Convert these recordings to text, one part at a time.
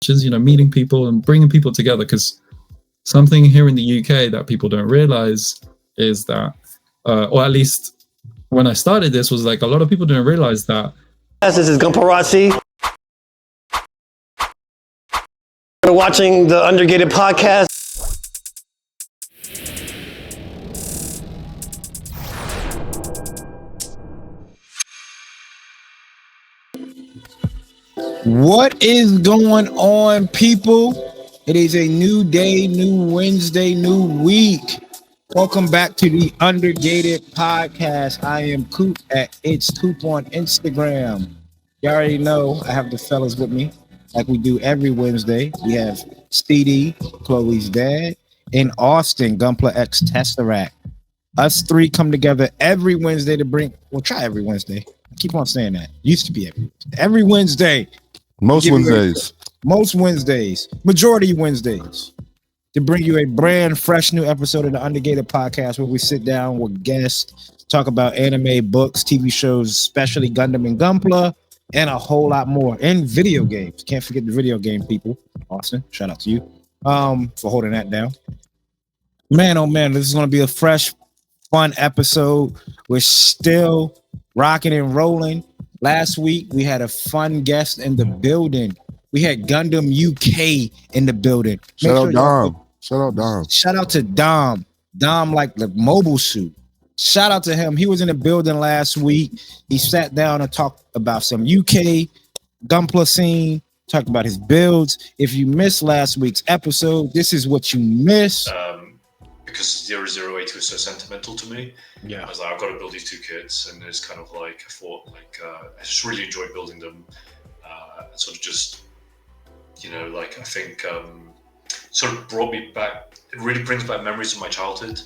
meeting people and bringing people together. Because something here in the UK that people don't realize is that, or at least when I started this, was like a lot of people didn't realize that. This is Gunpla. You're watching the Undergated podcast. What is going on, people? It is a new day, new Wednesday, new week. Welcome back to the Undergated podcast. I am Coop at It's Coop on Instagram. You already know I have the fellas with me like we do every Wednesday. We have Steedy, Chloe's dad, and Austin, Gunpla X Tesseract. Us three come together every Wednesday to bring, try every Wednesday. I keep on saying that. Used to be every Wednesday. Most Wednesdays, majority Wednesdays, to bring you a brand fresh new episode of the Undergated podcast where we sit down with guests, talk about anime, books, TV shows, especially Gundam and Gunpla, and a whole lot more. And video games. Can't forget the video game people. Austin, shout out to you for holding that down. Man, oh man, this is going to be a fresh, fun episode. We're still rocking and rolling. Last week, we had a fun guest in the building. We had Gundam UK in the building. Shout out Dom. Shout out to Dom. Dom like the mobile suit. Shout out to him. He was in the building last week. He sat down and talked about some UK Gunpla scene, talked about his builds. If you missed last week's episode, this is what you missed. Because 008 was so sentimental to me. Yeah. I was like, I've got to build these two kids, and it's kind of like, I thought, like, I just really enjoyed building them. Sort of just, I think sort of brought me back. It really brings back memories of my childhood.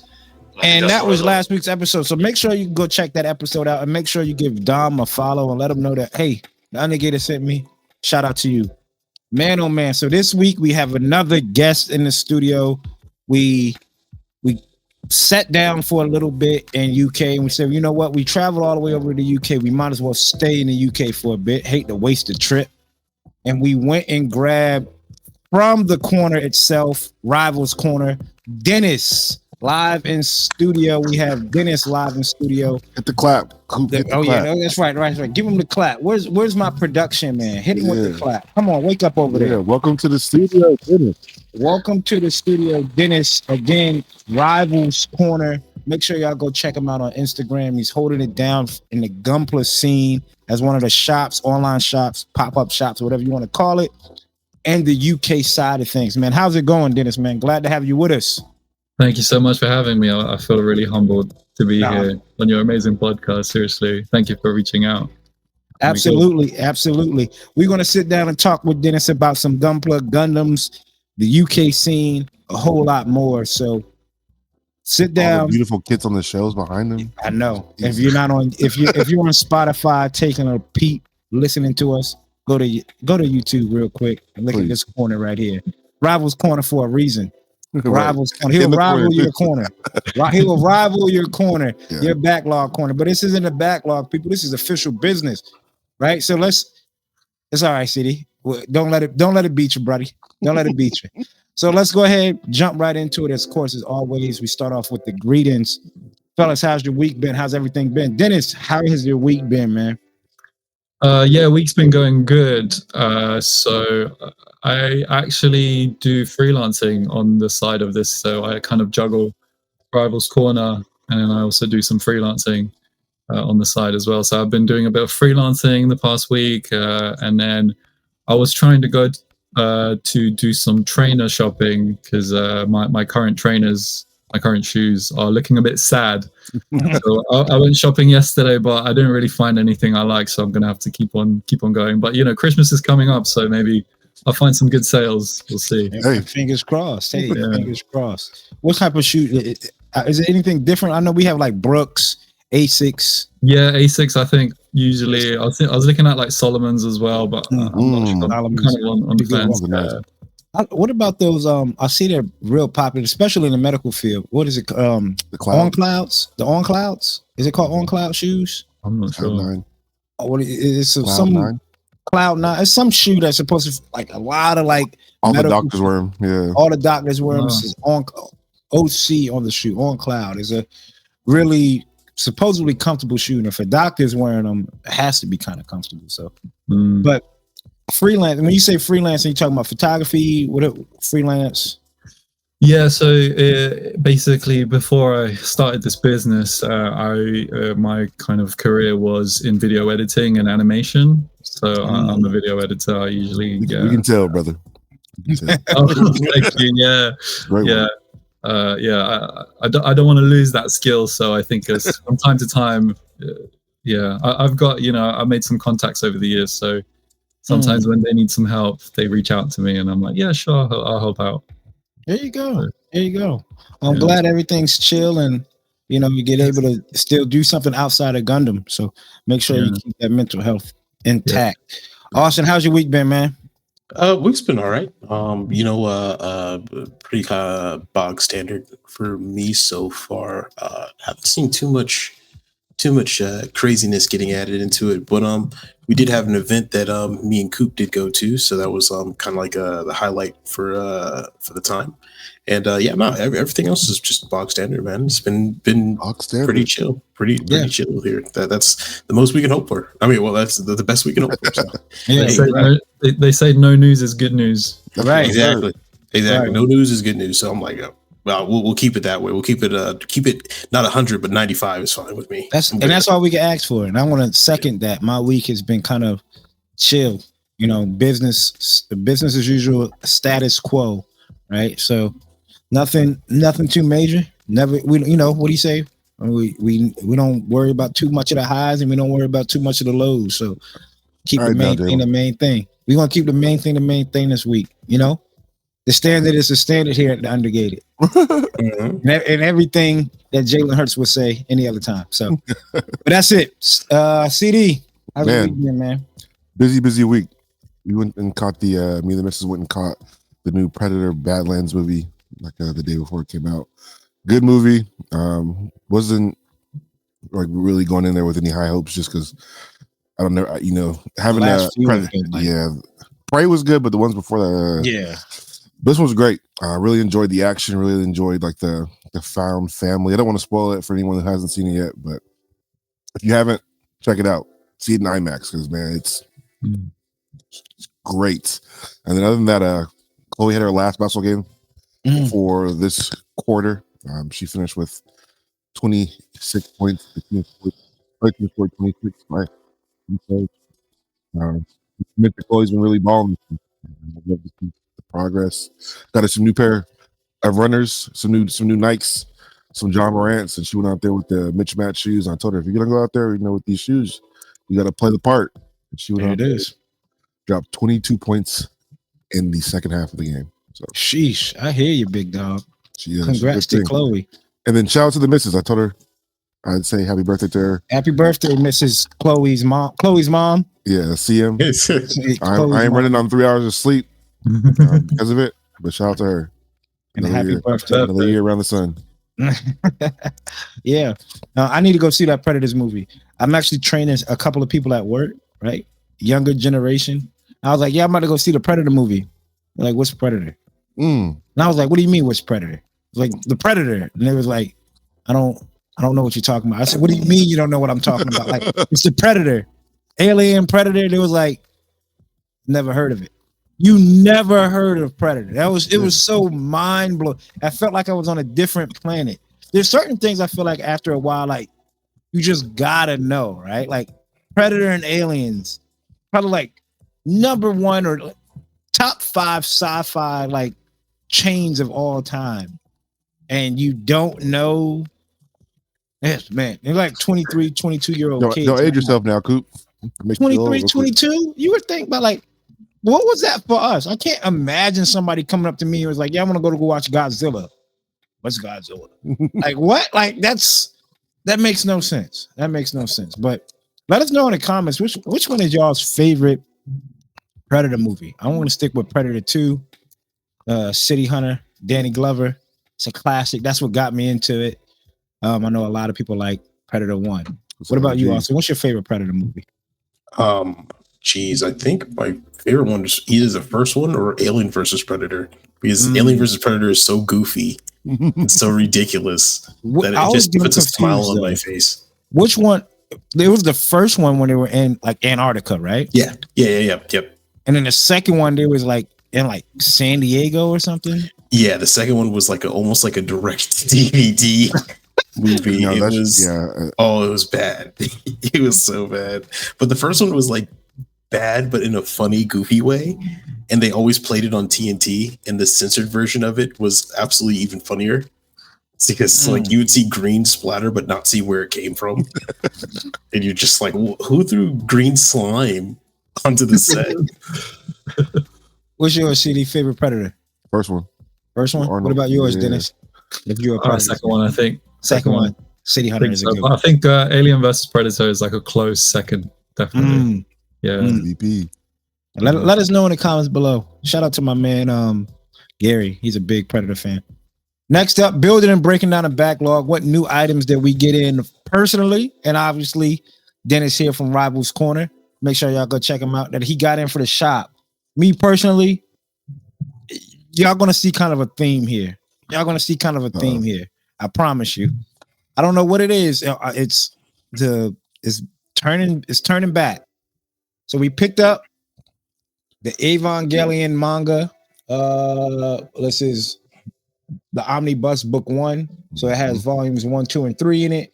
And that was last week's episode. So make sure you go check that episode out, and make sure you give Dom a follow and let him know that, hey, the Undergator sent me. Shout out to you. Man, oh man. So this week we have another guest in the studio. We sat down for a little bit in UK and we said, you know what? We traveled all the way over to the UK. We might as well stay in the UK for a bit. Hate to waste the trip. And we went and grabbed from the corner itself, Rivals Corner, Dennis live in studio. We have Dennis live in studio. Hit the clap. Yeah, that's right. Give him the clap. Where's my production man? Hit him with the clap. Come on, wake up over there. Welcome to the studio, Dennis. Welcome to the studio, Dennis. Again, Rivals Corner. Make sure y'all go check him out on Instagram. He's holding it down in the Gunpla scene as one of the shops, online shops, pop-up shops, whatever you want to call it, and the UK side of things. Man, how's it going, Dennis, man? Glad to have you with us. Thank you so much for having me. I feel really humbled to be here on your amazing podcast. Seriously, thank you for reaching out. Absolutely. We're going to sit down and talk with Dennis about some Gunpla, Gundams, the UK scene, a whole lot more. So sit down. All the beautiful kits on the shelves behind them. I know. If you're not on, if you're on Spotify taking a peep, listening to us, go to YouTube real quick and look at this corner right here. Rivals Corner for a reason. Rivals Corner. He'll rival your corner. He will rival your corner, your backlog corner. But this isn't a backlog, people. This is official business, right? So it's all right, City. Don't let it beat you, buddy. Don't let it beat you. So let's go ahead, jump right into it. Of course, as always, we start off with the greetings. Fellas, how's your week been? How's everything been? Dennis, how has your week been, man? Week's been going good. So I actually do freelancing on the side of this. So I kind of juggle Rivals Corner, and I also do some freelancing on the side as well. So I've been doing a bit of freelancing the past week, and then I was trying to go to do some trainer shopping because my current trainers, my current shoes are looking a bit sad. So I went shopping yesterday, but I didn't really find anything I like, so I'm gonna have to keep on going. But Christmas is coming up, so maybe I'll find some good sales. We'll see. Hey, fingers crossed. Fingers crossed. What type of shoe is it? Anything different? I know we have like Brooks, Asics. Yeah, Asics. I think usually I was looking at like Solomon's as well, but I'm not sure. I'm kind of on the fence. What about those? I see they're real popular, especially in the medical field. What is it? The On Clouds. The On Clouds. Is it called On Cloud shoes? I'm not sure. What is some? Cloud9. It's some shoe that's supposed to like a lot of like All the medical- doctors wear them. Yeah. all the doctors wear them. Is on OC on the shoe on Cloud is a really supposedly comfortable shoe, and if a doctor's wearing them, it has to be kind of comfortable. So, but freelance. When you say freelance, are you talking about photography? What freelance? Yeah, so basically, before I started this business, my kind of career was in video editing and animation. So I'm a video editor. I usually You can tell, brother. You can tell. Oh, thank you. Yeah, Great yeah, work. I don't want to lose that skill. So I think from time to time, I've got I made some contacts over the years. So sometimes when they need some help, they reach out to me, and I'm like, yeah, sure, I'll help out. There you go. There you go. I'm glad everything's chill and you get able to still do something outside of Gundam. So make sure you keep that mental health intact. Yeah. Austin, how's your week been, man? Week's been all right. Pretty bog standard for me so far. Haven't seen too much craziness getting added into it, but we did have an event that me and Coop did go to, so that was kind of like the highlight for the time. And everything else is just bog standard, man. It's been pretty chill, pretty chill here. That's the most we can hope for. I mean, well, that's the best we can hope for. So. They say no news is good news. Right. Exactly. Right. No news is good news. So I'm like, well, we'll keep it that way. We'll keep it not 100, but 95 is fine with me. That's all we can ask for. And I want to second that. My week has been kind of chill. Business as usual, status quo, right? So nothing too major. Never. What do you say? We don't worry about too much of the highs, and we don't worry about too much of the lows. So keep the main thing the main thing. We're gonna keep the main thing this week. The standard is the standard here at the Undergated. And everything that Jalen Hurts would say any other time. So, but that's it. CD, how's your week been, man? Busy week. We went and caught me and the missus went and caught the new Predator Badlands movie like the day before it came out. Good movie. Wasn't like really going in there with any high hopes just because I don't know, having Predator. Prey was good, but the ones before that, this one was great. I really enjoyed the action. Really enjoyed like the found family. I don't want to spoil it for anyone that hasn't seen it yet, but if you haven't, check it out. See it in IMAX because man, it's great. And then other than that, Chloe had her last basketball game for this quarter. She finished with 26 points. 26. Right. Chloe's been really balling. I love to see the progress. Got her some new pair of runners, some new Nikes, some John Morant's, and she went out there with the Mitch Match shoes. I told her, if you're gonna go out there, with these shoes, you got to play the part. And she went out there, dropped 22 points in the second half of the game. So, sheesh, I hear you, big dog. She Congrats to Chloe. And then shout out to the missus. I told her I'd say happy birthday to her. Happy birthday, Mrs. Chloe's mom. Chloe's mom. Yeah, CM. I am running on 3 hours of sleep because of it. But shout out to her. And happy birthday. Another year around the sun. Yeah. I need to go see that Predators movie. I'm actually training a couple of people at work, right? Younger generation. I was like, yeah, I'm about to go see the Predator movie. They're like, what's Predator? And I was like, what do you mean, what's Predator? Like the Predator. And they was like, I don't know what you're talking about. I said, what do you mean you don't know what I'm talking about? Like, it's the Predator. Alien Predator. They was like, never heard of it. You never heard of Predator. It was so mind blowing. I felt like I was on a different planet. There's certain things I feel like after a while, like you just gotta know, right? Like Predator and Aliens, probably like number one or top 5 sci-fi like chains of all time. And you don't know. Yes, man. They're like 23, 22-year-old kids. Don't age yourself now, Coop. 23, 22? You would think about like, what was that for us? I can't imagine somebody coming up to me and was like, yeah, I want to go watch Godzilla. What's Godzilla? Like, what? Like, that makes no sense. That makes no sense. But let us know in the comments, which one is y'all's favorite Predator movie? I want to stick with Predator 2, City Hunter, Danny Glover. It's a classic. That's what got me into it. I know a lot of people like Predator 1. What about you, Austin? What's your favorite Predator movie? Geez, I think my favorite one is either the first one or Alien versus Predator, because Alien versus Predator is so goofy and so ridiculous that I it always just get puts a confused, smile on though. my face. Which one? It was the first one when they were in like Antarctica, right? Yeah. Yep. And then the second one, they was like in like San Diego or something. Yeah, the second one was like almost like a direct DVD movie. No, It that's was yeah. it was bad. It was so bad. But the first one was like bad, but in a funny, goofy way. And they always played it on TNT, and the censored version of it was absolutely even funnier. It's because like you would see green splatter, but not see where it came from. And you're just like, who threw green slime onto the set? What's your CD favorite Predator? First one. First one. Arnold. What about yours, Yeah. Dennis? If you're a Predator, Second one, I think. Second one. City I Hunter think is a so. good But I think Alien versus Predator is like a close second, definitely. one. Yeah. MVP. Let us know in the comments below. Shout out to my man Gary. He's a big Predator fan. Next up, building and breaking down a backlog. What new items did we get in personally? And obviously, Dennis here from Rivals Corner. Make sure y'all go check him out. That he got in for the shop. Me personally, y'all gonna see kind of a theme here. I promise you. I don't know what it is. It's turning back. So we picked up the Evangelion manga. This is the Omnibus Book 1. So it has volumes 1, 2, and 3 in it.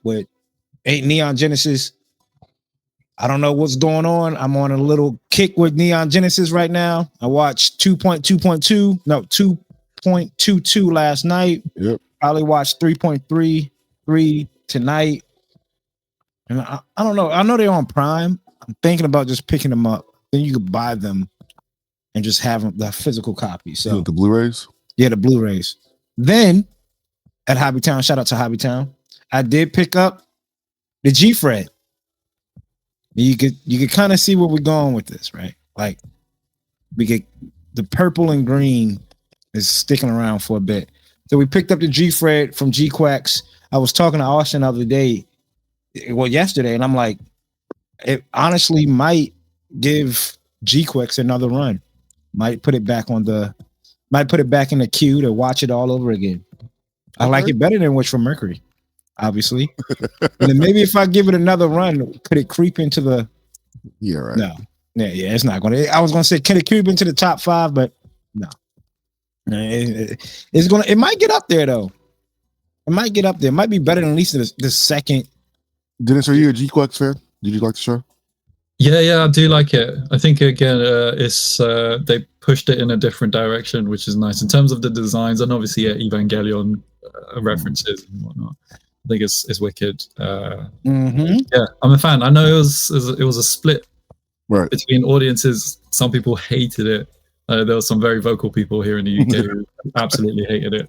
With 8 Neon Genesis. I don't know what's going on. I'm on a little kick with Neon Genesis right now. I watched 2.22 last night. Yep. Probably watched 3.33 tonight. And I don't know. I know they're on Prime. I'm thinking about just picking them up. Then you could buy them and just have them, the physical copy. So The Blu-rays. yeah, the Blu-rays. Then at Hobbytown, shout out to Hobbytown, I did pick up the G-Fred. You could kind of see where we're going with this, right? Like we get the purple and green is sticking around for a bit. So we picked up the G-Fred from G-Quacks. I was talking to Austin the other day, yesterday, and I'm like, it honestly might give G-Quacks another run. Might put it back in the queue to watch it all over again. I like it better than Witch from Mercury, obviously. And then maybe if I give it another run, could it creep into the? Yeah, right. No, yeah, it's not going to. I was going to say, can it creep into the top 5? But no, it's going to. It might get up there though. It might get up there. It might be better than at least the second. Dennis, are you a G-Quacks fan? Did you like the show? Yeah, I do like it. I think again, it's they pushed it in a different direction, which is nice in terms of the designs and obviously Evangelion references and whatnot. I think it's wicked. Yeah, I'm a fan. I know it was a split between audiences. Some people hated it. There were some very vocal people here in the UK who absolutely hated it.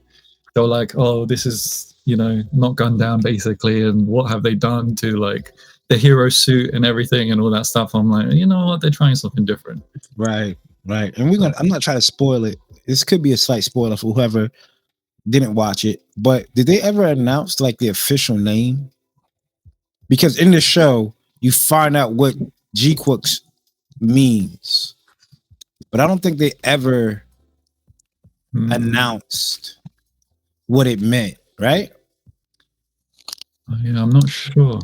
They were like, "Oh, this is not Gunned Down basically, and what have they done to like the hero suit and everything and all that stuff?" I'm like, you know what? They're trying something different. Right. And I'm not trying to spoil it. This could be a slight spoiler for whoever didn't watch it. But did they ever announce like the official name? Because in the show, you find out what G-Quacks means. But I don't think they ever announced what it meant, right? Yeah, I'm not sure.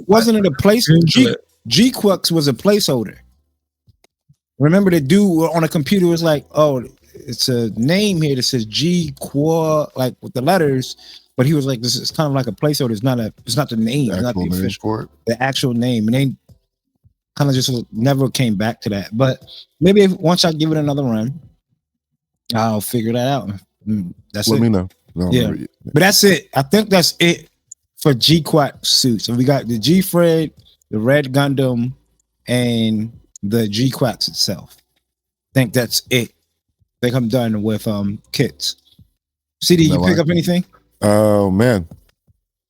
Wasn't it a place? G-Quacks was a placeholder. Remember the dude on a computer was like, "Oh, it's a name here that says G-Qua," like with the letters, but he was like, "This is kind of like a placeholder. It's not the name. It's not the official for it. The actual name." And they kind of just never came back to that. But maybe once I give it another run, I'll figure that out. That's Let it. me know. Yeah, but that's it. I think that's it for G-Quack suits. So we got the G-Fred, the Red Gundam, and the G-Quacks itself. I think that's it. I think I'm done with kits. CD, you pick up anything? Oh man,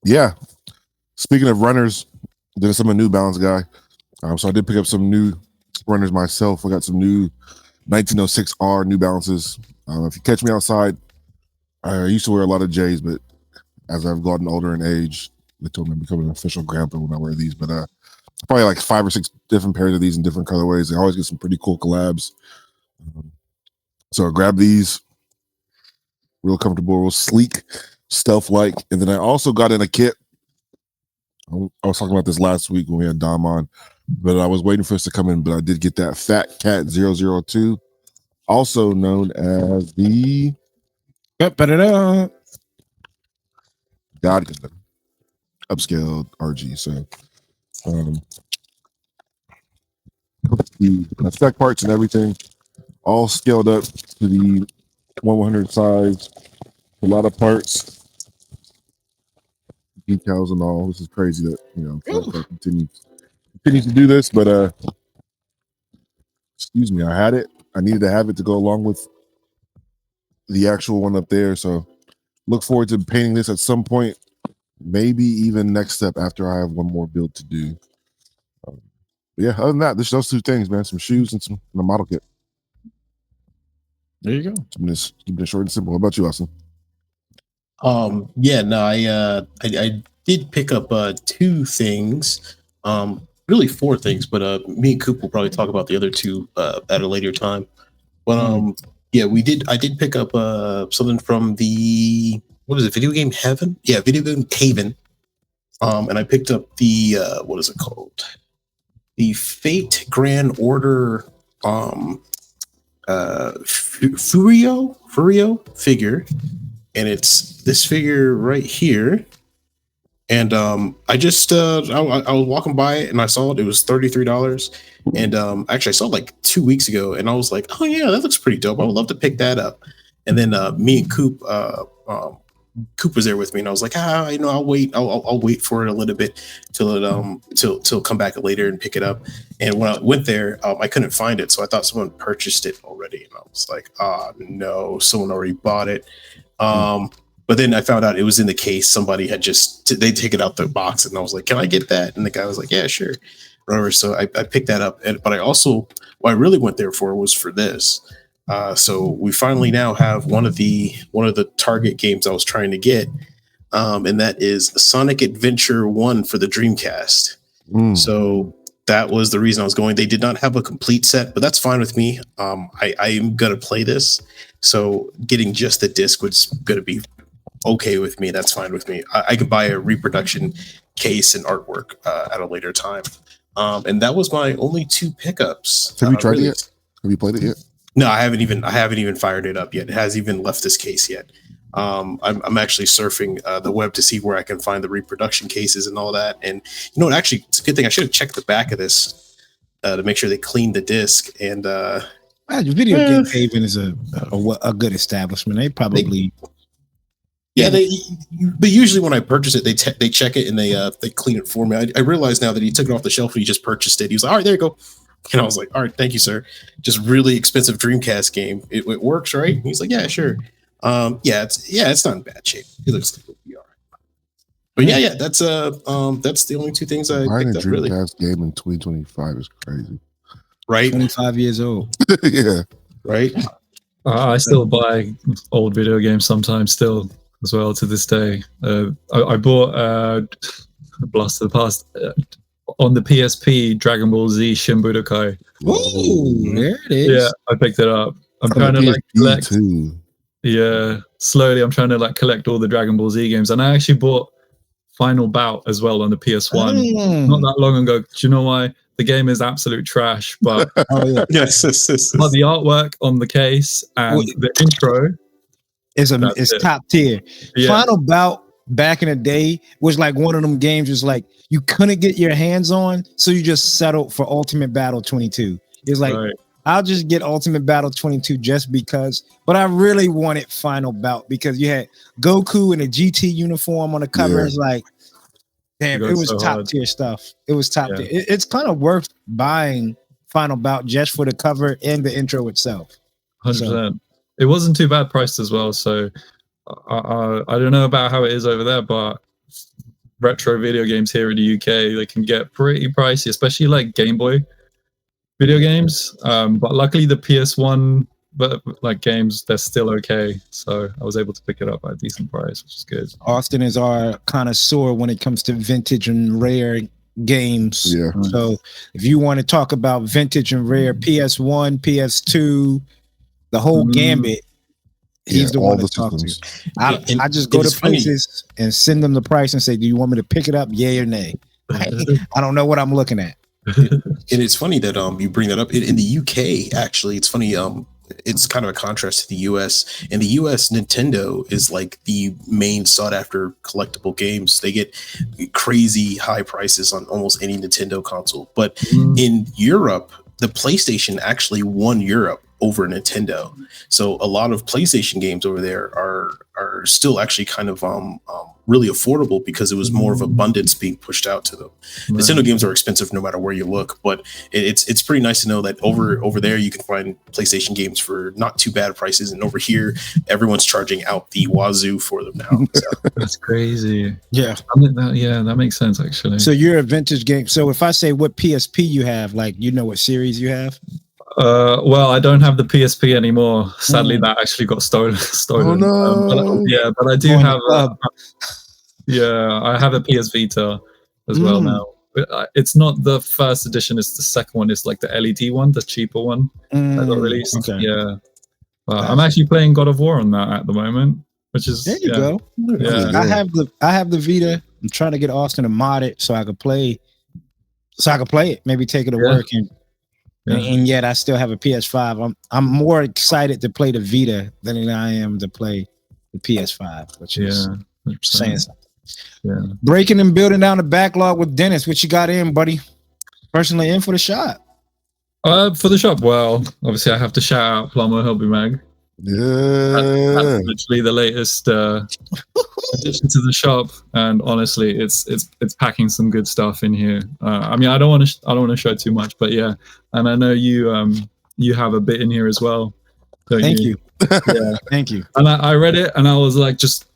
yeah. Speaking of runners, I'm a New Balance guy, so I did pick up some new runners myself. I got some new 1906R New Balances. If you catch me outside, I used to wear a lot of J's, but as I've gotten older in age, they told me I'm becoming an official grandpa when I wear these. But probably like 5 or 6 different pairs of these in different colorways. They always get some pretty cool collabs. So I grabbed these, real comfortable, real sleek, stealth-like. And then I also got in a kit. I was talking about this last week when we had Dom on, but I was waiting for us to come in, but I did get that Fat Cat 002, also known as the God upscaled RG. So the spec parts and everything all scaled up to the 1/100 size. A lot of parts, decals and all. This is crazy that I continue to do this, but excuse me, I had it. I needed to have it to go along with the actual one up there. So look forward to painting this at some point, maybe even next step after I have one more build to do. Yeah, other than that, those 2 things, man. Some shoes and a model kit. There you go. Keeping it short and simple. How about you, Austin? Yeah, no, I did pick up 2 things. Really 4 things, but me and Coop will probably talk about the other 2 at a later time. But yeah, I did pick up something from the video game Heaven? Yeah, video game Haven. And I picked up the what is it called? The Fate Grand Order Furio figure. And it's this figure right here. And I just I was walking by it and I saw it. It was $33. And actually I saw it like 2 weeks ago, and I was like, oh yeah, that looks pretty dope. I would love to pick that up. And then me and Coop was there with me, and I was like, I'll wait. I'll wait for it a little bit till come back later and pick it up. And when I went there, I couldn't find it, so I thought someone purchased it already, and I was like, no, someone already bought it. But then I found out it was in the case. Somebody had they take it out the box, and I was like, can I get that? And the guy was like, yeah, sure. Whatever. So I picked that up. But I also, what I really went there for was for this. So we finally now have one of the Target games I was trying to get. And that is Sonic Adventure 1 for the Dreamcast. So that was the reason I was going. They did not have a complete set, but that's fine with me. I am going to play this. So getting just the disc was going to be okay with me. That's fine with me. I could buy a reproduction case and artwork at a later time. And that was my only 2 pickups. Have you tried it yet? Have you played it yet? No, I haven't even fired it up yet. It hasn't even left this case yet. I'm actually surfing the web to see where I can find the reproduction cases and all that. And actually, it's a good thing. I should have checked the back of this to make sure they cleaned the disc. And Video Game Haven is a good establishment. They probably. Yeah, but usually when I purchase it, they check it and they clean it for me. I realize now that he took it off the shelf and he just purchased it. He was like, all right, there you go. And I was like, all right, thank you, sir. Just really expensive Dreamcast game. It works, right? And he's like, yeah, sure. It's not in bad shape. It looks like it'll be all right. But yeah, that's the only 2 things I buying picked a up. Really, Dreamcast game in 2025 is crazy. Right? 25 years old. Yeah. Right. I still buy old video games sometimes still as well to this day. I bought Blast of the Past on the PSP Dragon Ball Z Shin Budokai. Ooh, there it is. Yeah, I picked it up. I'm trying to collect. Too. Yeah, slowly I'm trying to collect all the Dragon Ball Z games, and I actually bought Final Bout as well on the PS1 not that long ago. Do you know why? The game is absolute trash, but Yes. but the artwork on the case and the intro is top tier. Yeah. Final Bout back in the day was like one of them games was like you couldn't get your hands on, so you just settled for Ultimate Battle 22. It's like I'll just get Ultimate Battle 22 just because, but I really wanted Final Bout because you had Goku in a GT uniform on the cover. It's like, damn, it was so top tier stuff. It was top tier. It's kind of worth buying Final Bout just for the cover and the intro itself. 100%. It wasn't too bad priced as well. So I don't know about how it is over there, but retro video games here in the UK, they can get pretty pricey, especially like Game Boy video games. But luckily the PS1 games, they're still okay. So I was able to pick it up at a decent price, which is good. Austin is our connoisseur when it comes to vintage and rare games. Yeah. So if you want to talk about vintage and rare PS1, PS2, the whole gambit, he's the all one to the talk to. systems. I just go to places and send them the price and say, do you want me to pick it up? Yay or nay? I don't know what I'm looking at. And it's funny that you bring that up. In the UK, actually, it's funny. It's kind of a contrast to the US. In the US, Nintendo is like the main sought after collectible games. They get crazy high prices on almost any Nintendo console. But in Europe, the PlayStation actually won Europe over Nintendo. So a lot of PlayStation games over there are still actually kind of really affordable because it was more of abundance being pushed out to them. Right. Nintendo games are expensive no matter where you look, but it's pretty nice to know that over there you can find PlayStation games for not too bad prices, and over here everyone's charging out the wazoo for them now. So. That's crazy. Yeah, that makes sense actually. So you're a vintage game. So if I say what PSP you have, like you know what series you have? Well, I don't have the PSP anymore. Sadly, that actually got stolen. Oh no! But I do have. I have a PS Vita as well now. It's not the first edition; it's the second one. It's like the LED one, the cheaper one that got released. Okay. Yeah, I'm actually playing God of War on that at the moment, which is there you go. Yeah, I have the Vita. I'm trying to get Austin to mod it so I could play. It. Maybe take it to work and yet I still have a PS5. I'm more excited to play the Vita than I am to play the PS5, which is saying something. Yeah. Breaking and building down the backlog with Dennis. What you got in, buddy? Personally in for the shop. For the shop, well, obviously I have to shout out Plumber Hobby Mag. That's literally the latest addition to the shop, and honestly, it's packing some good stuff in here. I mean, I don't want to show too much, but yeah, and I know you have a bit in here as well. Thank you. Yeah, thank you. And I read it, and I was like, just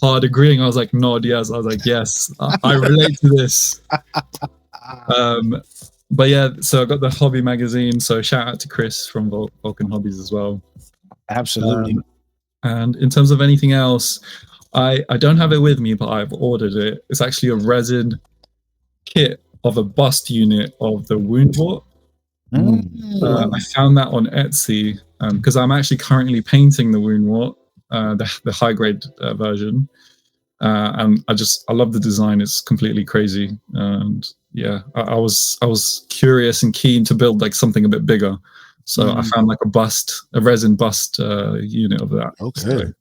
hard agreeing. I was like, nod, yes. I was like, yes, I relate to this. But yeah, so I got the hobby magazine. So shout out to Chris from Vulcan Hobbies as well. Absolutely. And in terms of anything else, I don't have it with me, but I've ordered it. It's actually a resin kit of a bust unit of the Woundwort. I found that on Etsy because I'm actually currently painting the Woundwort, the high grade version, and I love the design. It's completely crazy, and yeah, I was curious and keen to build like something a bit bigger. So I found like a resin bust unit of that. Okay. So I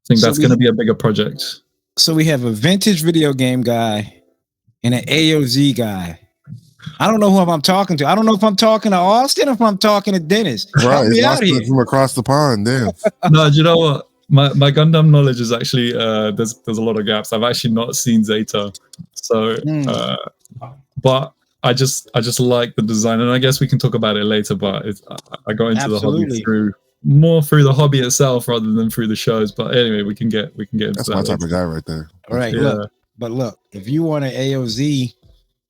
think that's going to be a bigger project. So we have a vintage video game guy and an AOZ guy. I don't know who I'm talking to. I don't know if I'm talking to Austin or if I'm talking to Dennis. Right, it's from across the pond. Damn. No, do you know what? My Gundam knowledge is actually there's a lot of gaps. I've actually not seen Zeta, so but I just like the design, and I guess we can talk about it later. But I go into the hobby through the hobby itself rather than through the shows. But anyway, we can get into that's that. my type of guy right there. All right, yeah. Look, if you want an AOZ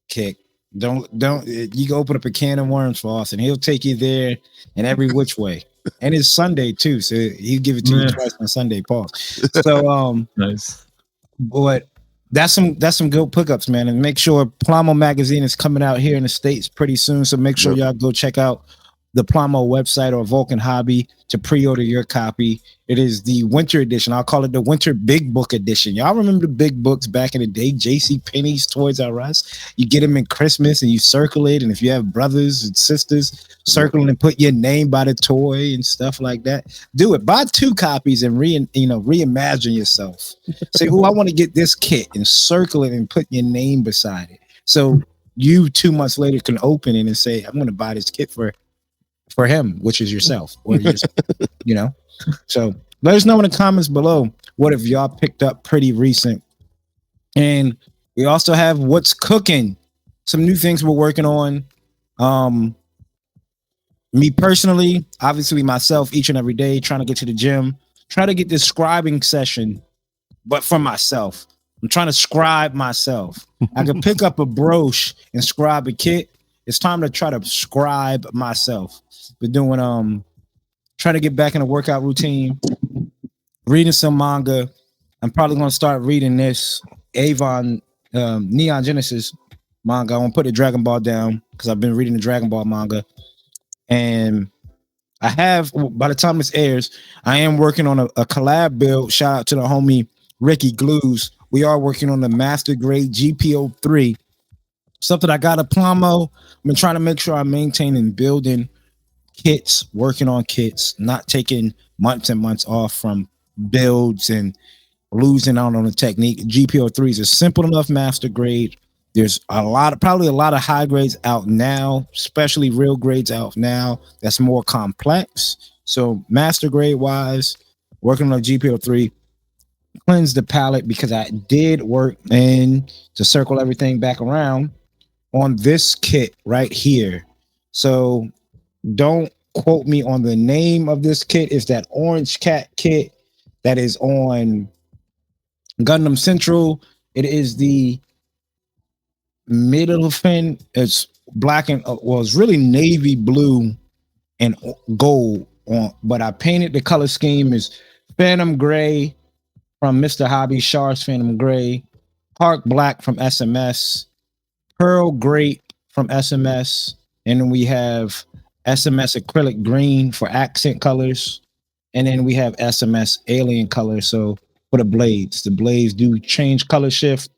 kick, don't you can open up a can of worms for Austin. He'll take you there in every which way. And it's Sunday too, so he'll give it to you twice on Sunday. Pause. So nice. But that's some good pickups, man. And make sure Plamo magazine is coming out here in the States pretty soon. So make sure y'all go check out the Plamo website or Vulcan Hobby to pre-order your copy. It is the winter edition. I'll call it the winter big book edition. Y'all remember the big books back in the day? JC Penney's, Toys R Us. You get them in Christmas and you circle it. And if you have brothers and sisters, circle and put your name by the toy and stuff like that. Do it. Buy 2 copies and reimagine yourself. Say, I want to get this kit, and circle it and put your name beside it. So you 2 months later can open it and say, I'm going to buy this kit for him, which is yourself, or So let us know in the comments below what have y'all picked up pretty recent. And we also have what's cooking, some new things we're working on. Me personally, obviously myself, each and every day, trying to get to the gym, try to get this scribing session, but for myself. I'm trying to scribe myself. I could pick up a broche and scribe a kit. It's time to try to scribe myself. Been doing trying to get back in a workout routine, reading some manga. I'm probably gonna start reading this Avon Neon Genesis manga. I want to put the Dragon Ball down because I've been reading the Dragon Ball manga, and I have. By the time this airs, I am working on a collab build. Shout out to the homie Ricky Glues. We are working on the master grade GPO3. Something I got a Plamo. I've been trying to make sure I'm maintaining building kits, working on kits, not taking months and months off from builds and losing out on the technique. GPO3 is a simple enough master grade. There's probably a lot of high grades out now, especially real grades out now. That's more complex. So master grade wise, working on GPO3, cleanse the palette because I did work and to circle everything back around on this kit right here. So don't quote me on the name of this kit. It's that Orange Cat kit that is on Gundam Central. It is the middle fin. It's black and it's really navy blue and gold on, but I painted the color scheme is Phantom Gray from Mr. Hobby, Shar's Phantom Gray, Park Black from SMS, Pearl Great from SMS, and then we have SMS Acrylic Green for accent colors, and then we have SMS Alien Color. So for the blades do change color shift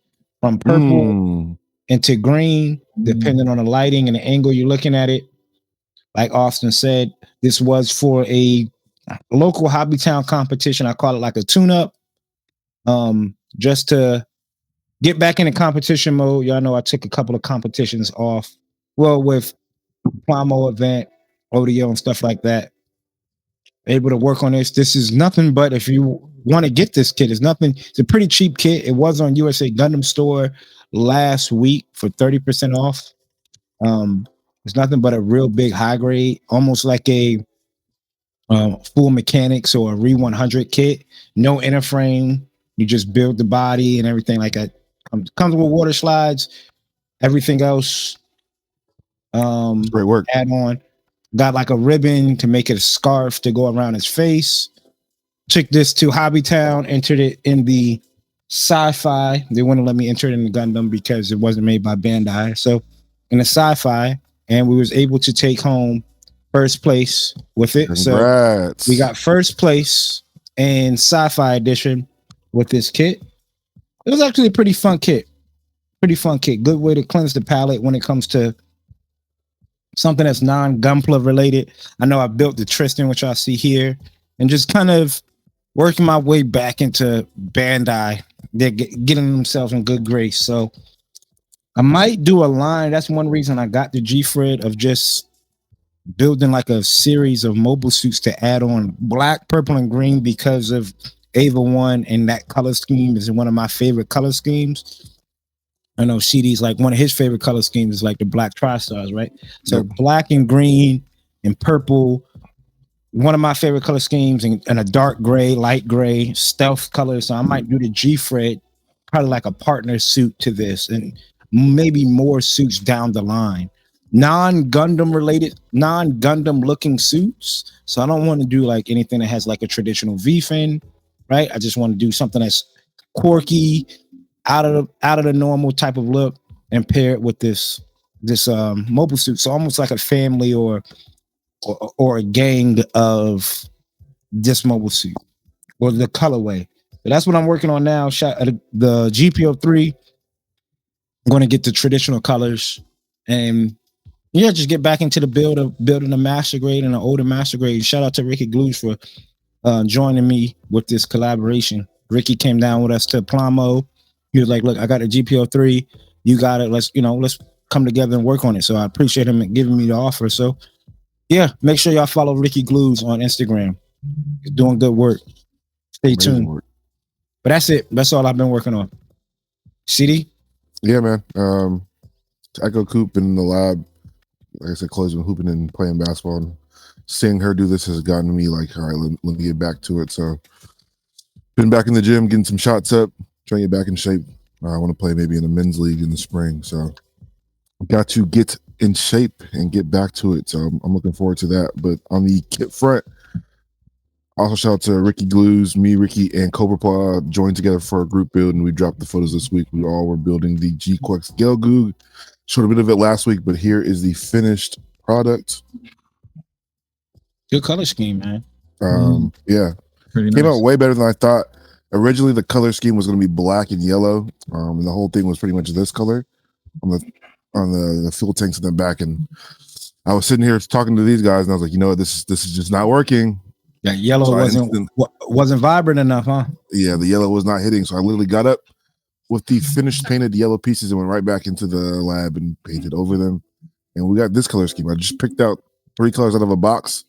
from purple into green, depending on the lighting and the angle you're looking at it. Like Austin said, this was for a local Hobby Town competition. I call it like a tune-up, just to get back into competition mode. Y'all know I took a couple of competitions off. Well, with Plamo event, ODO, and stuff like that. Able to work on this. This is nothing but if you want to get this kit, it's a pretty cheap kit. It was on USA Gundam Store last week for 30% off. It's nothing but a real big high grade, almost like a full mechanics or a Re 100 kit. No inner frame. You just build the body and everything like that. Comes with water slides. Everything else. Great work. Add on. Got like a ribbon to make it a scarf to go around his face. Took this to Hobbytown, entered it in the sci-fi. They wouldn't let me enter it in the Gundam because it wasn't made by Bandai. So in the sci-fi, and we was able to take home first place with it. Congrats. So we got first place in sci-fi edition with this kit. It was actually a pretty fun kit. Good way to cleanse the palette when it comes to something that's non-Gunpla related. I know I built the Tristan, which I see here, and just kind of working my way back into Bandai. They're getting themselves in good grace. So I might do a line. That's one reason I got the G-Fred, of just building like a series of mobile suits to add on black, purple, and green because of Ava 1, and that color scheme is one of my favorite color schemes. I know CD's like one of his favorite color schemes is like the black tri-stars, right? So black and green and purple, one of my favorite color schemes, and a dark gray, light gray, stealth color. So I might do the G-Fred, probably like a partner suit to this, and maybe more suits down the line. Non-Gundam related, non-Gundam looking suits. So I don't want to do like anything that has like a traditional V-fin, right? I just want to do something that's quirky, out of the normal type of look, and pair it with this mobile suit. So almost like a family or a gang of this mobile suit or the colorway. So that's what I'm working on now. The GPO3. I'm going to get the traditional colors and just get back into the build of building a master grade and an older master grade. Shout out to Ricky Glues for joining me with this collaboration. Ricky came down with us to Plamo. He was like, look, I got a GPO3. You got it. Let's come together and work on it. So I appreciate him giving me the offer. So yeah, make sure y'all follow Ricky Glues on Instagram. He's doing good work. Stay tuned. Work. But that's it. That's all I've been working on. CD? Yeah, man. To echo Coop in the lab, like I said, closing hooping and playing basketball, and seeing her do this has gotten me like, all right, let me get back to it. So been back in the gym, getting some shots up, trying to get back in shape. I want to play maybe in a men's league in the spring. So got to get in shape and get back to it. So I'm looking forward to that. But on the kit front, also shout out to Ricky Glues. Me, Ricky, and Cobra Paw joined together for a group build, and we dropped the photos this week. We all were building the G-Quex Gelgoog Showed a bit of it last week, but here is the finished product. Good color scheme, man. Yeah, Pretty came nice. out way better than I thought. Originally, the color scheme was going to be black and yellow, and the whole thing was pretty much this color on the fuel tanks in the back. And I was sitting here talking to these guys, and I was like, you know what, this is just not working. That yellow So wasn't vibrant enough, huh? Yeah, the yellow was not hitting. So I literally got up with the finished painted yellow pieces and went right back into the lab and painted over them. And we got this color scheme. I just picked out 3 colors out of a box.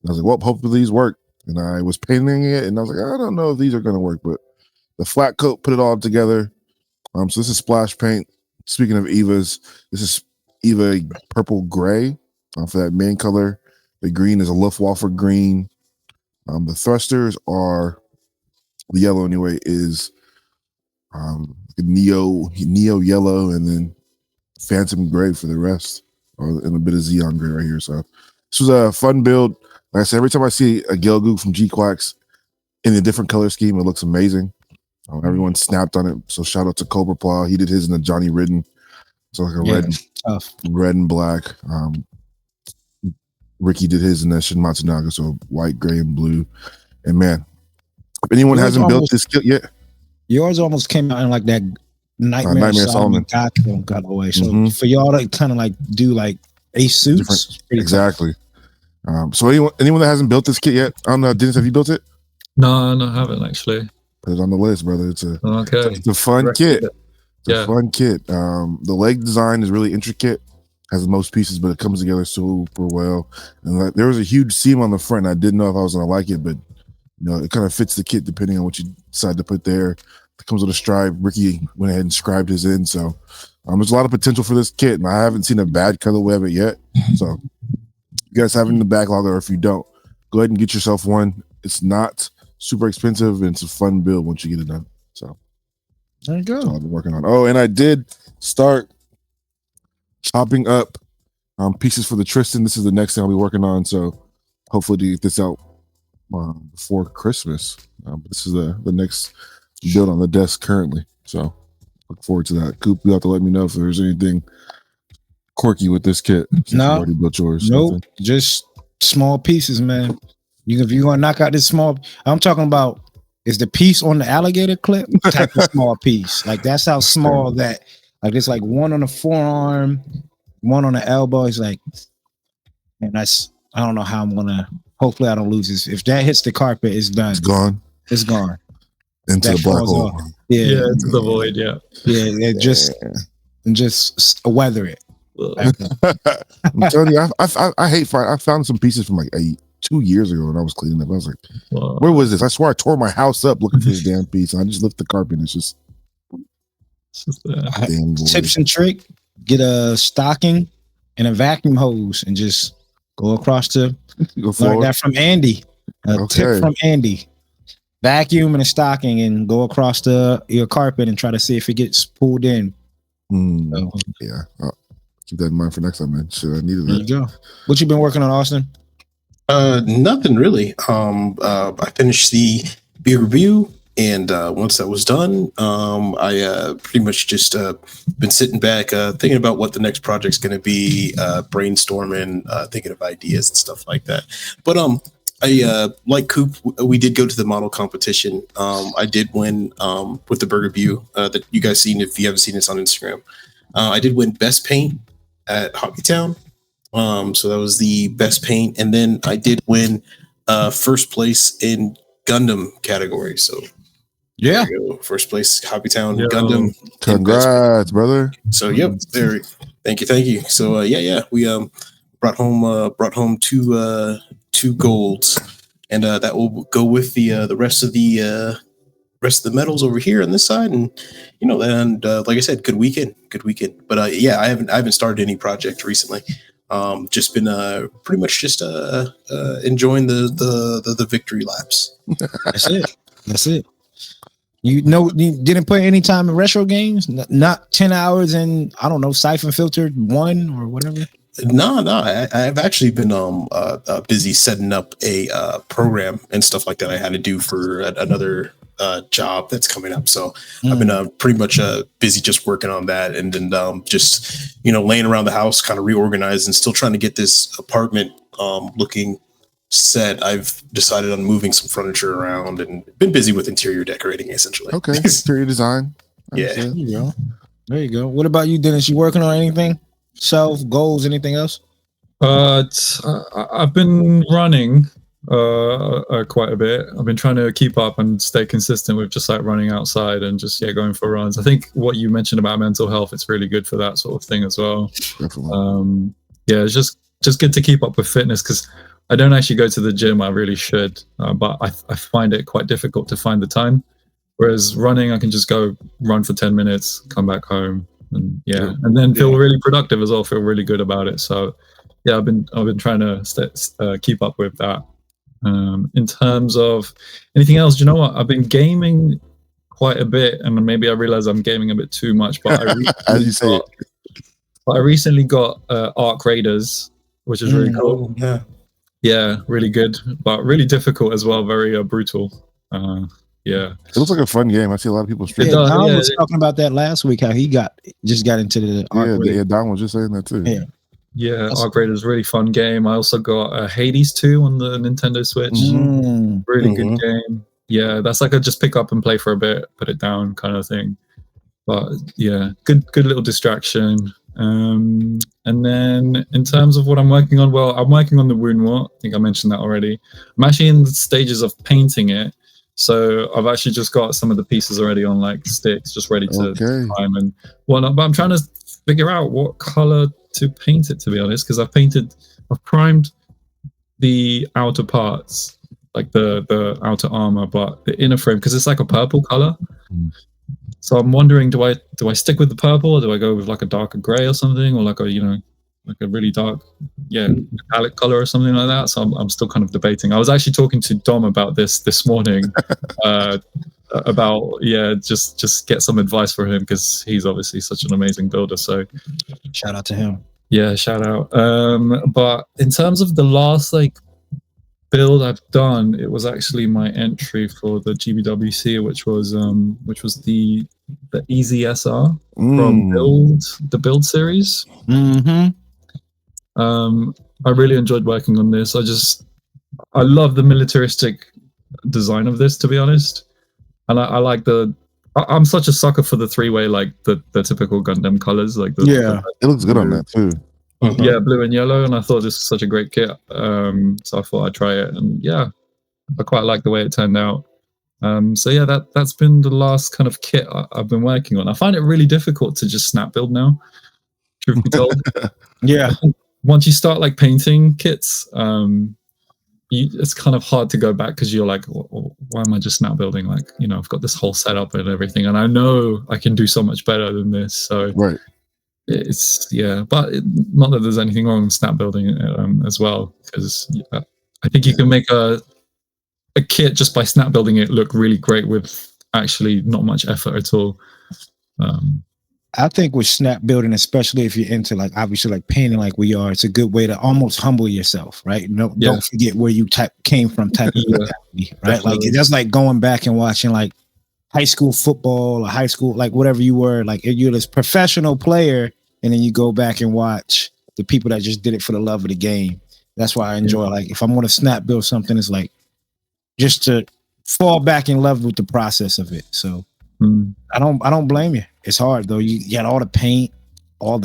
And I was like, well, hopefully these work. And I was painting it, and I was like, I don't know if these are going to work, but the flat coat put it all together. So this is splash paint. Speaking of Eva's, this is Eva purple gray for that main color. The green is a Luftwaffe green. The thrusters are, the yellow anyway, is neo yellow, and then phantom gray for the rest, and a bit of Xeon gray right here. So this was a fun build. Like I said, every time I see a Gelgoog from G-Quacks in a different color scheme, it looks amazing. Everyone snapped on it. So shout out to Cobra Paw. He did his in the Johnny Ridden. So like a red and black. Ricky did his in the Shin Matsunaga, so white, gray, and blue. And man, if anyone hasn't built this kit yet, yours almost came out in like that Nightmare Solomon colorway. So for y'all to kind of like do like Ace suits, exactly. So anyone that hasn't built this kit yet, I don't know, Dennis, have you built it? No, I haven't actually. Put it on the list, brother. It's a fun kit. It's a fun kit. The leg design is really intricate. Has the most pieces, but it comes together super well. And like, there was a huge seam on the front. And I didn't know if I was gonna like it, but it kind of fits the kit depending on what you decide to put there. It comes with a stripe. Ricky went ahead and scribed his in, so there's a lot of potential for this kit. And I haven't seen a bad colorway of it yet. So you guys have it in the backlog, or if you don't, go ahead and get yourself one. It's not super expensive, and it's a fun build once you get it done. So there you go. That's all I've been working on. Oh, and I did start chopping up pieces for the Tristan. This is the next thing I'll be working on. So hopefully to get this out before Christmas. This is the next build on the desk currently. So look forward to that. Coop, you have to let me know if there's anything quirky with this kit. No, already built yours. Nope, just small pieces, man. If you're gonna knock out this small, I'm talking about is the piece on the alligator clip type of small piece. Like that's how small that. Like it's like one on the forearm, one on the elbow. It's like, and that's I don't know how I'm gonna. Hopefully, I don't lose this. If that hits the carpet, it's done. It's gone. It's gone. Into the black hole. Yeah, into the void. Yeah. Just weather it. I'm telling you, I hate fire. I found some pieces from like 2 years ago when I was cleaning up. I was like, where was this? I swear I tore my house up looking for this damn piece. And I just lift the carpet and it's just tips and trick. Get a stocking and a vacuum hose and just go across the learned that from Andy. Tip from Andy. Vacuum and a stocking and go across your carpet and try to see if it gets pulled in. Yeah. Keep that in mind for next time, man. Sure, I needed that. There you go. What you been working on, Austin? Nothing really. I finished the beer review, and once that was done, I pretty much just been sitting back, thinking about what the next project's going to be, brainstorming, thinking of ideas and stuff like that. But I like Coop. We did go to the model competition. I did win with the Burger View that you guys seen. If you haven't seen this on Instagram, I did win best paint at Hobbytown. So that was the best paint, and then I did win first place in Gundam category. So yeah, first place Hobbytown Gundam. Congrats, brother. So yep, there. Thank you. So we brought home two golds, and that will go with the rest of the medals over here on this side, and like I said, good weekend. But I haven't started any project recently. Just been pretty much just enjoying the victory laps. That's it. You didn't put any time in retro games, not 10 hours in, I don't know, Siphon Filter 1 or whatever. No, I've actually been busy setting up a program and stuff like that I had to do for another job that's coming up. So I've been pretty much busy just working on that, and then just laying around the house, kind of reorganized, and still trying to get this apartment looking set. I've decided on moving some furniture around and been busy with interior decorating, essentially. Okay, interior design. Yeah. There you go. There you go. What about you, Dennis? You working on anything? Self goals? Anything else? I've been running quite a bit. I've been trying to keep up and stay consistent with just like running outside and just going for runs. I think what you mentioned about mental health, it's really good for that sort of thing as well. Definitely. It's just good to keep up with fitness, because I don't actually go to the gym. I really should, but I find it quite difficult to find the time. Whereas running, I can just go run for 10 minutes, come back home, and and then feel really productive as well. Feel really good about it. So I've been trying to keep up with that. In terms of anything else, do you know what? I've been gaming quite a bit, and maybe I realize I'm gaming a bit too much. But As you say, I recently got Arc Raiders, which is really cool. Yeah, really good, but really difficult as well. Very brutal. It looks like a fun game. I see a lot of people stream. Don was talking about that last week. How he got into the Arc Raiders. Don was just saying that too. Yeah, Arc Raiders is a really fun game. I also got Hades 2 on the Nintendo Switch. Really good game. Yeah, that's like a just pick up and play for a bit, put it down kind of thing. But yeah, good little distraction. And then in terms of what I'm working on, well, I'm working on the Woundwort. I think I mentioned that already. I'm actually in the stages of painting it. So I've actually just got some of the pieces already on like sticks, just ready to prime and whatnot. But I'm trying to figure out what color to paint it, to be honest, because I've primed the outer parts, like the outer armor, but the inner frame, because it's like a purple color. So I'm wondering, do I stick with the purple, or do I go with like a darker gray or something, or like a like a really dark metallic color or something like that? So I'm still kind of debating. I was actually talking to Dom about this morning, about just get some advice for him, because he's obviously such an amazing builder. So shout out to him. Yeah, shout out. But in terms of the last build I've done, it was actually my entry for the GBWC, which was the Easy SR from the Build series. I really enjoyed working on this. I love the militaristic design of this, to be honest, and I like I'm such a sucker for the three-way, like the typical Gundam colors, like it looks good on that too. Yeah, blue and yellow, and I thought this was such a great kit, so I thought I'd try it, and I quite like the way it turned out. So that's been the last kind of kit I've been working on. I find it really difficult to just snap build now, truth be told. Once you start painting kits, it's kind of hard to go back, because you're like, why am I just snap building? I've got this whole setup and everything, and I know I can do so much better than this. So it's but not that there's anything wrong with snap building as well, because I think you can make a kit just by snap building it look really great with actually not much effort at all. I think with snap building, especially if you're into obviously painting like we are, it's a good way to almost humble yourself, right? Don't forget where you came from, type of mentality, right? Definitely. That's like going back and watching high school football or high school, whatever you were, if you're this professional player, and then you go back and watch the people that just did it for the love of the game. That's why I enjoy if I'm going to snap build something, it's just to fall back in love with the process of it. So I don't blame you. It's hard though. You got all the paint, all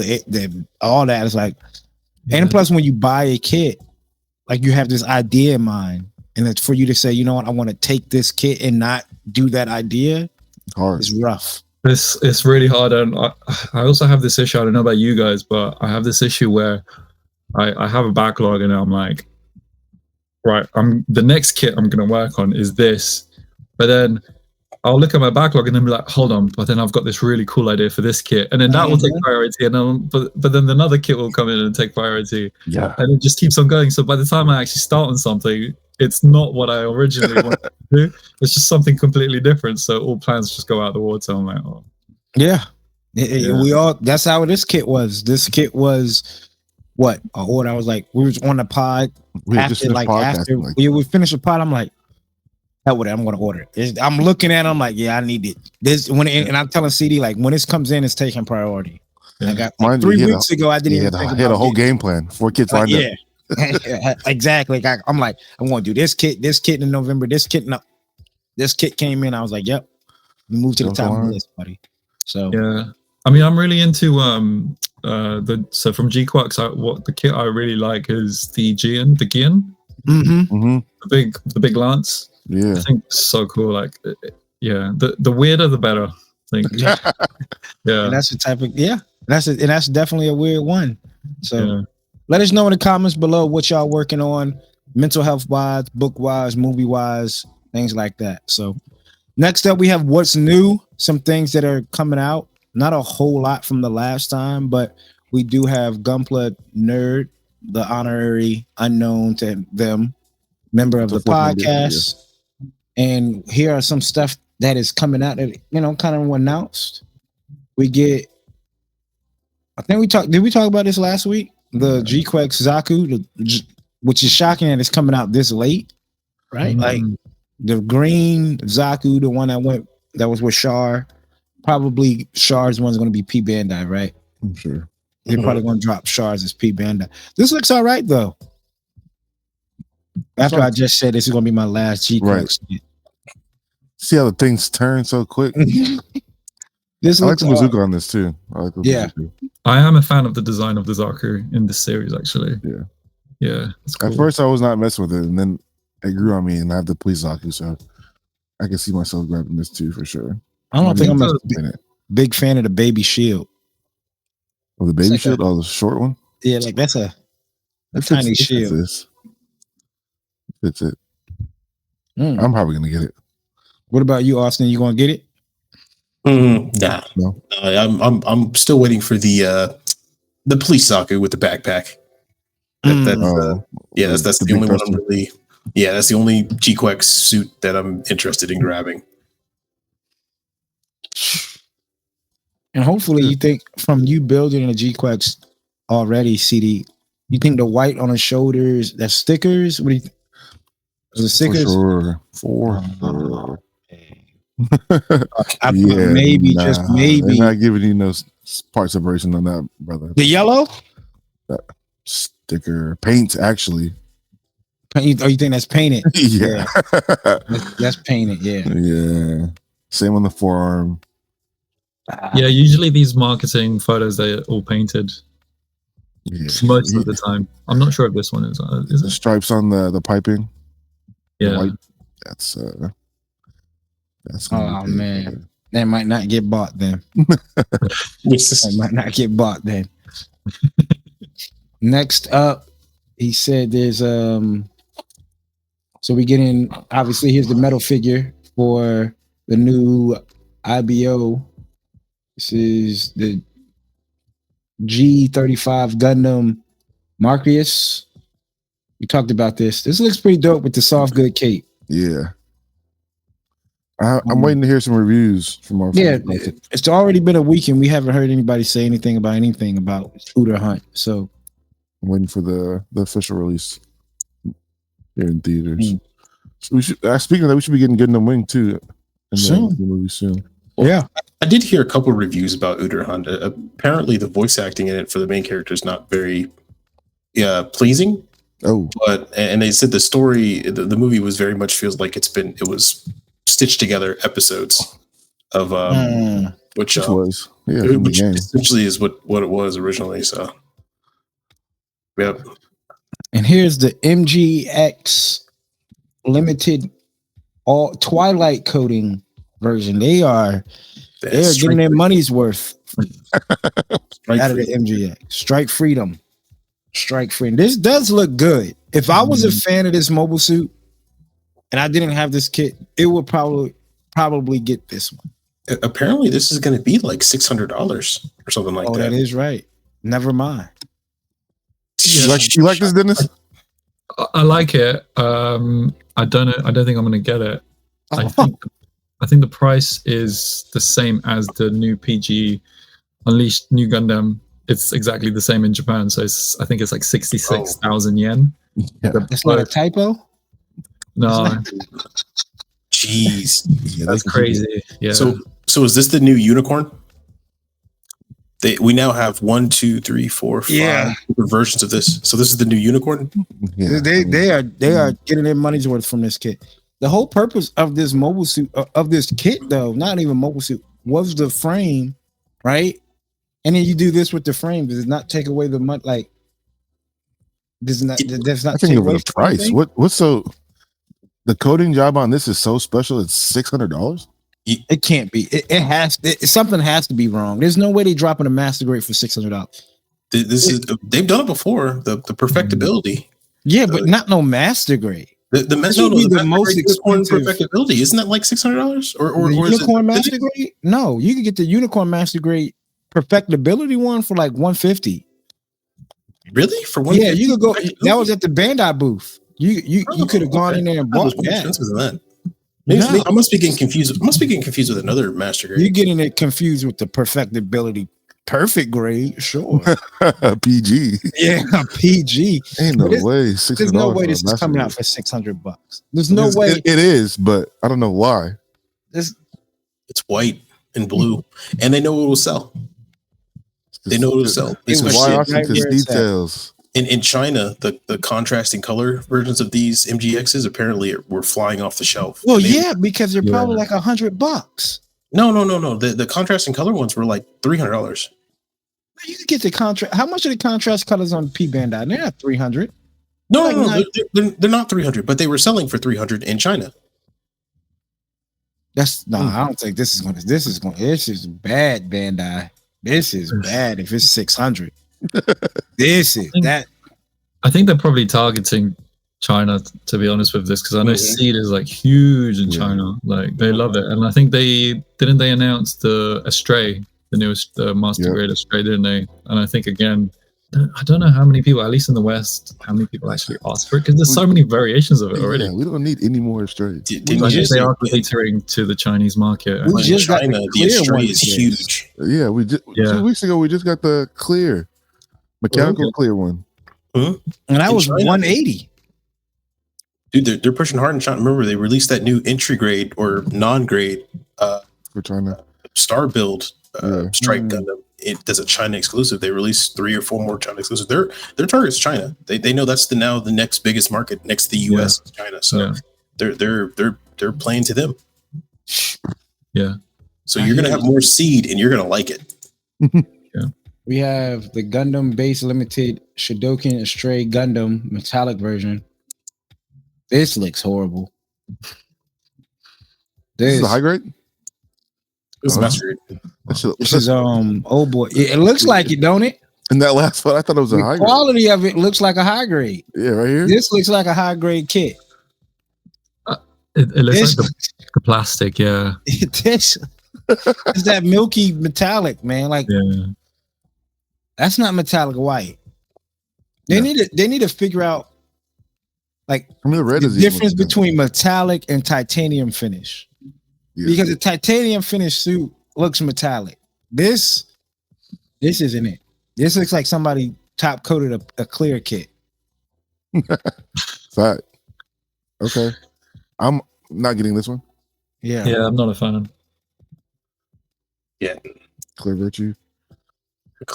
all that. It's and plus when you buy a kit, you have this idea in mind, and it's for you to say, you know what, I want to take this kit and not do that idea. It's rough. It's really hard, and I also have this issue. I don't know about you guys, but I have this issue where I have a backlog, and I'm like, right, the next kit I'm going to work on is this, but then I'll look at my backlog and then be like, hold on, but then I've got this really cool idea for this kit, and then that will take priority, and then but then another kit will come in and take priority, and it just keeps on going. So by the time I actually start on something, it's not what I originally wanted to do. It's just something completely different. So all plans just go out the water. I'm like, oh. We all. That's how this kit was. This kit was what? What I was we was on the pod. We finished the pod. I'm like, hell with it, I'm gonna order it. I'm looking at it, I'm like, yeah, I need it. This and I'm telling CD like when this comes in, it's taking priority. I got like Mind you, 3 weeks ago, I didn't even think he had a about whole getting it. game plan before kids Like, lined up. yeah. Exactly. Like, I'm like, I'm gonna do this kit in November. This kit came in. I was like, yep, we moved to the top of the list, buddy. So yeah, I mean, I'm really into so from G-Quacks, what the kit I really like is the Gian, the big lance. Yeah, I think it's so cool. Like, yeah, the weirder the better. I think. yeah, Yeah, and that's the type of that's definitely a weird one. So yeah. let us know in the comments below what y'all working on, mental health wise, book wise, movie wise, things like that. So next up, we have what's new, some things that are coming out. Not a whole lot from the last time, but we do have Gunpla Nerd, the honorary unknown to them, member of the podcast. And here are some stuff that is coming out that, kind of announced. We get, I think did we talk about this last week? The G-Quex Zaku, which is shocking that it's coming out this late, right? Like the green Zaku, the one that was with Char. Probably Char's one's going to be P Bandai, right? I'm sure. They're probably going to drop Char's as P Bandai. This looks all right, though. After I just said this is going to be my last G-Quex. Right. See how the things turn so quick? This I like the bazooka on this, too. I like the bazooka. I am a fan of the design of the Zaku in this series, actually. Yeah. Yeah. It's cool. At first, I was not messing with it, and then it grew on me, and I have the police Zaku, so I can see myself grabbing this, too, for sure. I don't think I'm a big fan of the baby shield. Oh, the baby shield? The short one? Yeah, like that's a tiny shield. Fits it. I'm probably going to get it. What about you, Austin? You going to get it? Nah. No. I'm still waiting for the police Zaku with the backpack. That's the only one I'm really. Yeah, that's the only G-Quex suit that I'm interested in grabbing. And hopefully you think from you building a G-Quex already, CD, you think the white on the shoulders, that's stickers? What do you think? The stickers? For sure. Maybe, just maybe. They're not giving you no part separation on that, brother. The yellow? Sticker. Paint, actually. You think that's painted? Yeah. That's painted, yeah. Yeah. Same on the forearm. Yeah, usually these marketing photos, they're all painted. Yeah. Most of the time. I'm not sure if this one is the it? stripes on the piping. Yeah. White, that's oh man. That might not get bought then. That might not get bought then. Next up, he said there's so we get in, obviously here's the metal figure for the new IBO. This is the G35 Gundam Marcus. We talked about this. This looks pretty dope with the soft good cape. Yeah. I'm waiting to hear some reviews from our friends. Yeah, it's already been a week and we haven't heard anybody say anything about Uter Hunt. So I'm waiting for the official release here in theaters. So we should speaking of that, we should be getting Gundam Wing too soon. The movie soon. Well, yeah, I did hear a couple of reviews about Uter Hunt. Apparently, the voice acting in it for the main character is not very pleasing. Oh, and they said the story, the movie was very much feels like it was stitched together episodes of which was which essentially is what it was originally. So, yep. And here's the MGX limited all Twilight coating version. They're getting their money's worth out of the MGX. Strike Freedom. This does look good. If I was a fan of this mobile suit and I didn't have this kit, it would probably get this one. Apparently, this is going to be like $600 or something like that. Oh, that is right. Never mind. You like this, Dennis? I like it. I don't know. I don't think I'm going to get it. I think the price is the same as the new PG Unleashed New Gundam. It's exactly the same in Japan, so I think it's like 66,000 yen. Yeah. That's not a typo? No. Jeez. Yeah, That's crazy. Yeah. So is this the new unicorn? We now have 1, 2, 3, 4, 5 Yeah. different versions of this. So this is the new unicorn. Yeah, They are getting their money's worth from this kit. The whole purpose of this mobile suit of this kit, though, not even mobile suit, was the frame, right? And then you do this with the frame. Does it not take away the money? Like, does not I think over the price. What's so? The coding job on this is so special. It's $600. It can't be. It has. Something has to be wrong. There's no way they dropping a master grade for $600. They've done it before. The perfectibility. Yeah, but not no master grade. The most expensive perfectibility. Isn't that like $600 or the unicorn is master grade? No, you can get the unicorn master grade perfectibility one for like $150. Really? For $150? Yeah, you could go. That was at the Bandai booth. You could have gone in there and bought that. Expensive than that. Maybe, I must be getting confused. I must be getting confused with another master grade. You're getting it confused with the perfectibility perfect grade, sure. PG. Yeah, PG. Ain't no way. There's no way this is coming out for $600. There's no way. It is, but I don't know why. It's white and blue, and they know it will sell. They know it will sell. It's why I see details. In China, the contrasting color versions of these MGXs apparently were flying off the shelf. Well, yeah, because they're probably like $100. No. The contrasting color ones were like $300. You can get the contrast. How much are the contrast colors on P Bandai? They're not $300. No, they're not $300, but they were selling for $300 in China. I don't think this is bad, Bandai. This is bad if it's $600. I think they're probably targeting China, to be honest with this, because I know Seed is like huge in China. Like they love it, and I think they announced the Astray, the newest master grade Astray, didn't they? And I think again, I don't know how many people, at least in the West, how many people actually ask for it, because there's so many variations of it already. We don't need any more Astray. They are catering to the Chinese market. In China, the Astray is huge. Yeah, 2 weeks ago we just got the clear mechanical clear one. And that was China, $180. Dude, they're pushing hard in China. Remember, they released that new entry grade or non-grade for China Star Build Strike Gundam. That's a China exclusive. They released 3 or 4 more China exclusives. Their target's China. They know that's now the next biggest market next to the US is China. So they're playing to them. Yeah. So you're gonna have more Seed and you're gonna like it. Yeah. We have the Gundam Base Limited Shodokan Astray Gundam metallic version. This looks horrible. This is a high grade? This is master grade. This is oh boy. It looks like it, don't it? In that last one, I thought it was a high grade. The quality of it looks like a high grade. Yeah, right here. This looks like a high grade kit. It looks like the plastic, yeah. It's that milky metallic, man. Like that's not metallic white. They need to figure out like the red is difference between metallic and titanium finish. Yeah. Because the titanium finish suit looks metallic. This isn't it. This looks like somebody top coated a clear kit. Fact. Okay. I'm not getting this one. Yeah. Yeah, I'm not a fan. Yeah. Clear Virtue.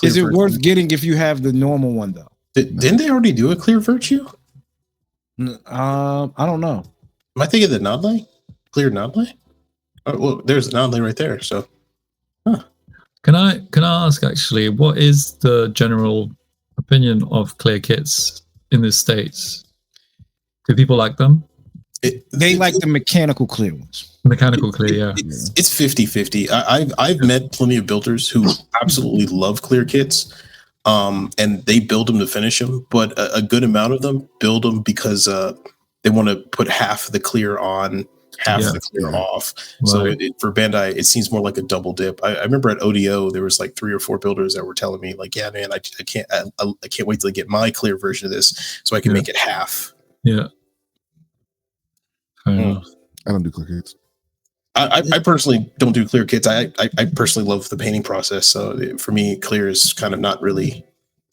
Is it worth getting if you have the normal one though? Didn't they already do a Clear Virtue? I don't know. Am I thinking the Nodlay? Clear Nodlay? Oh, well, there's the Nodlay right there. So, Can I ask actually, what is the general opinion of clear kits in the States? Do people like them? They like the mechanical clear ones. Mechanical clear, yeah. It's 50-50. I've met plenty of builders who absolutely love clear kits, and they build them to finish them. But a good amount of them build them because they want to put half the clear on, half the clear off. Right. So for Bandai, it seems more like a double dip. I remember at ODO there was like 3 or 4 builders that were telling me like, yeah, man, I can't wait till I get my clear version of this so I can make it half. Yeah. I don't do clear kits. I personally don't do clear kits. I personally love the painting process. So for me, clear is kind of not really.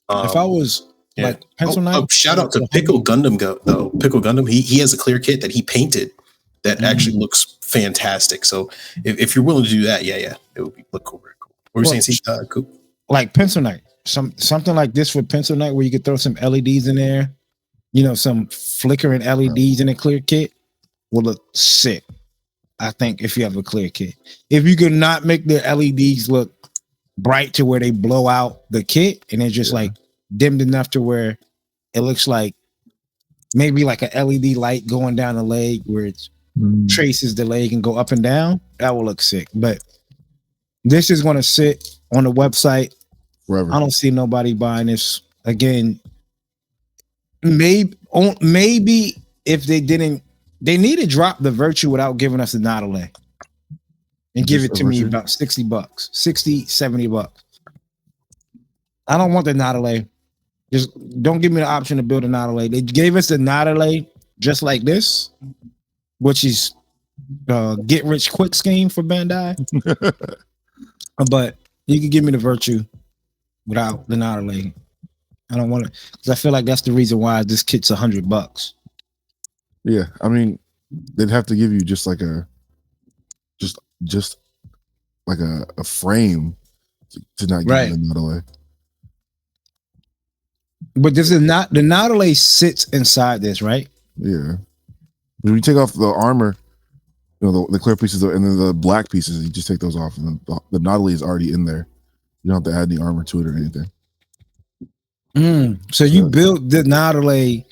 If I was like pencil knife, shout out to Pickle Gundam though. Pickle Gundam, he has a clear kit that he painted that actually looks fantastic. So if you're willing to do that, yeah, it would look cool. Very cool. What were you saying? Cool. Like pencil night, something like this for pencil night, where you could throw some LEDs in there, some flickering LEDs in a clear kit will look sick. I think if you have a clear kit, if you could not make the LEDs look bright to where they blow out the kit and it's just like dimmed enough to where it looks like maybe like a LED light going down the leg where it traces the leg and go up and down, that will look sick. But this is going to sit on the website forever. I don't see nobody buying this again. Maybe if they didn't, they need to drop the Virtue without giving us the Nautilus and give it to me about $60, $60-$70. I don't want the Nautilus. Just don't give me the option to build a Nautilus. They gave us the Nautilus just like this, which is get rich quick scheme for Bandai. But you can give me the Virtue without the Nautilus. I don't want it because I feel like that's the reason why this kit's $100. Yeah, I mean, they'd have to give you just like a frame to not give you the Nautilus. But this is not the Nautilus sits inside this, right? Yeah. When you take off the armor, the clear pieces and then the black pieces, you just take those off, and then the Nautilus is already in there. You don't have to add any armor to it or anything. So you build the Nautilus,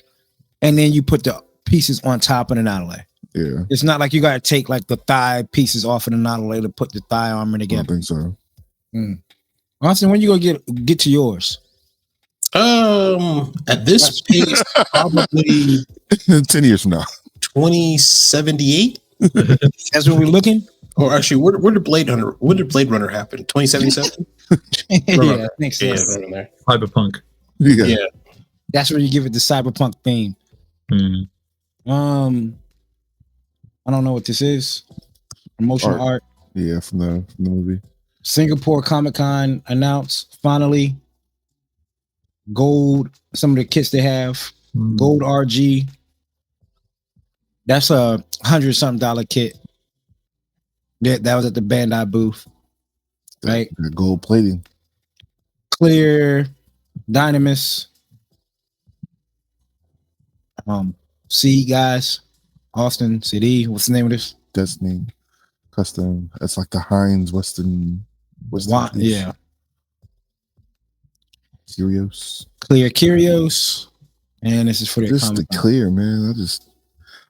and then you put the pieces on top of the Nautilus. Yeah. It's not like you got to take like the thigh pieces off of the Nautilus to put the thigh armor together. I don't think so. Austin, when you gonna get to yours? At this pace, probably 10 years from now. 2078. That's what we're looking. Or actually, where did Blade Runner happen? 2077. Yeah, I think so. Yeah, Cyberpunk. Yeah. That's where you give it the cyberpunk theme. I don't know what this is. Promotional art. Yeah, from the movie. Singapore Comic-Con announced finally gold. Some of the kits they have. Gold RG. That's a $100-something kit. That was at the Bandai booth. Right? Gold plating. Clear. Dynamis. C guys. Austin CD. What's the name of this? Destiny Custom. It's like the Heinz Western yeah. Curios. Clear Curios. And this is for the just the clear, man.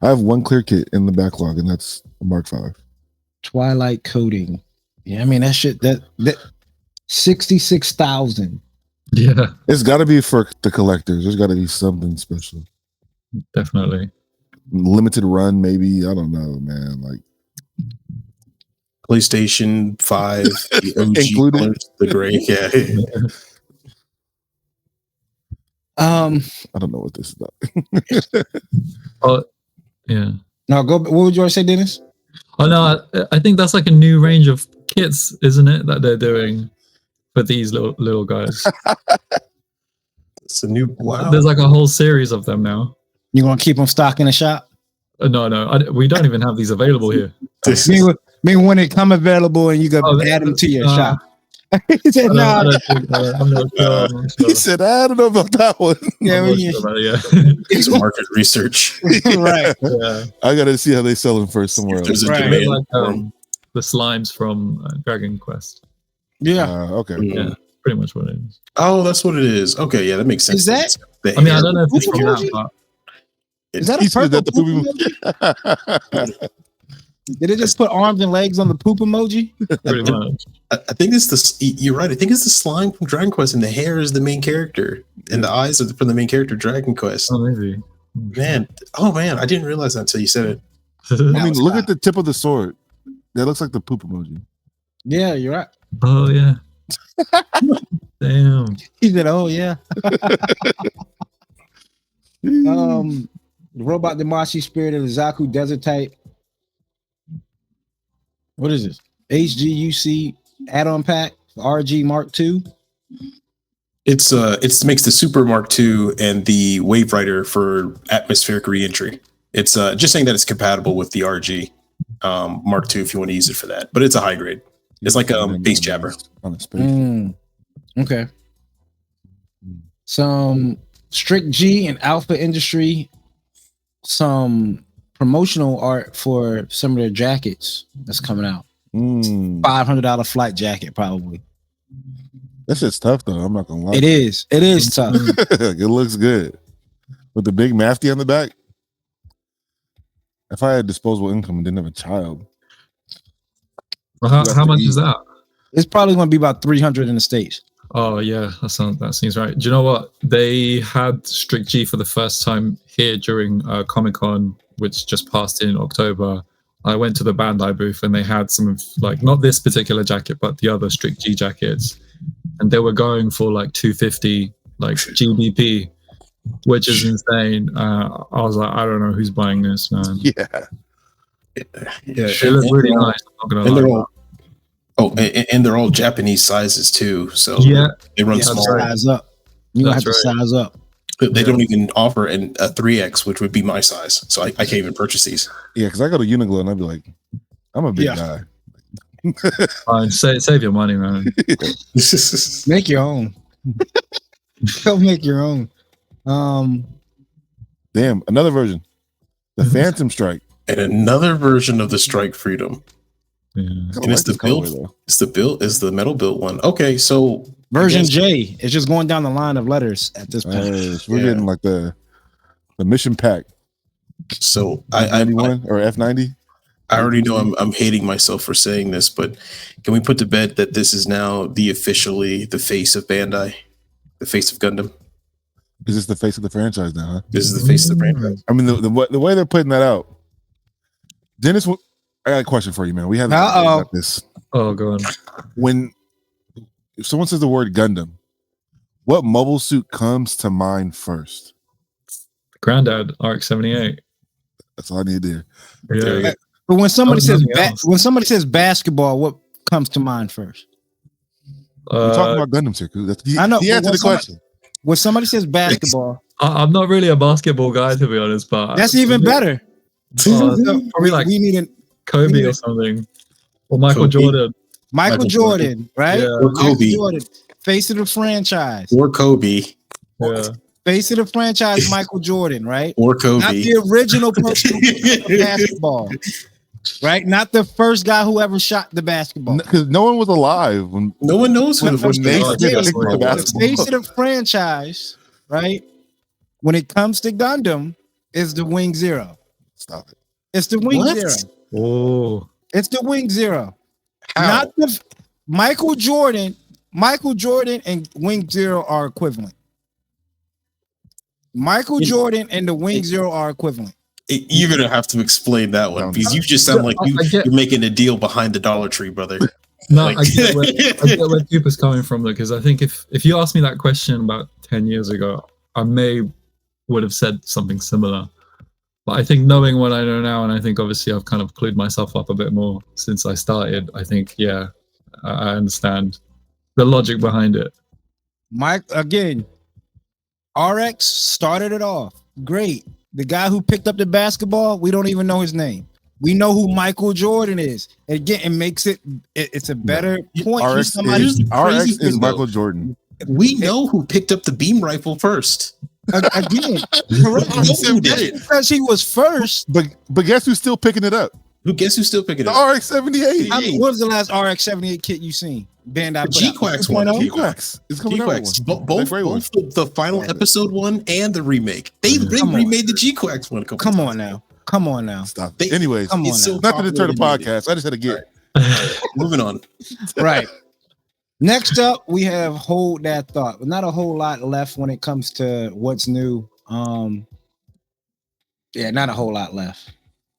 I have one clear kit in the backlog, and that's a Mark V. Twilight Coating. Yeah, I mean that shit that 66,000. Yeah. It's gotta be for the collectors. There's gotta be something special. Definitely. Limited run, maybe. I don't know, man. Like PlayStation 5, the OG included. Colors, the gray. Yeah. I don't know what this is about. Oh, yeah. No, go. What would you want to say, Dennis? Oh no, I think that's like a new range of kits, isn't it? That they're doing for these little guys. It's a new. Wow. There's like a whole series of them now. You gonna keep them stock in the shop? No, we don't even have these available here. Maybe when they come available and you can add them to your shop. He said, "No." I'm not sure. He said, "I don't know about that one." Yeah, It's market research. Right. Yeah. I gotta see how they sell them first somewhere else. There's a Right. demand Like, for 'em. the slimes from Dragon Quest. Yeah. Okay. Yeah, pretty much what it is. Oh, that's what it is. Okay, yeah, that makes sense. Is that- The I mean, I hair- don't know if it's from Emoji? that, but Is that a He said purple that the poop movie. emoji? Did it just put arms and legs on the poop emoji? pretty much. I think it's the. You're right. I think it's the slime from Dragon Quest, and the hair is the main character, and the eyes are from the main character, Dragon Quest. Oh, maybe. Man, I didn't realize that until you said it. I mean, look at the tip of the sword. That looks like the poop emoji. Yeah, you're right. Oh yeah. Damn. He said, "Oh yeah." The Robot Damashi Spirit of the Zaku Desert Type. What is this? HGUC add-on pack RG Mark II. It makes the Super Mark II and the Wave Rider for atmospheric reentry. It's just saying that it's compatible with the RG. Mark II if you want to use it for that. But it's a high grade. It's like a base jabber. On the space. Okay. Some Strict G and Alpha Industry, some promotional art for some of their jackets that's coming out. $500 flight jacket, probably. That shit's tough though. I'm not gonna lie. It is tough. It looks good with the big mafty on the back. If I had disposable income and didn't have a child, Well, how much is that? It's probably going to be about 300 in the States. Oh yeah, that seems right. Do you know what? They had Strict G for the first time here during Comic-Con, which just passed in October. I went to the Bandai booth and they had some of, like, not this particular jacket, but the other Strict G jackets, and they were going for like 250 like GBP, which is insane. I was like, I don't know who's buying this, man. yeah. They look really nice. I'm not gonna lie. And they're all Japanese sizes too. So Yeah. they run You have to small. size up. You have to size up. They don't even offer a 3X, which would be my size. So I can't even purchase these. Yeah, because I go to Uniqlo and I'd be like, I'm a big guy. Fine, save your money, man. Make your own. Go make your own. Damn, another version. The Phantom Strike. And another version of the Strike Freedom. Yeah. And it's the build. It's the metal build one. Okay, so Version J. It's just going down the line of letters at this point. So we're getting like the mission pack. So F91 or F90. I already know I'm hating myself for saying this, but can we put to bed that this is now officially the face of Bandai, the face of Gundam? Is this the face of the franchise now? Huh? This is the face of the franchise. I mean, the way they're putting that out. Dennis, I got a question for you, man. We haven't talked about this. Oh, go on. If someone says the word Gundam, what mobile suit comes to mind first? Granddad, RX-78. That's all I need to Yeah. hear. But when somebody nothing says basketball, what comes to mind first? We're talking about Gundams here. I know. He answered the question. When somebody says basketball, I'm not really a basketball guy, to be honest, but that's even better. probably like we need Kobe or something, or Michael Jordan. Michael Jordan, right? Yeah. Or Kobe. Michael Jordan, face of the franchise. Or Kobe. Yeah. Face of the franchise, Michael Jordan, right? Or Kobe. Not the original person who played the basketball, right? Not the first guy who ever shot the basketball. Because no one was alive when No one knows who the when first they person did was. the basketball. Face of the franchise, right? When it comes to Gundam, is the Wing Zero. Stop it. It's the Wing What? Zero. Oh. It's the Wing Zero. How? Not the Michael Jordan. Michael Jordan and Wing Zero are equivalent. Michael Jordan and the Wing Zero are equivalent. You're gonna have to explain that one because you just sound like you're making a deal behind the Dollar Tree, brother. No, Like- I get where Cooper's coming from, though, because I think if you asked me that question about 10 years ago, I would have said something similar. But I think knowing what I know now, and I think obviously I've kind of clued myself up a bit more since I started, I think, yeah, I understand the logic behind it. Mike, again, RX started it off. Great. The guy who picked up the basketball, we don't even know his name. We know who Michael Jordan is. And again, it makes it's a better point. RX is Michael Jordan. We know who picked up the beam rifle first. Again, correct. Who did it? Because he was first. But guess who's still picking it up? Guess who's still picking it The up? RX-78. What was the last RX-78 kit you seen? Bandai put out? G-Quax one. G-Quax. It's coming out. G-Quax. Both the final episode one and the remake. They remade the G-Quax one. Come on now. Come on now. Stop. Anyways, come on it's so now. nothing to turn the popular podcast. I just had to get. Moving on. Right. Next up, we have Hold That Thought. But not a whole lot left when it comes to what's new. Yeah, not a whole lot left,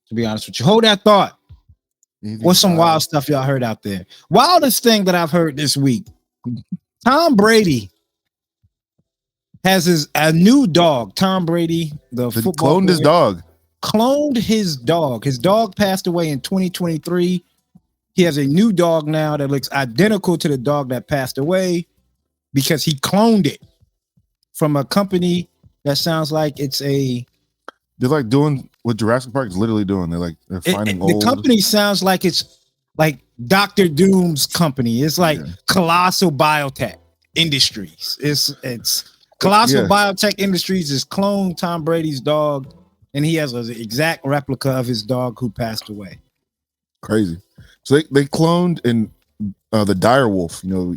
to be honest with you. Hold That Thought. What's some wild stuff y'all heard out there? Wildest thing that I've heard this week. Tom Brady has a new dog. Tom Brady, the football Cloned his player, dog. cloned his dog. His dog passed away in 2023. He has a new dog now that looks identical to the dog that passed away because he cloned it from a company that sounds like it's a They're like doing what Jurassic Park is literally doing. They're finding the gold. company sounds like it's like Dr. Doom's company. It's like Colossal Biotech Industries. It's Colossal Biotech Industries is cloned Tom Brady's dog, and he has an exact replica of his dog who passed away. Crazy. So they cloned in the dire wolf. You know,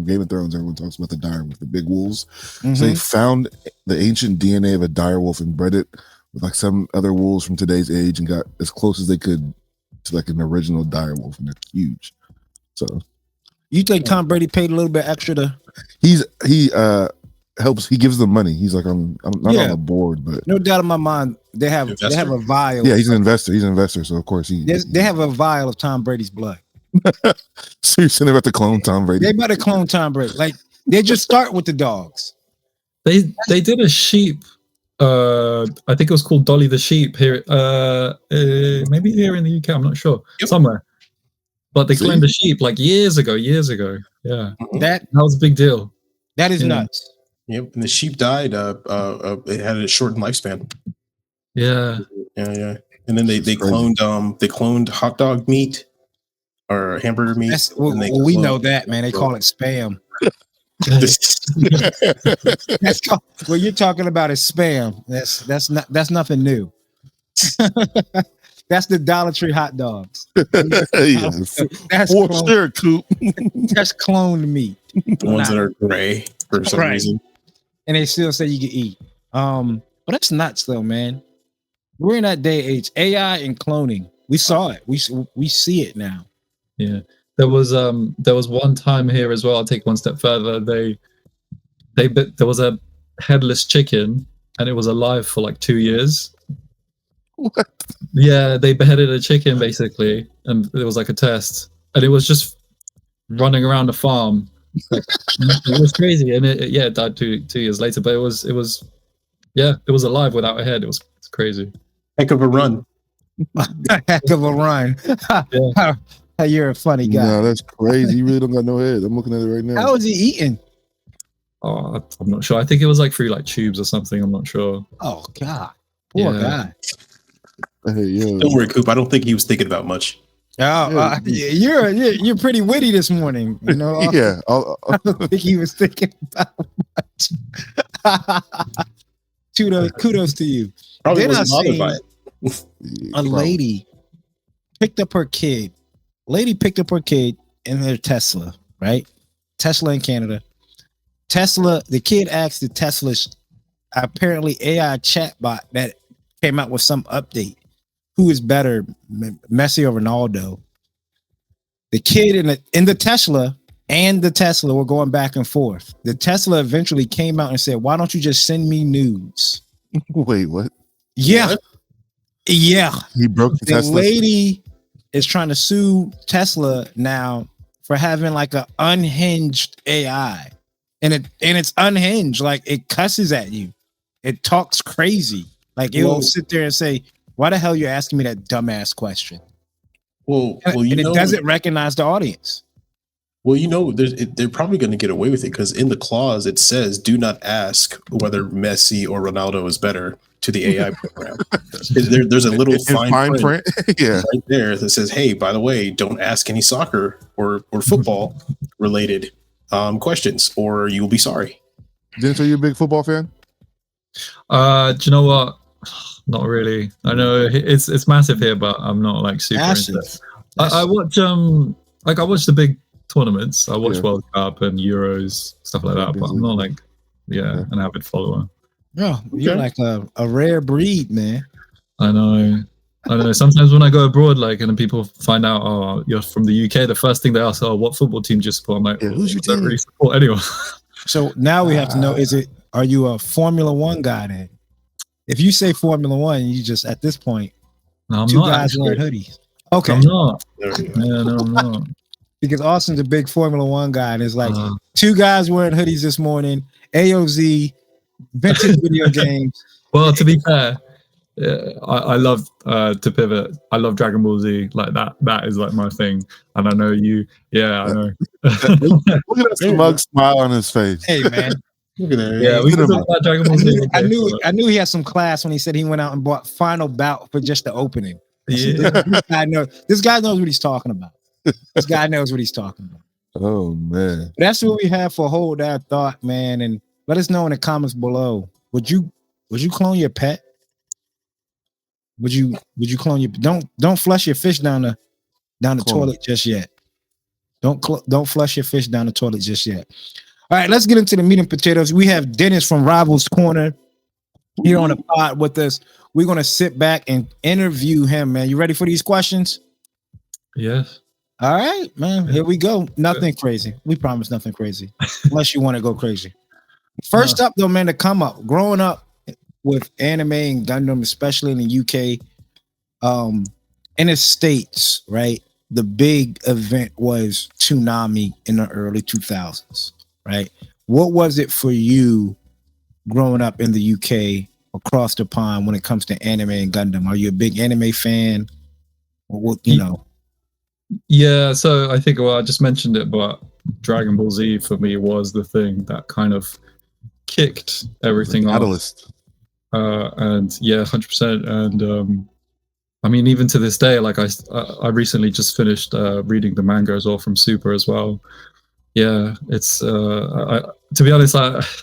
Game of Thrones. Everyone talks about the dire wolf, the big wolves. Mm-hmm. So they found the ancient DNA of a dire wolf and bred it with like some other wolves from today's age and got as close as they could to like an original dire wolf, and they're huge. So you think Tom Brady paid a little bit extra to? He helps. He gives them money. He's like, I'm not on the board, but no doubt in my mind they have a vial. Yeah, he's an investor. He's an investor, so of course they have a vial of Tom Brady's blood. Seriously, they're about to clone Tom Brady. They about to clone Tom Brady. Like they just start with the dogs. They did a sheep. I think it was called Dolly the sheep here. Maybe here in the UK. I'm not sure. Somewhere. But they cloned the sheep like years ago. Yeah, that was a big deal. That is nuts. Yep, and the sheep died. It had a shortened lifespan. Yeah. And then they cloned hot dog meat or hamburger meat. We know that, man. They call it spam. That's called, what you're talking about is spam. That's nothing new. That's the Dollar Tree hot dogs. That's for sure, Coop. That's cloned meat. The ones that are gray for some reason. And they still say you can eat. But that's nuts though, man. We're in that day age. AI and cloning. We saw it. We see it now. Yeah. There was one time here as well. I'll take one step further. There was a headless chicken and it was alive for like 2 years. What? Yeah, they beheaded a chicken basically, and it was like a test, and it was just running around a farm. Like, it was crazy, and it died 2 years later. But it was alive without a head. It's crazy. Heck of a run. Heck of a run. Yeah. You're a funny guy. No, that's crazy. You really don't got no head. I'm looking at it right now. How was he eating? Oh, I'm not sure. I think it was like through like tubes or something. I'm not sure. Oh God, poor guy. Hey, don't worry, Coop. I don't think he was thinking about much. Oh, you're pretty witty this morning. You know. Yeah. I don't think he was thinking about much. Kudos to you. Probably then wasn't bothered by it. A lady picked up her kid. Lady picked up her kid in her Tesla, right? Tesla in Canada. Tesla, the kid asked the Tesla's apparently AI chatbot that came out with some update. Who is better, Messi or Ronaldo? The kid in the Tesla and the Tesla were going back and forth. The Tesla eventually came out and said, "Why don't you just send me nudes?" Wait, what? Yeah. What? Yeah. He broke the Tesla. Lady is trying to sue Tesla now for having like an unhinged AI. And it's unhinged. Like it cusses at you. It talks crazy. Like it will sit there and say, "Why the hell are you asking me that dumbass question?" And it doesn't recognize the audience. Well, they're probably going to get away with it because in the clause it says, "Do not ask whether Messi or Ronaldo is better" to the AI program. There's a little fine print right there that says, "Hey, by the way, don't ask any soccer or football related questions, or you will be sorry." Dennis, are you a big football fan? Do you know what? Not really. I know it's massive here, but I'm not like super into it. I watch I watch the big tournaments. I watch World Cup and Euros, stuff like that, but I'm not like an avid follower. No, you're like a rare breed, man. I know. Sometimes when I go abroad, like, and then people find out, "Oh, you're from the UK," the first thing they ask, "Oh, what football team do you support?" I'm like, "Who's your team?" I don't really support anyone. So now we have to know: are you a Formula One guy then? If you say Formula One, you just at this point, no, I'm two not guys wearing hoodies. Okay, I'm not. No, I'm not. Because Austin's a big Formula One guy, and it's like 2 guys wearing hoodies this morning. AOZ, vintage video games. Well, to be fair, I love to pivot. I love Dragon Ball Z. Like that is like my thing. And I know you. Yeah, I know. Look at that smug smile on his face. Hey, man. Look at that. Yeah, we can talk about Dragon Ball Z. I knew he had some class when he said he went out and bought Final Bout for just the opening. Yeah. This guy knows what he's talking about. This guy knows what he's talking about. Oh man, That's what we have for Hold That Thought, man. And let us know in the comments below. Would you clone your pet? Would you clone your don't flush your fish down the toilet just yet. Don't flush your fish down the toilet just yet. All right, let's get into the meat and potatoes. We have Dennis from Rivals Corner here on the pod with us. We're gonna sit back and interview him, man. You ready for these questions? Yes. All right, man. Here we go. Nothing crazy. We promise nothing crazy, unless you want to go crazy. First up, though, man, to come up, growing up with anime and Gundam, especially in the UK, in the States, right? The big event was Toonami in the early 2000s, right? What was it for you growing up in the UK across the pond when it comes to anime and Gundam? Are you a big anime fan? Or what, you know? Yeah, so I think, well, I just mentioned it, but Dragon Ball Z for me was the thing that kind of kicked everything off. Catalyst. And yeah, 100%. And I mean, even to this day, like I recently just finished reading the manga as well from Super as well. Yeah, it's to be honest,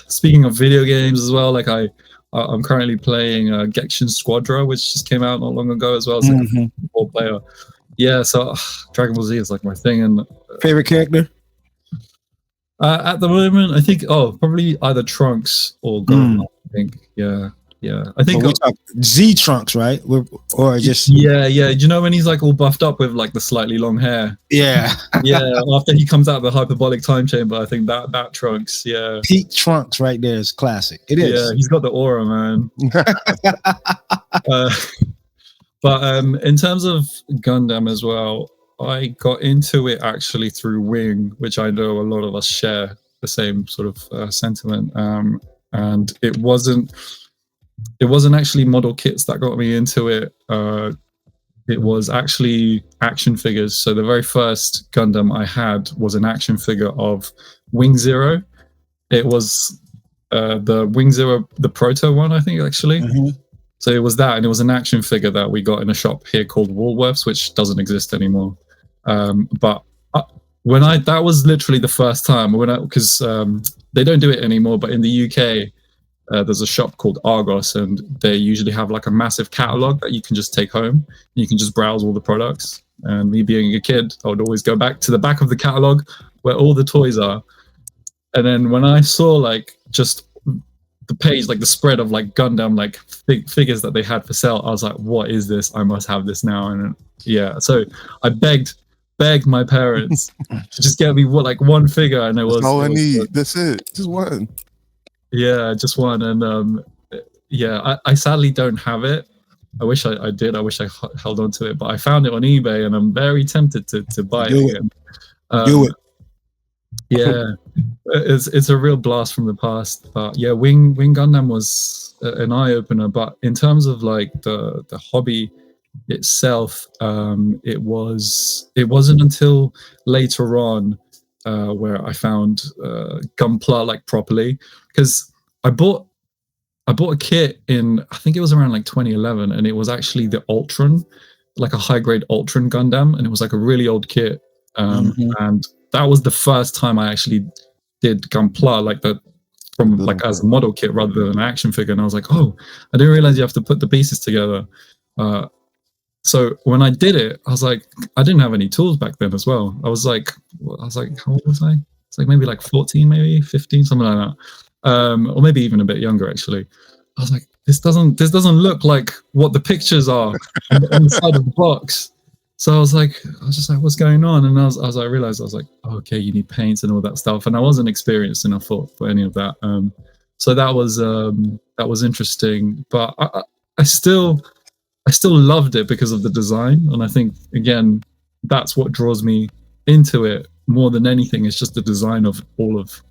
speaking of video games as well, like I'm currently playing Genshin Squadra, which just came out not long ago as well. It's like a four-player. Yeah, so Dragon Ball Z is like my thing. And favorite character? At the moment, I think probably either Trunks or Goku. I think, yeah. I think we talk Z Trunks, right? Or just yeah. Do you know when he's like all buffed up with like the slightly long hair? Yeah. After he comes out of the hyperbolic time chamber, I think that Trunks, yeah. Peak Trunks right there is classic. It is. Yeah, he's got the aura, man. But in terms of Gundam as well, I got into it actually through Wing, which I know a lot of us share the same sort of sentiment. And it wasn't actually model kits that got me into it. It was actually action figures. So the very first Gundam I had was an action figure of Wing Zero. It was the Wing Zero, the proto one, I think, actually. So it was that, and it was an action figure that we got in a shop here called Woolworths, which doesn't exist anymore. But that was literally the first time because they don't do it anymore. But in the UK, there's a shop called Argos, and they usually have like a massive catalog that you can just take home. You can just browse all the products. And me being a kid, I would always go back to the back of the catalog where all the toys are. And then when I saw like just the page, like the spread of like Gundam, like figures that they had for sale, I was like, what is this? I must have this now. And yeah, so I begged my parents to just get me one figure, and That's all I need. That's it, just one. Yeah, just one. And yeah, I sadly don't have it. I wish I did. I wish I held on to it, but I found it on eBay, and I'm very tempted to buy it again. Do it. Yeah, it's a real blast from the past. But yeah, Wing Gundam was an eye opener. But in terms of like the hobby itself, it wasn't until later on where I found Gunpla like properly, because I bought a kit in, I think it was around like 2011, and it was actually the Ultron, like a high grade Ultron Gundam, and it was like a really old kit. And that was the first time I actually did Gunpla like as a model kit rather than an action figure. And I was like, oh, I didn't realize you have to put the pieces together. So when I did it, I was like, I didn't have any tools back then as well. I was like, how old was I? It's like maybe like 14, maybe 15, something like that. Or maybe even a bit younger, actually. I was like, this doesn't look like what the pictures are on the side of the box. So I was just like, what's going on? And I realized, oh, okay, you need paints and all that stuff. And I wasn't experienced enough for any of that. So that was interesting. But I still loved it because of the design. And I think, again, that's what draws me into it more than anything. It's just the design of all of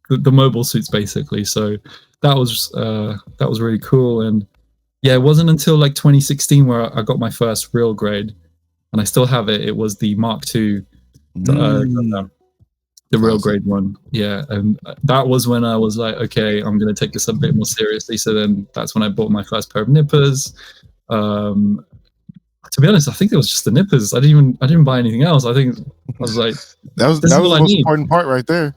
the mobile suits, basically. So that was really cool. And yeah, it wasn't until like 2016 where I got my first real grade. And I still have it. It was the Mark II. The real Awesome. grade one, yeah. And that was when I was like, okay, I'm gonna take this a bit more seriously. So then that's when I bought my first pair of nippers. To be honest, I think it was just the nippers. I didn't buy anything else. I think I was like, That was this the is all I most need. important part right there.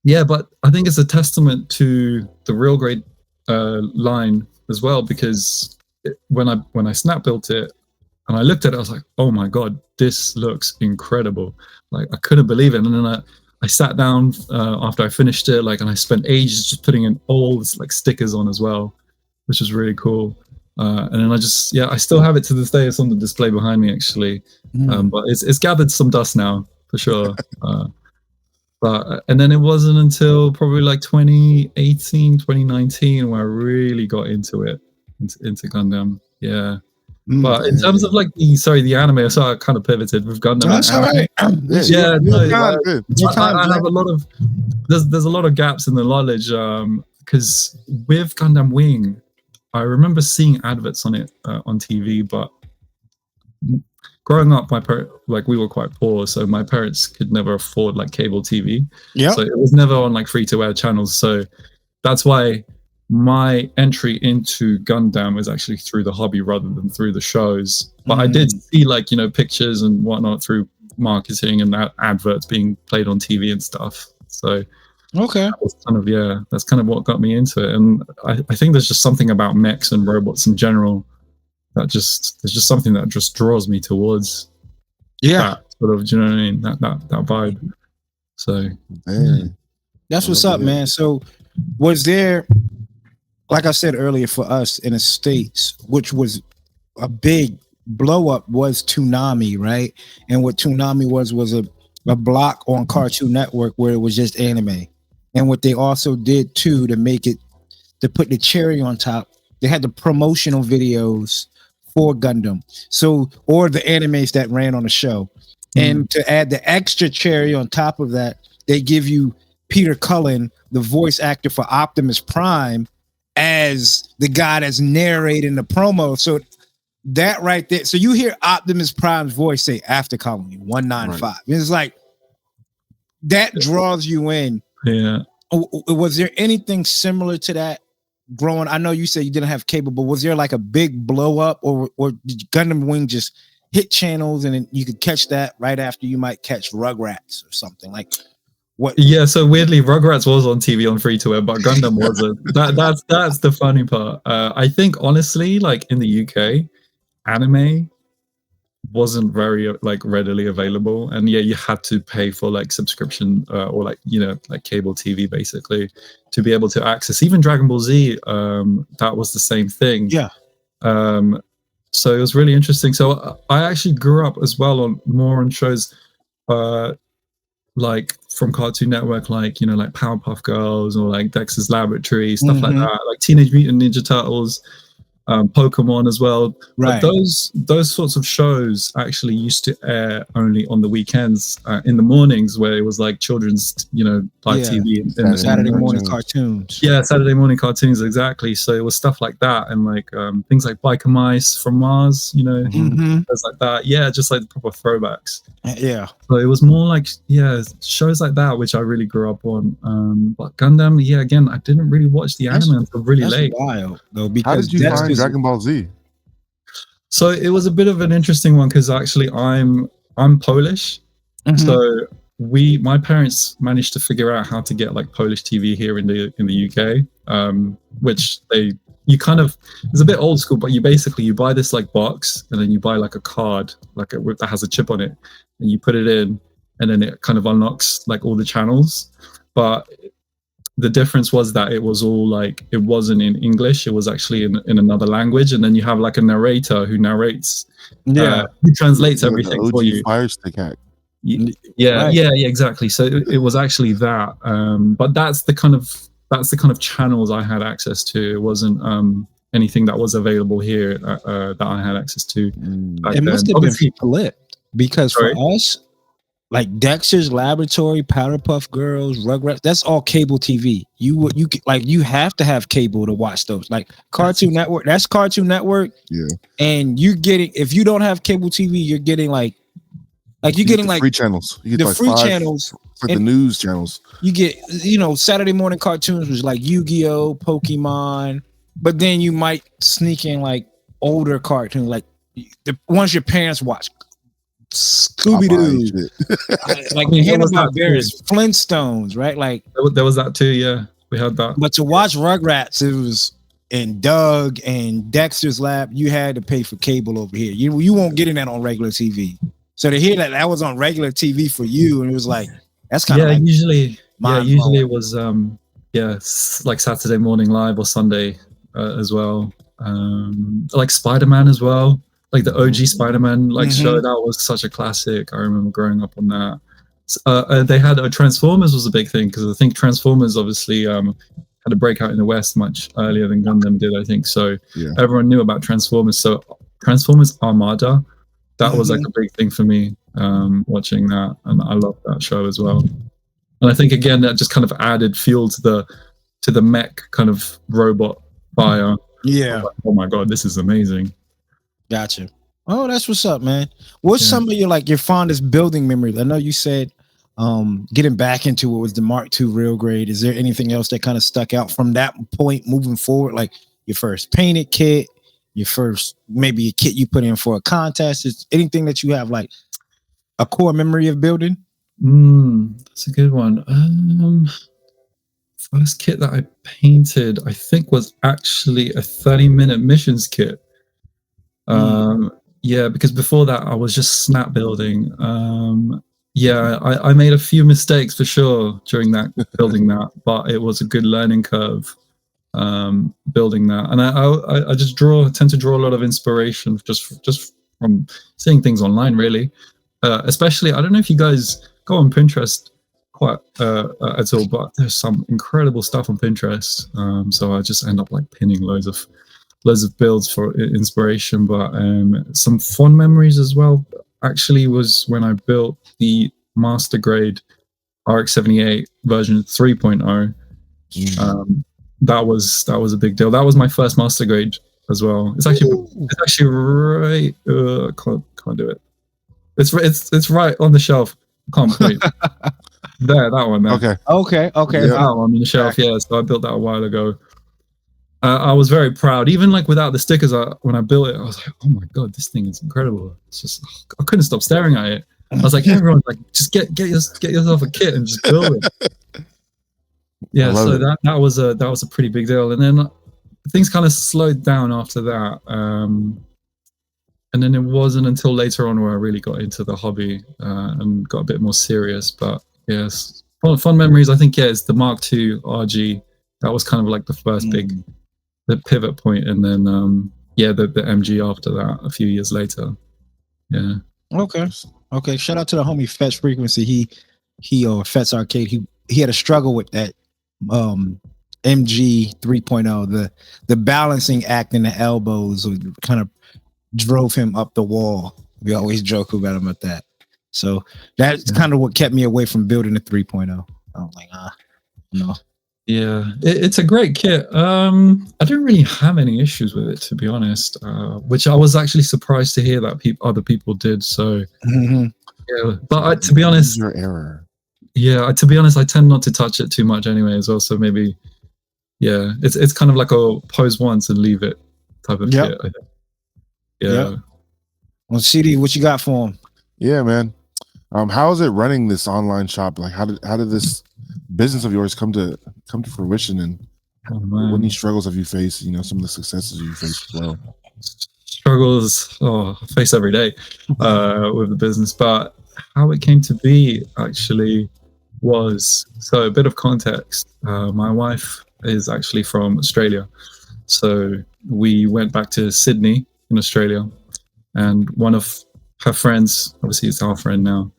Yeah, but I think it's a testament to the real grade line as well, because when I snap built it and I looked at it, I was like, oh my god, this looks incredible. Like I couldn't believe it. And then I sat down after I finished it, like, and I spent ages just putting in all this like stickers on as well, which was really cool. And then I still have it to this day. It's on the display behind me actually, but it's gathered some dust now for sure. And then it wasn't until probably like 2018, 2019 where I really got into it, into Gundam. Yeah. But in terms of like the anime, so I kind of pivoted with Gundam. That's all right. Yeah, no, Good. I have a lot of there's a lot of gaps in the knowledge because with Gundam Wing, I remember seeing adverts on it on TV, but growing up, we were quite poor, so my parents could never afford like cable TV. Yeah. So it was never on like free to air channels. So that's why my entry into Gundam is actually through the hobby rather than through the shows. But I did see like, you know, pictures and whatnot through marketing and adverts being played on TV and stuff. So okay, that's kind of what got me into it. And I think there's just something about mechs and robots in general that there's just something that just draws me towards that sort of, do you know what I mean? That vibe. So that's what's up, man. So was there, like I said earlier, for us in the States, which was a big blow up, was Toonami, right? And what Toonami was a block on Cartoon Network where it was just anime. And what they also did too to put the cherry on top, they had the promotional videos for Gundam, or the animes that ran on the show. And to add the extra cherry on top of that, they give you Peter Cullen, the voice actor for Optimus Prime, as the guy that's narrating the promo. So that right there, so you hear Optimus Prime's voice say "After Colony 195." Right. It's like that draws you in. Yeah. Was there anything similar to that growing? I know you said you didn't have cable, but was there like a big blow up, or did Gundam Wing just hit channels and then you could catch that right after you might catch Rugrats or something like? What? Yeah, so weirdly, Rugrats was on TV on free to air, but Gundam wasn't. That's the funny part. I think honestly, like in the UK, anime wasn't very like readily available, and yeah, you had to pay for like subscription or like, you know, like cable TV basically to be able to access even Dragon Ball Z. That was the same thing. Yeah. So it was really interesting. So I actually grew up as well more on shows like from Cartoon Network, like, you know, like Powerpuff Girls or like Dexter's Laboratory, stuff like that, like Teenage Mutant Ninja Turtles, Pokemon as well. Right. But those sorts of shows actually used to air only on the weekends, in the mornings, where it was like children's, you know, live TV in Saturday morning cartoons. Yeah, Saturday morning cartoons, exactly. So it was stuff like that, and like things like Biker Mice from Mars, you know, things like that. Yeah, just like the proper throwbacks. Yeah. So it was more like, yeah, shows like that, which I really grew up on. But Gundam, yeah, again, I didn't really watch the anime until really late. Wild, though, how did you find Dragon Ball Z? So it was a bit of an interesting one because actually I'm Polish, so my parents managed to figure out how to get like Polish TV here in the UK, which it's a bit old school, but you buy this like box and then you buy like a card that has a chip on it, and you put it in, and then it kind of unlocks like all the channels. But the difference was that it was all like, it wasn't in English, it was actually in another language, and then you have like a narrator who narrates, who translates everything for you. Fire Stick hack. Yeah, exactly. So it was actually that, but that's the kind of channels I had access to. It wasn't anything that was available here that I had access to. It must have been flipped, because for us, like Dexter's Laboratory, Powerpuff Girls, Rugrats, that's all cable TV. You have to have cable to watch those. Like Cartoon Network, that's Cartoon Network. Yeah. And if you don't have cable TV, you're getting like Like you're getting like free channels. You get the like free 5, channels, like the news channels. you get, Saturday morning cartoons was like Yu-Gi-Oh, Pokemon, but then you might sneak in like older cartoons, like the ones your parents watch, Scooby-Doo, like Yeah, there was that Hanna-Barbera's, Flintstones, right? Like There was that too. Yeah, we had that. but to watch Rugrats, it was and Doug and Dexter's Lab, you had to pay for cable over here. You won't get in that on regular TV. So to hear that was on regular TV for you, and it was like that's kind of like usually mind-blowing. it was like Saturday morning live or Sunday as well. Like Spider-Man as well, like the OG Spider-Man show, that was such a classic. I remember growing up on that. They had Transformers was a big thing because I think Transformers obviously had a breakout in the West much earlier than Gundam did, I think. So everyone knew about Transformers. So Transformers Armada, that was like a big thing for me, watching that, and I loved that show as well. And I think again that just kind of added fuel to the mech kind of robot fire. Yeah. Like, oh my god, this is amazing. Gotcha. Oh, that's what's up, man. What's some of your fondest building memories? I know you said getting back into it was the Mark II real grade. Is there anything else that kind of stuck out from that point moving forward? Like your first painted kit, your first maybe a kit you put in for a contest? Is anything that you have like a core memory of building? That's a good one. First kit that I painted, I think, was actually a 30-minute missions kit. Yeah, because before that I was just snap building. I made a few mistakes for sure during that building that, but it was a good learning curve building that. And I just tend to draw a lot of inspiration just from seeing things online, really. Especially, I don't know if you guys go on Pinterest quite at all, but there's some incredible stuff on Pinterest. So I just end up like pinning loads of builds for inspiration. But some fond memories as well actually was when I built the master grade RX-78 version 3.0. That was a big deal. That was my first master grade as well. It's actually right. Can't do it. It's right on the shelf. Can't wait. There, that one. There. Okay. That one on the shelf. Yeah. So I built that a while ago. I was very proud, even like without the stickers. When I built it, I was like, "Oh my god, this thing is incredible!" It's just I couldn't stop staring at it. I was like, "Everyone's like, just get yourself a kit and just build it." Yeah, so that was a pretty big deal, and then things kind of slowed down after that. And then it wasn't until later on where I really got into the hobby and got a bit more serious. But yes, fun memories. I think it's the Mark II RG. That was kind of like the first big. The pivot point, and then the MG after that a few years later. Yeah. Okay. Shout out to the homie Fetch Frequency. He or Fetch Arcade. He had a struggle with that MG 3.0. The balancing act in the elbows kind of drove him up the wall. We always joke about him at that. So that's kind of what kept me away from building the 3.0. I'm like, no. Yeah, it's a great kit. I don't really have any issues with it, to be honest, which I was actually surprised to hear that other people did. So, yeah, but to be honest, your error. Yeah, to be honest, I tend not to touch it too much anyway as well. So maybe, yeah, it's kind of like a pose once and leave it type of kit, I think. Yeah. Well, CD, what you got for him? Yeah, man. How is it running this online shop? Like, how did this business of yours come to fruition, and what any struggles have you faced? Some of the successes you faced as well. Struggles, I face every day with the business, but how it came to be actually was, so a bit of context. My wife is actually from Australia, so we went back to Sydney in Australia, and one of her friends, obviously it's our friend now,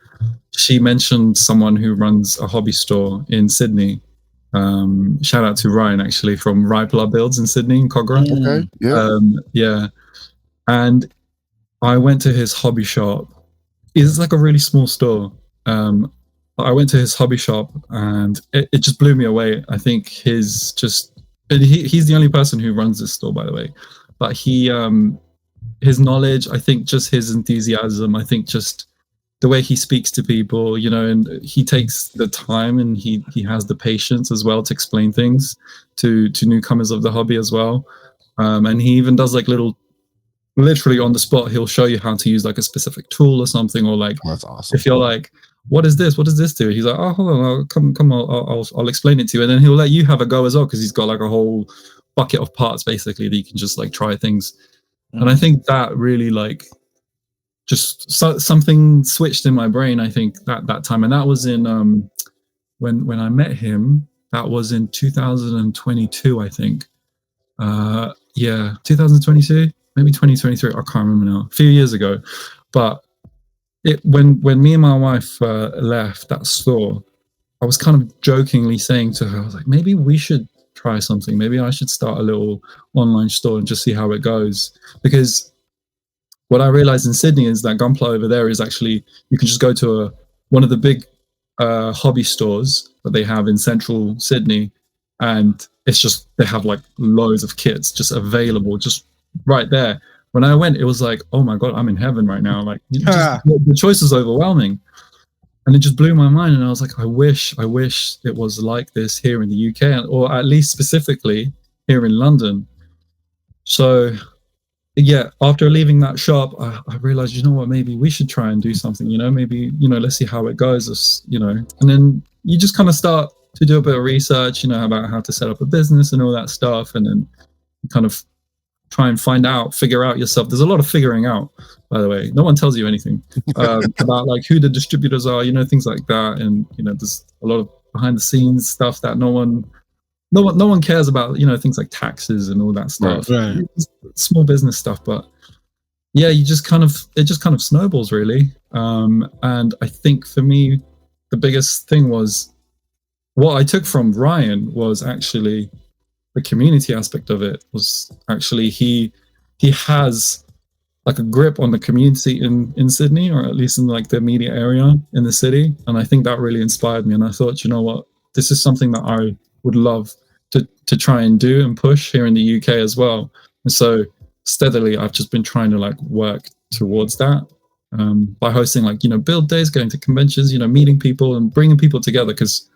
she mentioned someone who runs a hobby store in Sydney. Shout out to Ryan, actually, from Ripla Builds in Sydney, in Cogra. Okay, yeah. And I went to his hobby shop. It's like a really small store. I went to his hobby shop, and it just blew me away. I think he's the only person who runs this store, by the way. But his knowledge, I think just his enthusiasm, I think just the way he speaks to people, you know, and he takes the time and he has the patience as well to explain things to newcomers of the hobby as well. And he even does like little, literally on the spot, he'll show you how to use like a specific tool or something, or like, That's awesome. if you're like, what is this? What does this do? He's like, oh, hold on, I'll explain it to you. And then he'll let you have a go as well, because he's got like a whole bucket of parts basically that you can just like try things. And I think that really like just something switched in my brain, I think, that time. And that was in when I met him, that was in 2022, I think. 2022, maybe 2023, I can't remember now, a few years ago. But when me and my wife left that store, I was kind of jokingly saying to her, I was like, maybe we should try something. Maybe I should start a little online store and just see how it goes. Because what I realized in Sydney is that Gunpla over there is actually, you can just go to one of the big hobby stores that they have in central Sydney, and it's just, they have like loads of kits just available just right there. When I went, it was like, oh my God, I'm in heaven right now. Like the choice is overwhelming. And it just blew my mind. And I was like, I wish it was like this here in the UK, or at least specifically here in London. So yeah, after leaving that shop, I realized, you know what, maybe we should try and do something, you know, maybe, you know, let's see how it goes, you know. And then you just kind of start to do a bit of research, you know, about how to set up a business and all that stuff. And then kind of try and figure out yourself. There's a lot of figuring out, by the way. No one tells you anything about like who the distributors are, you know, things like that. And, you know, there's a lot of behind the scenes stuff that no one cares about, you know, things like taxes and all that stuff. Right. Small business stuff. But yeah, it just kind of snowballs really. And I think for me, the biggest thing was, what I took from Ryan was actually the community aspect of it. Was actually he has like a grip on the community in Sydney, or at least in like the immediate area in the city. And I think that really inspired me. And I thought, you know what, this is something that I would love to try and do and push here in the UK as well. And so steadily, I've just been trying to like work towards that by hosting like, you know, build days, going to conventions, you know, meeting people and bringing people together. Because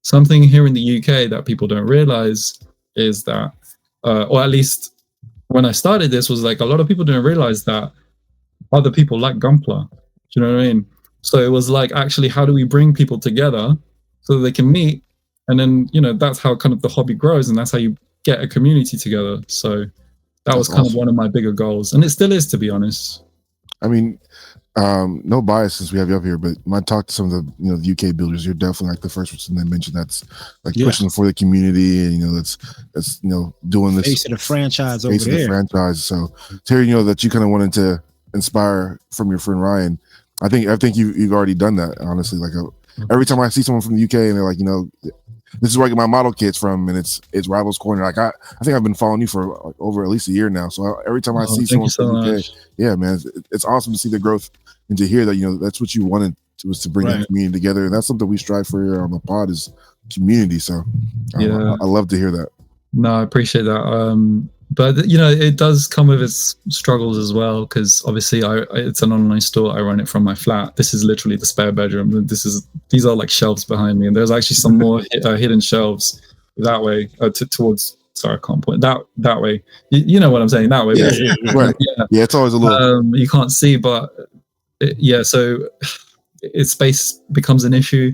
something here in the UK that people don't realize is that, or at least when I started this, was like a lot of people didn't realize that other people like Gunpla. Do you know what I mean? So it was like, actually, how do we bring people together so that they can meet? And then, you know, that's how kind of the hobby grows, and that's how you get a community together. So that was kind of one of my bigger goals, and it still is, to be honest. I mean, no bias since we have you up here, but when I talk to some of the, you know, the UK builders, you're definitely like the first person they mentioned that's like pushing for the community, and, you know, that's you know, doing this face of the franchise over face of there. the franchise. So to hear, you know, that you kind of wanted to inspire from your friend Ryan, I think you've already done that, honestly. Like every time I see someone from the UK and they're like, you know, this is where I get my model kits from, and it's Rivals Corner. Like I think I've been following you for like over at least a year now. So every time I see someone from the UK, yeah, man, it's awesome to see the growth and to hear that, you know, that's what you wanted was to bring the community together, and that's something we strive for here on the pod, is community. So I love to hear that. No, I appreciate that. But you know, it does come with its struggles as well, because obviously it's an online store. I run it from my flat. This is literally the spare bedroom. These are like shelves behind me, and there's actually some more hidden shelves that way towards. Sorry, I can't point that way. You know what I'm saying? That way. Yeah, right. Yeah, it's always a little. You can't see, but so its space becomes an issue.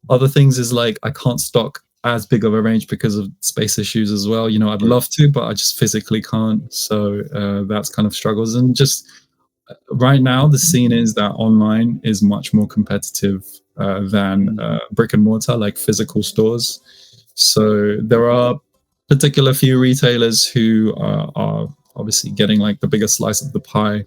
Other things is like I can't stock as big of a range because of space issues as well. You know, I'd love to, but I just physically can't. So that's kind of struggles. And just right now, the scene is that online is much more competitive than brick and mortar, like physical stores. So there are particular few retailers who are obviously getting like the biggest slice of the pie,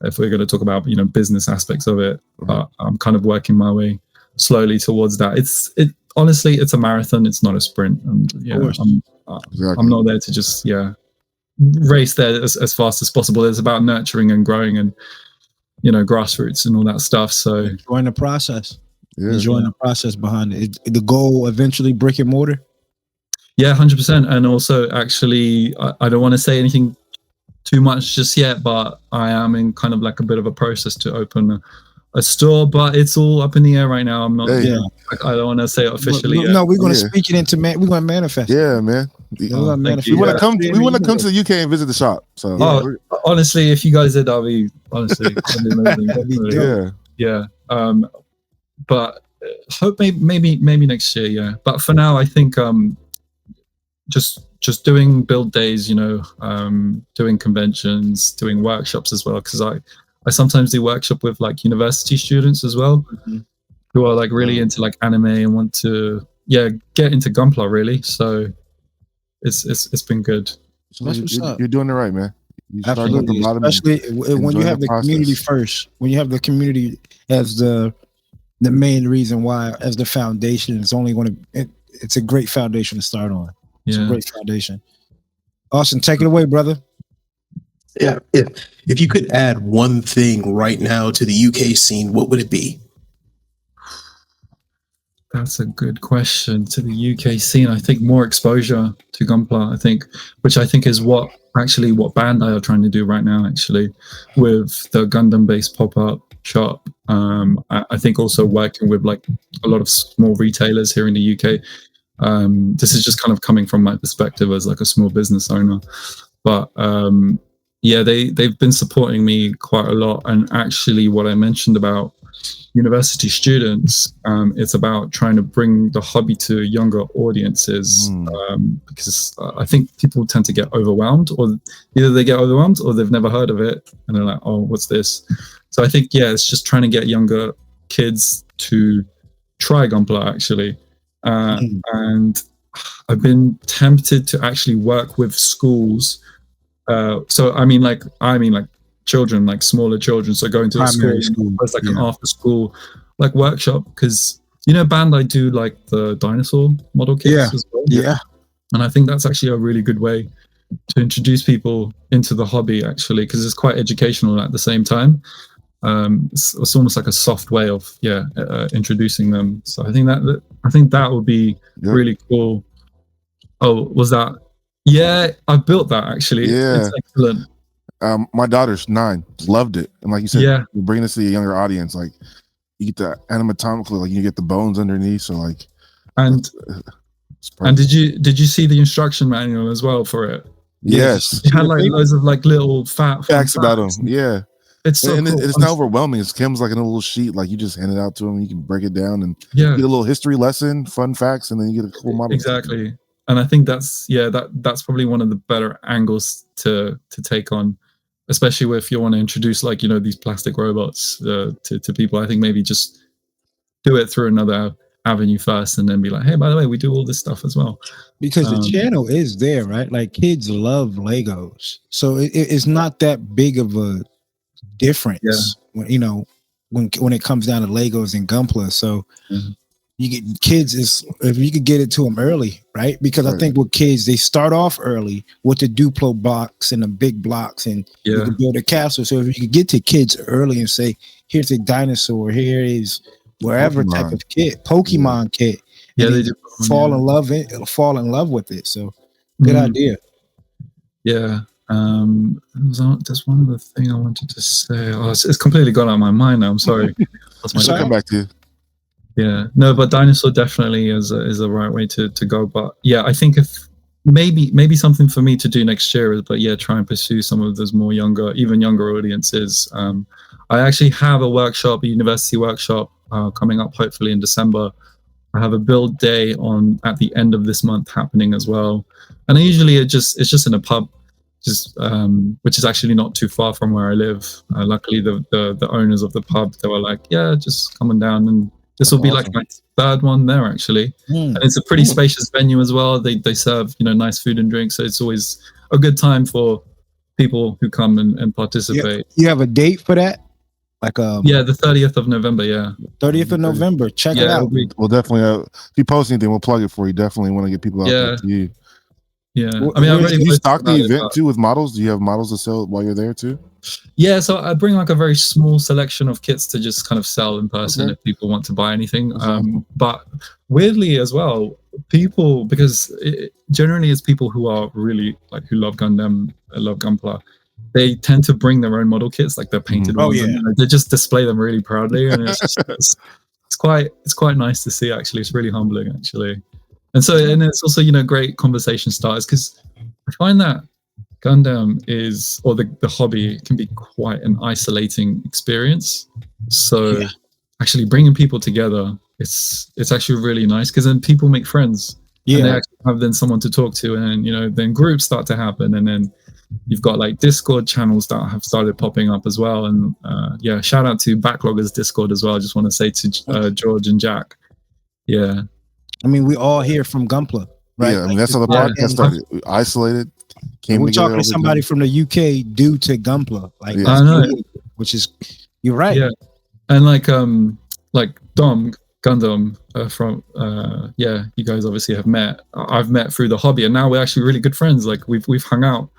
if we're going to talk about, you know, business aspects of it. But I'm kind of working my way slowly towards that. Honestly, it's a marathon. It's not a sprint. And yeah, I'm not there to just race there as fast as possible. It's about nurturing and growing, and, you know, grassroots and all that stuff. So enjoying the process. Enjoying the process behind it. The goal eventually brick and mortar. Yeah, 100%. And also, actually, I don't want to say anything too much just yet, but I am in kind of like a bit of a process to open a store, but it's all up in the air right now. I'm not. Hey. Yeah. I don't want to say it officially. But, yet. no, we're gonna Yeah. speak it into man. We're gonna manifest. Yeah, man. We're gonna manifest. you. We want Yeah. to come. We want to come to the UK and visit the shop. So Oh, honestly, if you guys did, I'll be honestly. I'd be amazing, That'd be definitely. yeah. Yeah. But hope maybe next year. Yeah. But for now, I think just doing build days, doing conventions, doing workshops as well, because I sometimes do workshop with like university students as well, who are like really into like anime and want to get into Gunpla really. So it's been good. So That's what's up. You're doing it right, man. You start at the Absolutely, bottom. especially when you have the community first. When you have the community as the main reason why, as the foundation, it's only going to. It's a great foundation to start on. It's a great foundation. Austin, take it away, brother. Yeah, if you could add one thing right now to the UK scene, what would it be? That's a good question. To the UK scene, I think more exposure to Gunpla. Which I think is what Bandai are trying to do right now. Actually, with the Gundam-based pop-up shop, I think also working with like a lot of small retailers here in the UK. This is just kind of coming from my perspective as like a small business owner, but they've been supporting me quite a lot. And actually, what I mentioned about university students, it's about trying to bring the hobby to younger audiences, because I think people tend to get overwhelmed, or either they get overwhelmed or they've never heard of it and they're like, oh, what's this? So I think it's just trying to get younger kids to try Gunpla actually. And I've been tempted to actually work with schools. So I mean like children, like smaller children. So going to a school, it's like an after school like workshop, because Bandai do like the dinosaur model kits as well. Yeah. And I think that's actually a really good way to introduce people into the hobby actually, because it's quite educational at the same time. It's almost like a soft way of introducing them. So I think that would be really cool. Oh, was that? Yeah, I built that actually. Yeah, it's excellent. My daughter's 9, loved it, and like you said, you're bringing this to a younger audience. Like you get the anatomically, like you get the bones underneath. So like, and did you see the instruction manual as well for it? Yes, it had like loads of like little facts about them. Yeah. It's so and cool. It's not overwhelming. It comes like in a little sheet, like you just hand it out to them. You can break it down and you get a little history lesson, fun facts, and then you get a cool model. Exactly, and I think that's probably one of the better angles to take on, especially if you want to introduce like these plastic robots to people. I think maybe just do it through another avenue first, and then be like, hey, by the way, we do all this stuff as well. Because the channel is there, right? Like kids love Legos, so it's not that big of a difference when it comes down to Legos and Gunpla. So you get kids, is if you could get it to them early, right? Because I think with kids, they start off early with the Duplo blocks and the big blocks, and you can build a castle. So if you could get to kids early and say, here's a dinosaur, here is wherever type of kit, Pokemon kit, they do fall in love with it. So good idea. There's one other thing I wanted to say. It's completely gone out of my mind now. I'm sorry. I'll come back to you. Yeah, no, but dinosaur definitely is a right way to go. But I think if maybe something for me to do next year is, try and pursue some of those even younger audiences. I actually have a university workshop coming up hopefully in December. I have a build day at the end of this month happening as well, and usually it's just in a pub, which is actually not too far from where I live. Luckily, the owners of the pub, they were like, just coming down, and this will be like my third one there actually, and it's a pretty spacious venue as well. They serve nice food and drinks, so it's always a good time for people who come and participate. You have a date for that? Like the 30th of November. 30th of November. Check it out. We'll definitely if you post anything, we'll plug it for you. Definitely want to get people out there to you. I mean, do you stock the event too with models? Do you have models to sell while you're there too? So I bring like a very small selection of kits to just kind of sell in person if people want to buy anything. But weirdly as well, people, because generally it's people who are really who love Gundam, love Gunpla, they tend to bring their own model kits, like their painted Oh, ones, yeah. and they just display them really proudly, and it's quite nice to see. Actually, it's really humbling, actually. And so, and it's also, great conversation starters, because I find that Gundam or the hobby can be quite an isolating experience. So actually bringing people together, it's actually really nice, because then people make friends. And they actually have then someone to talk to, and then groups start to happen, and then you've got like Discord channels that have started popping up as well. And shout out to Backloggers Discord as well. I just want to say to George and Jack. Yeah. I mean, we all hear from Gunpla, right? Yeah, I mean, that's how the podcast started. We isolated, came we're together. talking to somebody from the UK due to Gunpla, like Yeah. that's I know. cool, which is, you're right. Yeah. And like Dom Gundam from you guys obviously have met. I've met through the hobby, and now we're actually really good friends. Like we've hung out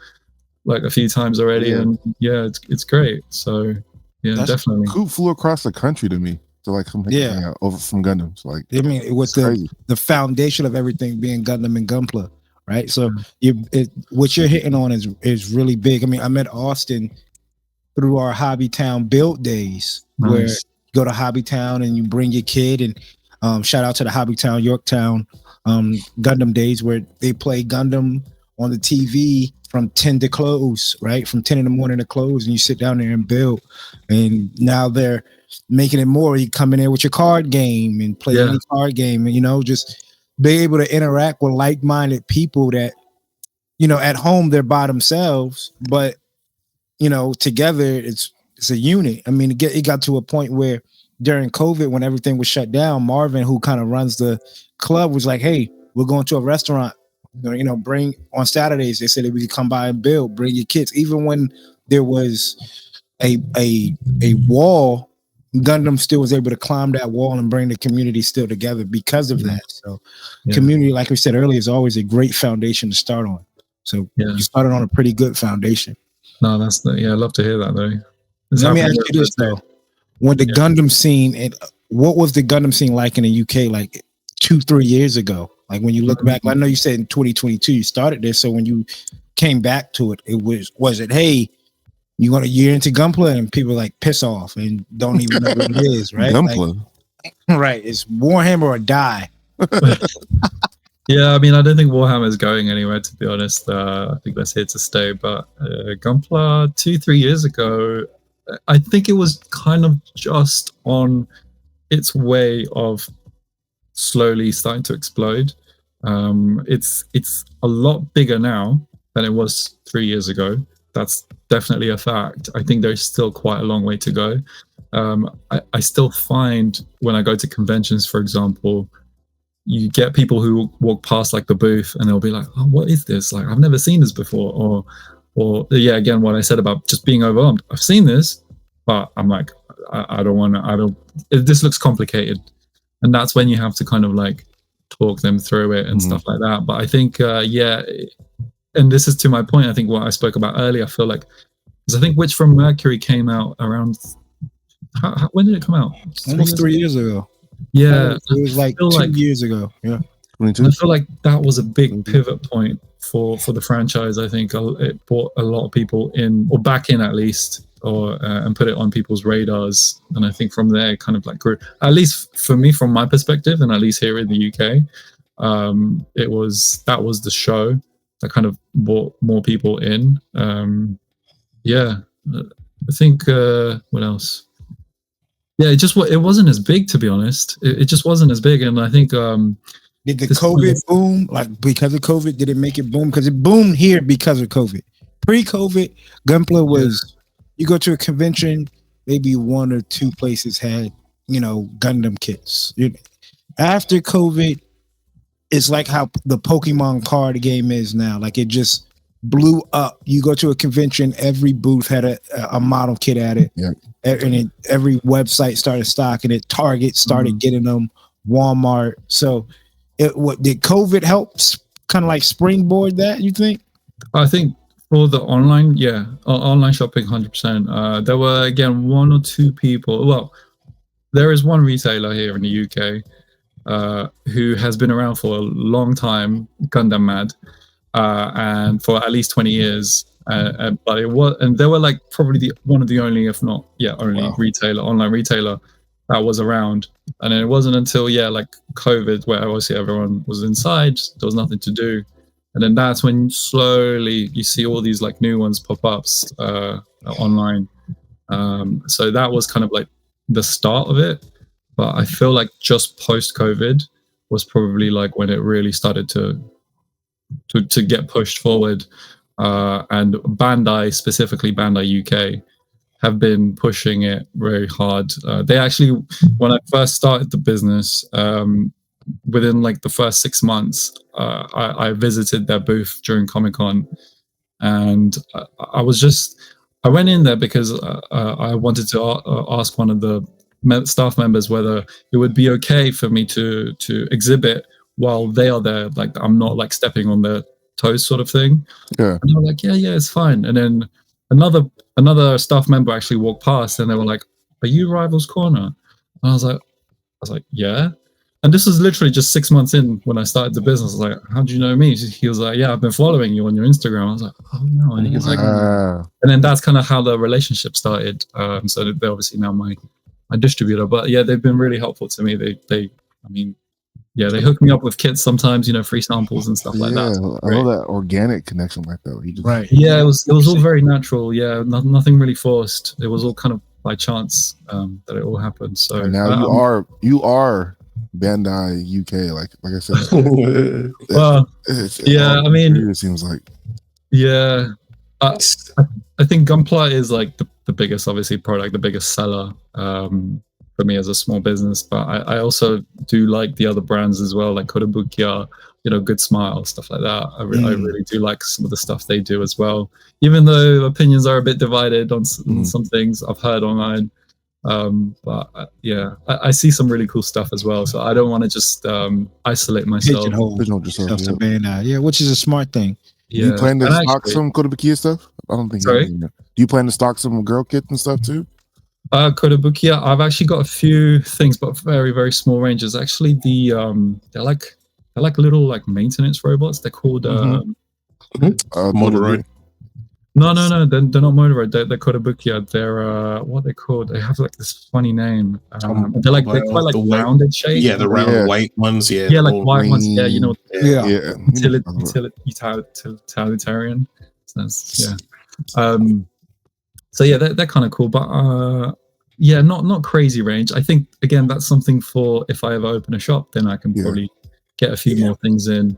like a few times already, and it's great. So That's definitely. Coop flew across the country to me to like come hang out over from Gundam. So like, I mean, with the foundation of everything being Gundam and Gunpla, right? So what you're hitting on is really big. I mean, I met Austin through our Hobby Town build days, where you go to Hobby Town and you bring your kid, and shout out to the Hobby Town Yorktown Gundam days, where they play Gundam on the TV from 10 to close, right? From 10 in the morning to close, and you sit down there and build. And now they're making it more. You come in there with your card game and play any card game, and just be able to interact with like-minded people that, at home they're by themselves, but together it's a unit. I mean, it got to a point where during COVID, when everything was shut down, Marvin, who kind of runs the club, was like, "Hey, we're going to a restaurant. Bring on Saturdays." They said that we could come by and build. Bring your kids. Even when there was a wall, Gundam still was able to climb that wall and bring the community still together because of that. So, community, like we said earlier, is always a great foundation to start on. So you started on a pretty good foundation. No, I love to hear that though. Let me ask you this though: when the Gundam scene, what was the Gundam scene like in the UK, like 2-3 years ago? Like when you look back, I know you said in 2022 you started this. So when you came back to it, was it, hey, you're into Gunpla, and people like piss off and don't even know what it is, right? Gunpla, right? It's Warhammer or die. Yeah, I mean, I don't think Warhammer is going anywhere, to be honest. I think that's here to stay. But Gunpla 2-3 years ago, I think it was kind of just on its way of slowly starting to explode. It's a lot bigger now than it was 3 years ago. That's definitely a fact. I think there's still quite a long way to go. I still find when I go to conventions, for example, you get people who walk past like the booth and they'll be like, "Oh, what is this? Like, I've never seen this before." Or again, what I said about just being overwhelmed. I've seen this, but I'm like, I don't want to. This looks complicated, and that's when you have to kind of like talk them through it and stuff like that. But I think, and this is to my point. I think what I spoke about earlier. I feel like, because I think Witch from Mercury came out around. When did it come out? Almost 3 years ago. Yeah, it was like 2 years ago. Yeah, 22. I feel like that was a big pivot point for the franchise. I think it brought a lot of people in, or back in at least, or and put it on people's radars. And I think from there, it kind of like grew. At least for me, from my perspective, and at least here in the UK, that was the show that kind of brought more people in. I think what else? Yeah, it wasn't as big, to be honest. It just wasn't as big, and I think did the COVID boom, like because of COVID, did it make it boom? Because it boomed here because of COVID. Pre-COVID, Gunpla was you go to a convention, maybe 1 or 2 places had Gundam kits. After COVID, it's like how the Pokemon card game is now. Like it just blew up. You go to a convention, every booth had a model kit at it. Yeah. And every website started stocking it. Target started getting them. Walmart. So, did COVID help kind of like springboard that? You think? I think for the online, online shopping, 100%. There were again 1 or 2 people. Well, there is one retailer here in the UK who has been around for a long time, Gundam Mad, and for at least 20 years. But it was, and they were like probably one of the only, if not only online retailer that was around. And it wasn't until like COVID, where obviously everyone was inside, there was nothing to do, and then that's when slowly you see all these like new ones pop up online. So that was kind of like the start of it. But I feel like just post COVID was probably like when it really started to get pushed forward. And Bandai, specifically Bandai UK, have been pushing it very hard. They actually, when I first started the business, within like the first 6 months, I visited their booth during Comic-Con, and I went in there because I wanted to ask one of the staff members whether it would be okay for me to exhibit while they are there, like I'm not like stepping on their toes sort of thing. Yeah. And they were like, yeah, it's fine. And then another staff member actually walked past, and they were like, are you Rivals Corner? And I was like, yeah. And this was literally just 6 months in when I started the business. I was like, how do you know me? He was like, yeah, I've been following you on your Instagram. I was like, oh no. And he was like, and then that's kind of how the relationship started. So they're obviously now my distributor. But yeah, they've been really helpful to me. They hook me up with kits sometimes, free samples and stuff like that. I love that organic connection like that. Right. Yeah, it was all very natural. Yeah, nothing really forced. It was all kind of by chance that it all happened. So and now you are Bandai UK, like I said. Well, I mean, it seems like. Yeah, I think Gunpla is like the biggest, obviously, product, the biggest seller for me as a small business. But I also do like the other brands as well, like Kotobukiya, Good Smile, stuff like that. I really do like some of the stuff they do as well, even though opinions are a bit divided on some things I've heard online. But I see some really cool stuff as well, so I don't want to just isolate myself. Pigeonhole yourself to Bandai, which is a smart thing. Do you plan to stock some Kotobukiya stuff? I don't think. Sorry? Do you plan to stock some girl kits and stuff too? Kotobukiya, I've actually got a few things, but very, very small ranges. Actually, they're like little like maintenance robots. They're called Motoroid. No, they're not Motoroid. They're Kotobukiya. They're what they called. They have like this funny name. They're quite like rounded shape. Yeah, the round white ones. Yeah, like white ones. Yeah, utilitarian. So yeah, they're kind of cool, but not crazy range. I think again that's something for if I ever open a shop, then I can probably get a few more things in.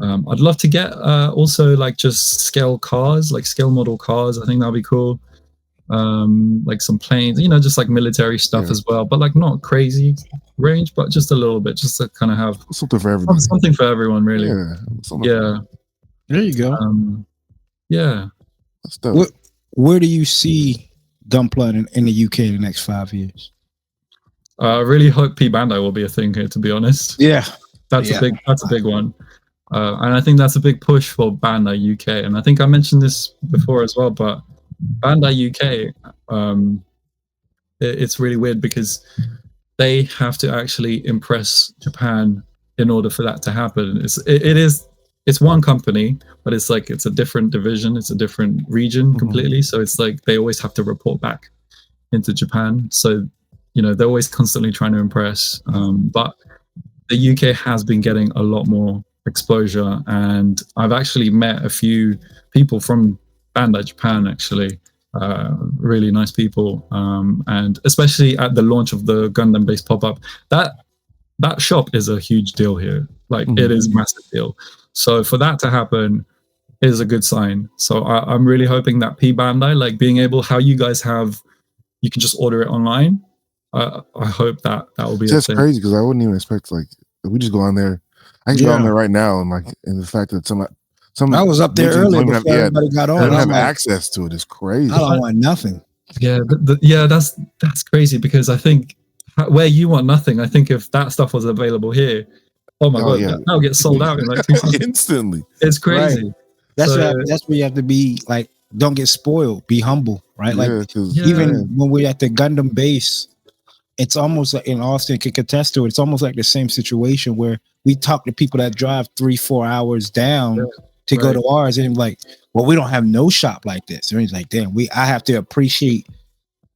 I'd love to get also like just scale cars, like scale model cars. I think that'd be cool. Like some planes, just like military stuff as well, but like not crazy range, but just a little bit, just to kind of have something for everybody. Something for everyone, really. Yeah. There you go. Yeah. That's dope. Where do you see Gunpla in the UK in the next 5 years? I really hope P Bandai will be a thing here, to be honest. Yeah. That's a big one. And I think that's a big push for Bandai UK. And I think I mentioned this before as well, but Bandai UK, it's really weird because they have to actually impress Japan in order for that to happen. It's one company, but it's a different division. It's a different region completely. So it's like they always have to report back into Japan. So, they're always constantly trying to impress. But the UK has been getting a lot more exposure, and I've actually met a few people from Bandai Japan, actually, really nice people, and especially at the launch of the Gundam based pop-up, that shop is a huge deal here. Like it is a massive deal. So for that to happen is a good sign. So I'm really hoping that P Bandai, like being able, how you guys you can just order it online. I hope that will be. That's crazy because I wouldn't even expect we just go on there. I can go on there right now, and the fact that some I was up there earlier before everybody got on. I don't have access to it. It's crazy. I don't want nothing. Yeah, that's crazy because I think where you want nothing. I think if that stuff was available here, oh my god, that'll get sold out in like 2 seconds. Instantly. It's crazy. Right. That's where you have to be like, don't get spoiled. Be humble, right? Even when we're at the Gundam base, it's almost like, in Austin could contest to it. It's almost like the same situation where we talk to people that drive 3-4 hours down to go to ours, and like, well, we don't have no shop like this. And he's like, damn, I have to appreciate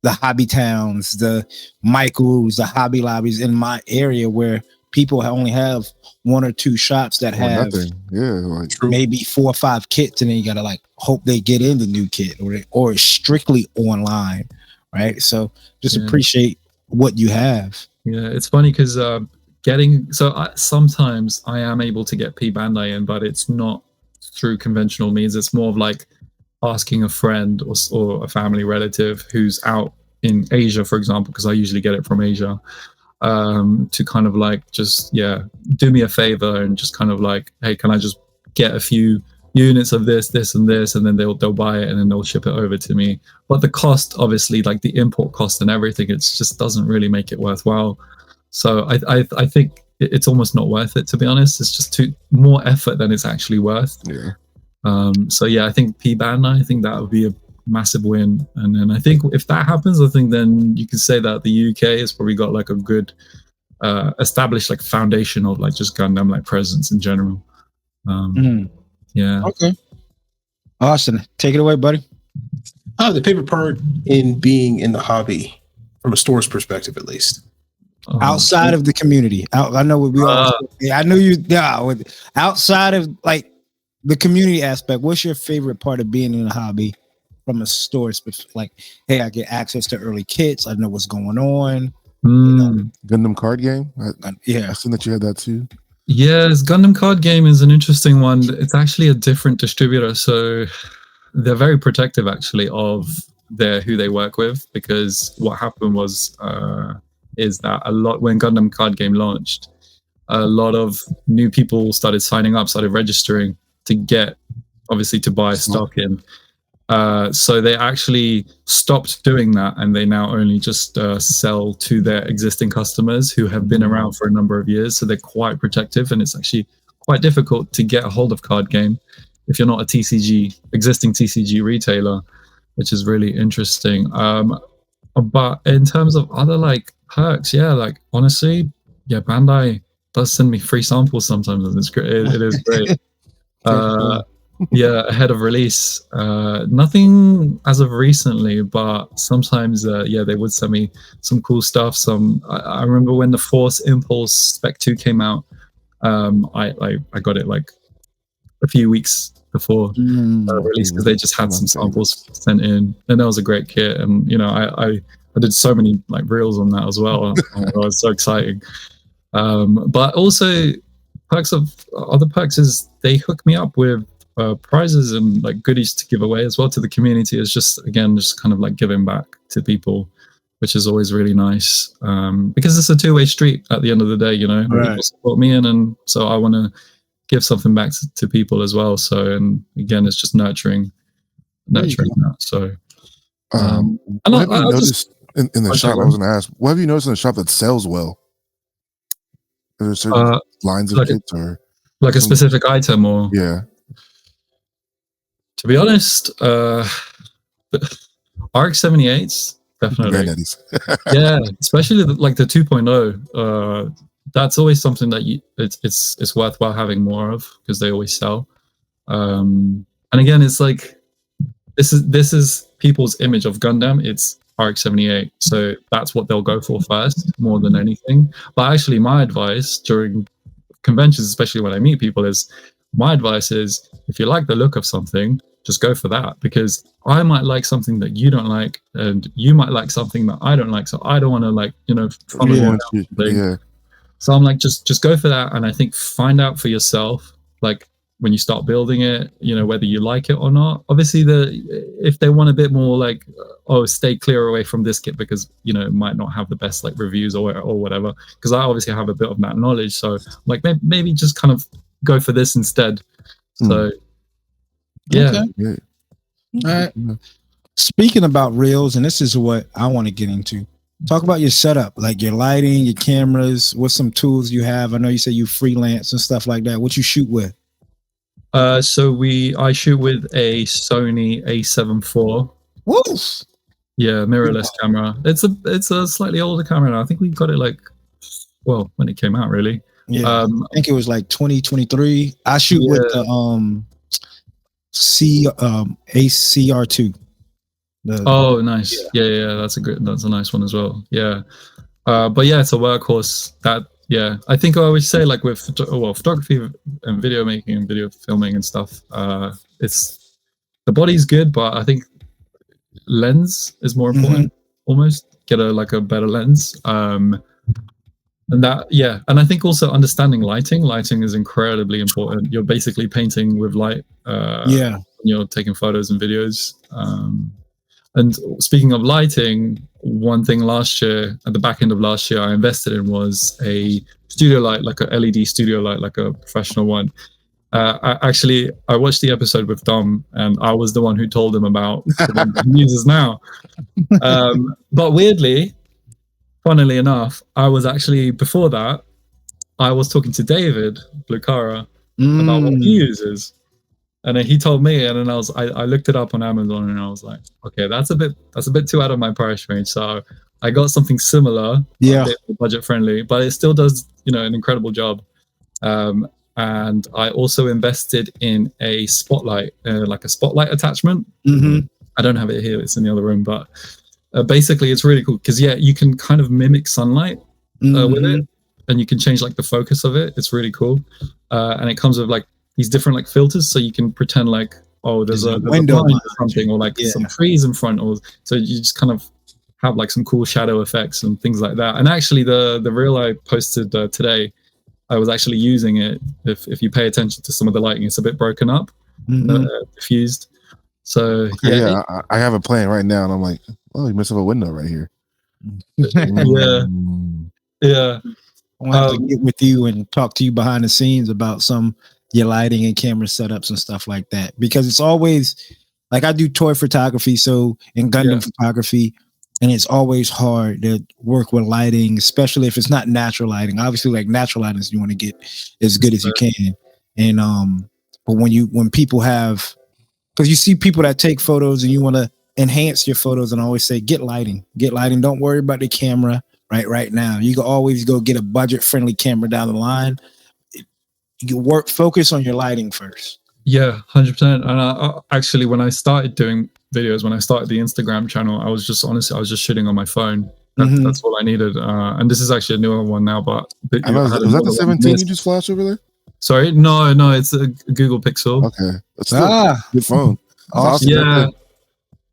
the hobby towns, the Michaels, the Hobby Lobbies in my area where people only have 1 or 2 shops that have nothing. Yeah, like maybe 4 or 5 kits, and then you gotta like hope they get in the new kit, or it's strictly online, right? So just appreciate what you have. Yeah, it's funny because sometimes I am able to get P Bandai in, but it's not through conventional means. It's more of like asking a friend or a family relative who's out in Asia, for example, because I usually get it from Asia, to kind of like just do me a favor and just kind of like, hey, can I just get a few units of this and this, and then they'll buy it and then they'll ship it over to me. But the cost, obviously, like the import cost and everything, it just doesn't really make it worthwhile. So I think it's almost not worth it, to be honest. It's just more effort than it's actually worth. Yeah. So I think P Bandai, I think that would be a massive win. And then I think if that happens, I think then you can say that the UK has probably got like a good established like foundation of like just Gundam like presence in general. Yeah. Okay. Austin, take it away, buddy. The favorite part in being in the hobby, from a store's perspective, at least. Outside of the community, I know what we all. I knew you. Yeah, outside of like the community aspect, what's your favorite part of being in the hobby from a store's perspective? Like, hey, I get access to early kits. I know what's going on. Gundam card game. Yeah, I seen that you had that too. Yes, Gundam card game is an interesting one. It's actually a different distributor, so they're very protective actually of who they work with, because what happened was is that when Gundam card game launched, a lot of new people started signing up, started registering to buy stock in. So they actually stopped doing that, and they now only just sell to their existing customers who have been around for a number of years. So they're quite protective, and it's actually quite difficult to get a hold of card game if you're not a existing TCG retailer, which is really interesting. But in terms of other like perks, like honestly, Bandai does send me free samples sometimes, and it's great. It is great. Ahead of release. Nothing as of recently, but sometimes they would send me some cool stuff. I remember when the Force Impulse Spec 2 came out, I got it like a few weeks before release, because they just had some samples sent in, and that was a great kit. And I did so many like reels on that as well. It was so exciting. But also other perks is they hook me up with prizes and like goodies to give away as well to the community. It's just kind of like giving back to people, which is always really nice, because it's a two-way street at the end of the day. Right. People support me, and so I want to give something back to people as well. So, and again, it's just nurturing that. So what have you noticed in the shop? I was going to ask, what have you noticed in the shop that sells well? Are there certain lines of kits, or like a specific item, or to be honest, RX-78s definitely. Especially like the 2.0. That's always something that it's worthwhile having more of, because they always sell. And again, it's like this is people's image of Gundam. It's RX-78, so that's what they'll go for first, more than anything. But actually, my advice during conventions, especially when I meet people, is if you like the look of something, just go for that, because I might like something that you don't like, and you might like something that I don't like. So I don't want to So I'm like, just go for that. And I think find out for yourself, like when you start building it, whether you like it or not. Obviously, if they want a bit more like, stay clear away from this kit because it might not have the best like reviews or whatever. Because I obviously have a bit of that knowledge, so like maybe just kind of go for this instead. So Okay. All right. Speaking about reels, and this is what I want to get into. Talk about your setup, like your lighting, your cameras, what some tools you have. I know you say you freelance and stuff like that. What you shoot with? So I shoot with a Sony A7 IV. Woof. Yeah, mirrorless camera. It's a slightly older camera now. I think we got it when it came out, really. Yeah, I think it was like 2023. I shoot with the ACR2. Oh, nice. Yeah. That's a nice one as well. Yeah. But yeah, it's a workhorse that, yeah, I think I always say, like, with photography and video making and video filming and stuff, it's the body's good, but I think lens is more important. Almost get a better lens, and that, yeah. And I think also understanding lighting is incredibly important. You're basically painting with light when you're taking photos and videos. And speaking of lighting, one thing last year, at the back end of last year, I invested in was a studio light, like a LED studio light, like a professional one. I watched the episode with Dom, and I was the one who told him about the one that he uses now. But weirdly, funnily enough, I was actually, before that, I was talking to David Lucara about what he uses. And then he told me, and then I looked it up on Amazon, and I was like, okay, that's a bit too out of my price range. So I got something similar, a bit budget friendly, but it still does, an incredible job. And I also invested in a spotlight, like a spotlight attachment. I don't have it here; it's in the other room. But basically, it's really cool because you can kind of mimic sunlight with it, and you can change like the focus of it. It's really cool, and it comes with like these different like filters, so you can pretend like, oh, there's a window or something, or like some trees in front, or so you just kind of have like some cool shadow effects and things like that. And actually, the reel I posted today, I was actually using it. If you pay attention to some of the lighting, it's a bit broken up, diffused. So I have a plan right now, and I'm like, oh, you must have a window right here. Yeah. I want to get with you and talk to you behind the scenes about your lighting and camera setups and stuff like that, because it's always like, I do toy photography, and Gundam photography, and it's always hard to work with lighting, especially if it's not natural lighting. Obviously, like natural lighting, you want to get as good as you can. And but when people have, because you see people that take photos and you want to enhance your photos, and I always say, get lighting. Don't worry about the camera right now. You can always go get a budget friendly camera down the line. You focus on your lighting first. Yeah, 100%. And I actually, when I started doing videos, when I started the Instagram channel, I was just shooting on my phone. That's all I needed. And this is actually a newer one now, but was that the 17 you just flashed over there? Sorry, no, it's a Google Pixel. Okay, that's still good phone. Awesome. Yeah,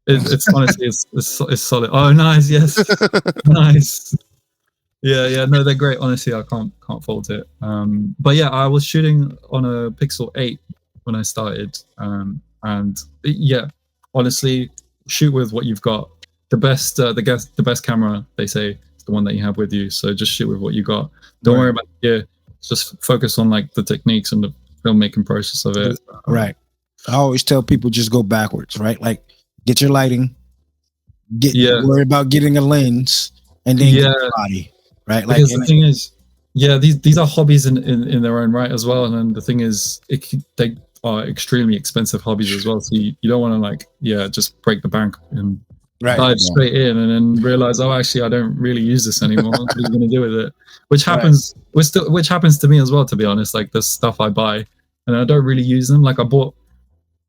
it's honestly it's solid. Oh, nice, yes, nice. Yeah, no, they're great. Honestly, I can't fault it. But yeah, I was shooting on a Pixel 8 when I started, and yeah, honestly, shoot with what you've got. The best camera, they say, is the one that you have with you. So just shoot with what you got. Don't worry about the gear. Just focus on like the techniques and the filmmaking process of it. Right. I always tell people, just go backwards. Right. Like, get your lighting. Worry about getting a lens, and then get your body. Right. Like, because the thing is, these are hobbies in their own right as well. And then the thing is, they are extremely expensive hobbies as well. So you don't want to like, just break the bank and dive straight in and then realize, oh, actually, I don't really use this anymore. What are you going to do with it? Which happens, which happens to me as well, to be honest. Like the stuff I buy and I don't really use them. Like I bought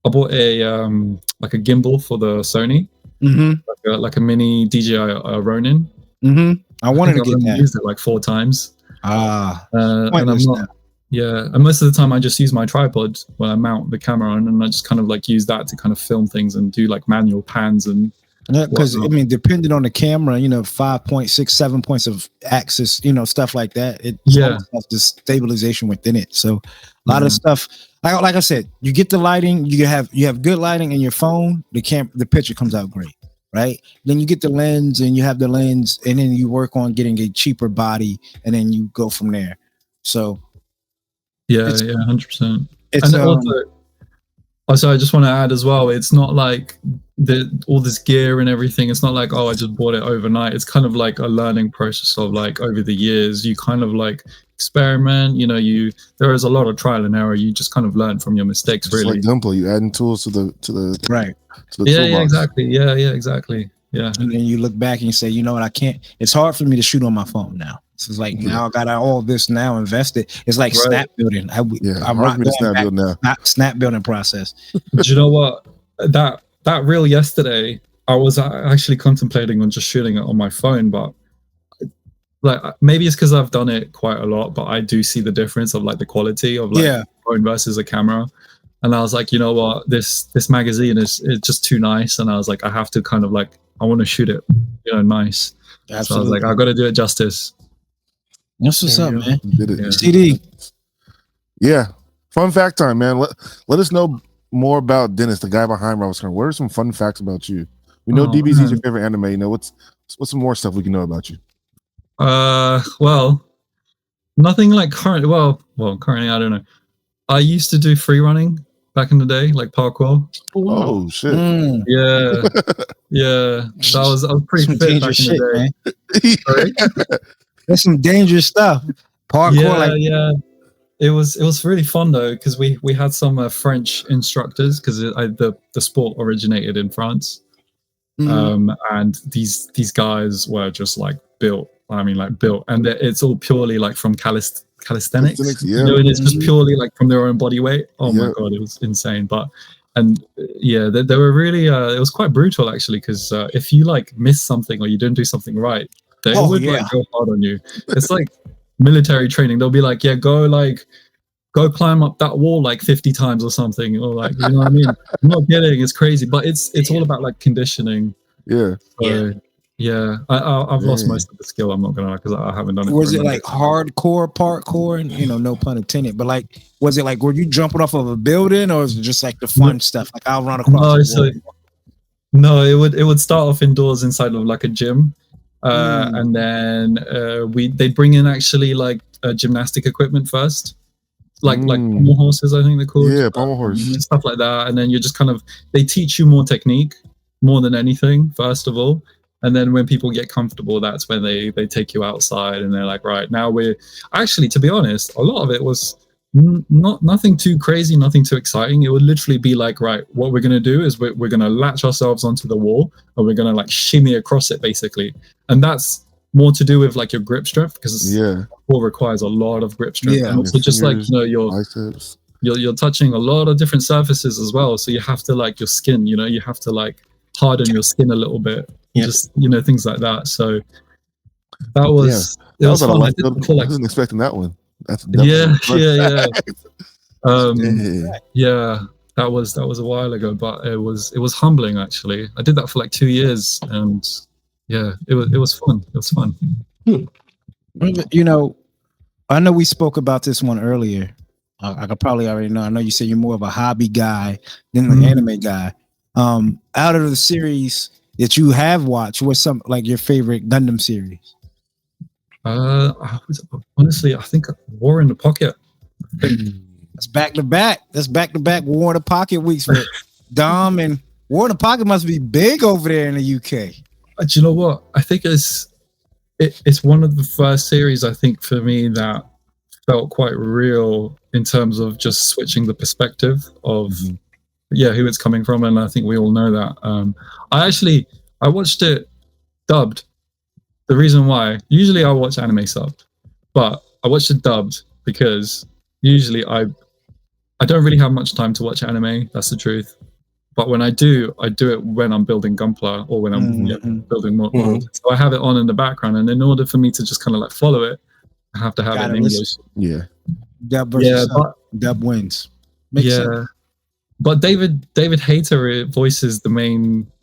a like a gimbal for the Sony, like a mini DJI Ronin. I wanted to get that. Used it like 4 times. And I'm not. Yeah, and most of the time I just use my tripod when I mount the camera on, and I just kind of like use that to kind of film things and do like manual pans and. Yeah, because I mean, depending on the camera, 5.6, 7 points of axis, stuff like that. It has the stabilization within it. So a lot of stuff, like I said, you get the lighting, you have good lighting in your phone, the picture comes out great, right? Then you get the lens, and you have the lens, and then you work on getting a cheaper body, and then you go from there. So 100%. And also, I just want to add as well, it's not like all this gear and everything. It's not like, oh, I just bought it overnight. It's kind of like a learning process of like over the years, you kind of like experiment. There is a lot of trial and error. You just kind of learn from your mistakes. It's really, like Gunpla, you adding tools to the right. To the toolbox. Exactly. Yeah, exactly. Yeah. And then you look back and you say, you know what, I can't. It's hard for me to shoot on my phone now. So it's like now I got all this now invested. It's like snap building. I'm hard not for me to going snap back. build now. Not snap building process. Do you know what? That reel yesterday, I was actually contemplating on just shooting it on my phone, but like maybe it's because I've done it quite a lot, but I do see the difference of like the quality of like phone versus a camera. And I was like, you know what, this magazine is just too nice. And I was like, I have to kind of like, I want to shoot it, nice. Absolutely. So I was like, I got to do it justice. That's what's up, man. Did it. Yeah. CD. Yeah. Fun fact time, man. Let us know more about Dennis, the guy behind Rebels. What are some fun facts about you? We know DBZ is your favorite anime. You know, what's some more stuff we can know about you? Well, nothing like currently, I don't know. I used to do free running back in the day, like parkour. Oh shit. Yeah. Yeah. So I was pretty some fit back in the day. Man. That's some dangerous stuff. Parkour, yeah. It was really fun though, because we had some French instructors, because the sport originated in France. And these guys were just like built. I mean, like built, and it's all purely like from calisthenics. Yeah. And it's just purely like from their own body weight. Oh my god, it was insane. But they were really it was quite brutal actually, because if you like miss something or you didn't do something right, they would like go hard on you. It's like military training. They'll be like, go climb up that wall like 50 times or something, or like, you know what I mean? I'm not kidding, it's crazy, but it's all about like conditioning. Yeah. So, I've lost most of the skill, I'm not gonna lie, because I haven't done it. Was it like hardcore parkour? And no pun intended, but like, was it like, were you jumping off of a building, or was it just like the fun stuff? Like I'll run across the wall? No, it would start off indoors inside of like a gym. And then they'd bring in actually like gymnastic equipment first. Like pommel horses, I think they're called. Yeah, pommel horse. Stuff like that. And then you're just they teach you more technique, more than anything, first of all. And then when people get comfortable, that's when they take you outside and they're like, right, now we're... Actually, to be honest, a lot of it was nothing too crazy, nothing too exciting. It would literally be like, right, what we're going to do is we're going to latch ourselves onto the wall and we're going to like shimmy across it, basically. And that's more to do with like your grip strength, because parkour requires a lot of grip strength, and also just like you're touching a lot of different surfaces as well, so you have to like your skin, you have to like harden your skin a little bit, just things like that. So that was fun. I wasn't expecting that one. That's yeah. That was a while ago, but it was humbling actually. I did that for like 2 years, and it was fun. It was fun. I know we spoke about this one earlier. I could probably already know. I know you said you're more of a hobby guy than an anime guy. Out of the series that you have watched, what's some like your favorite Gundam series? Honestly, I think War in the Pocket. That's back to back. That's back to back War in the Pocket weeks for Dom, and War in the Pocket must be big over there in the UK. Do you know what? I think it's one of the first series, I think, for me that felt quite real in terms of just switching the perspective of who it's coming from, and I think we all know that. I watched it dubbed. The reason why, usually I watch anime subbed, but I watched it dubbed because usually I don't really have much time to watch anime. That's the truth. But when I do it when I'm building Gunpla or when I'm building more. So I have it on in the background, and in order for me to just kind of like follow it, I have to have it in English. Yeah. Dub versus dub wins. Makes sense. But David Hayter voices not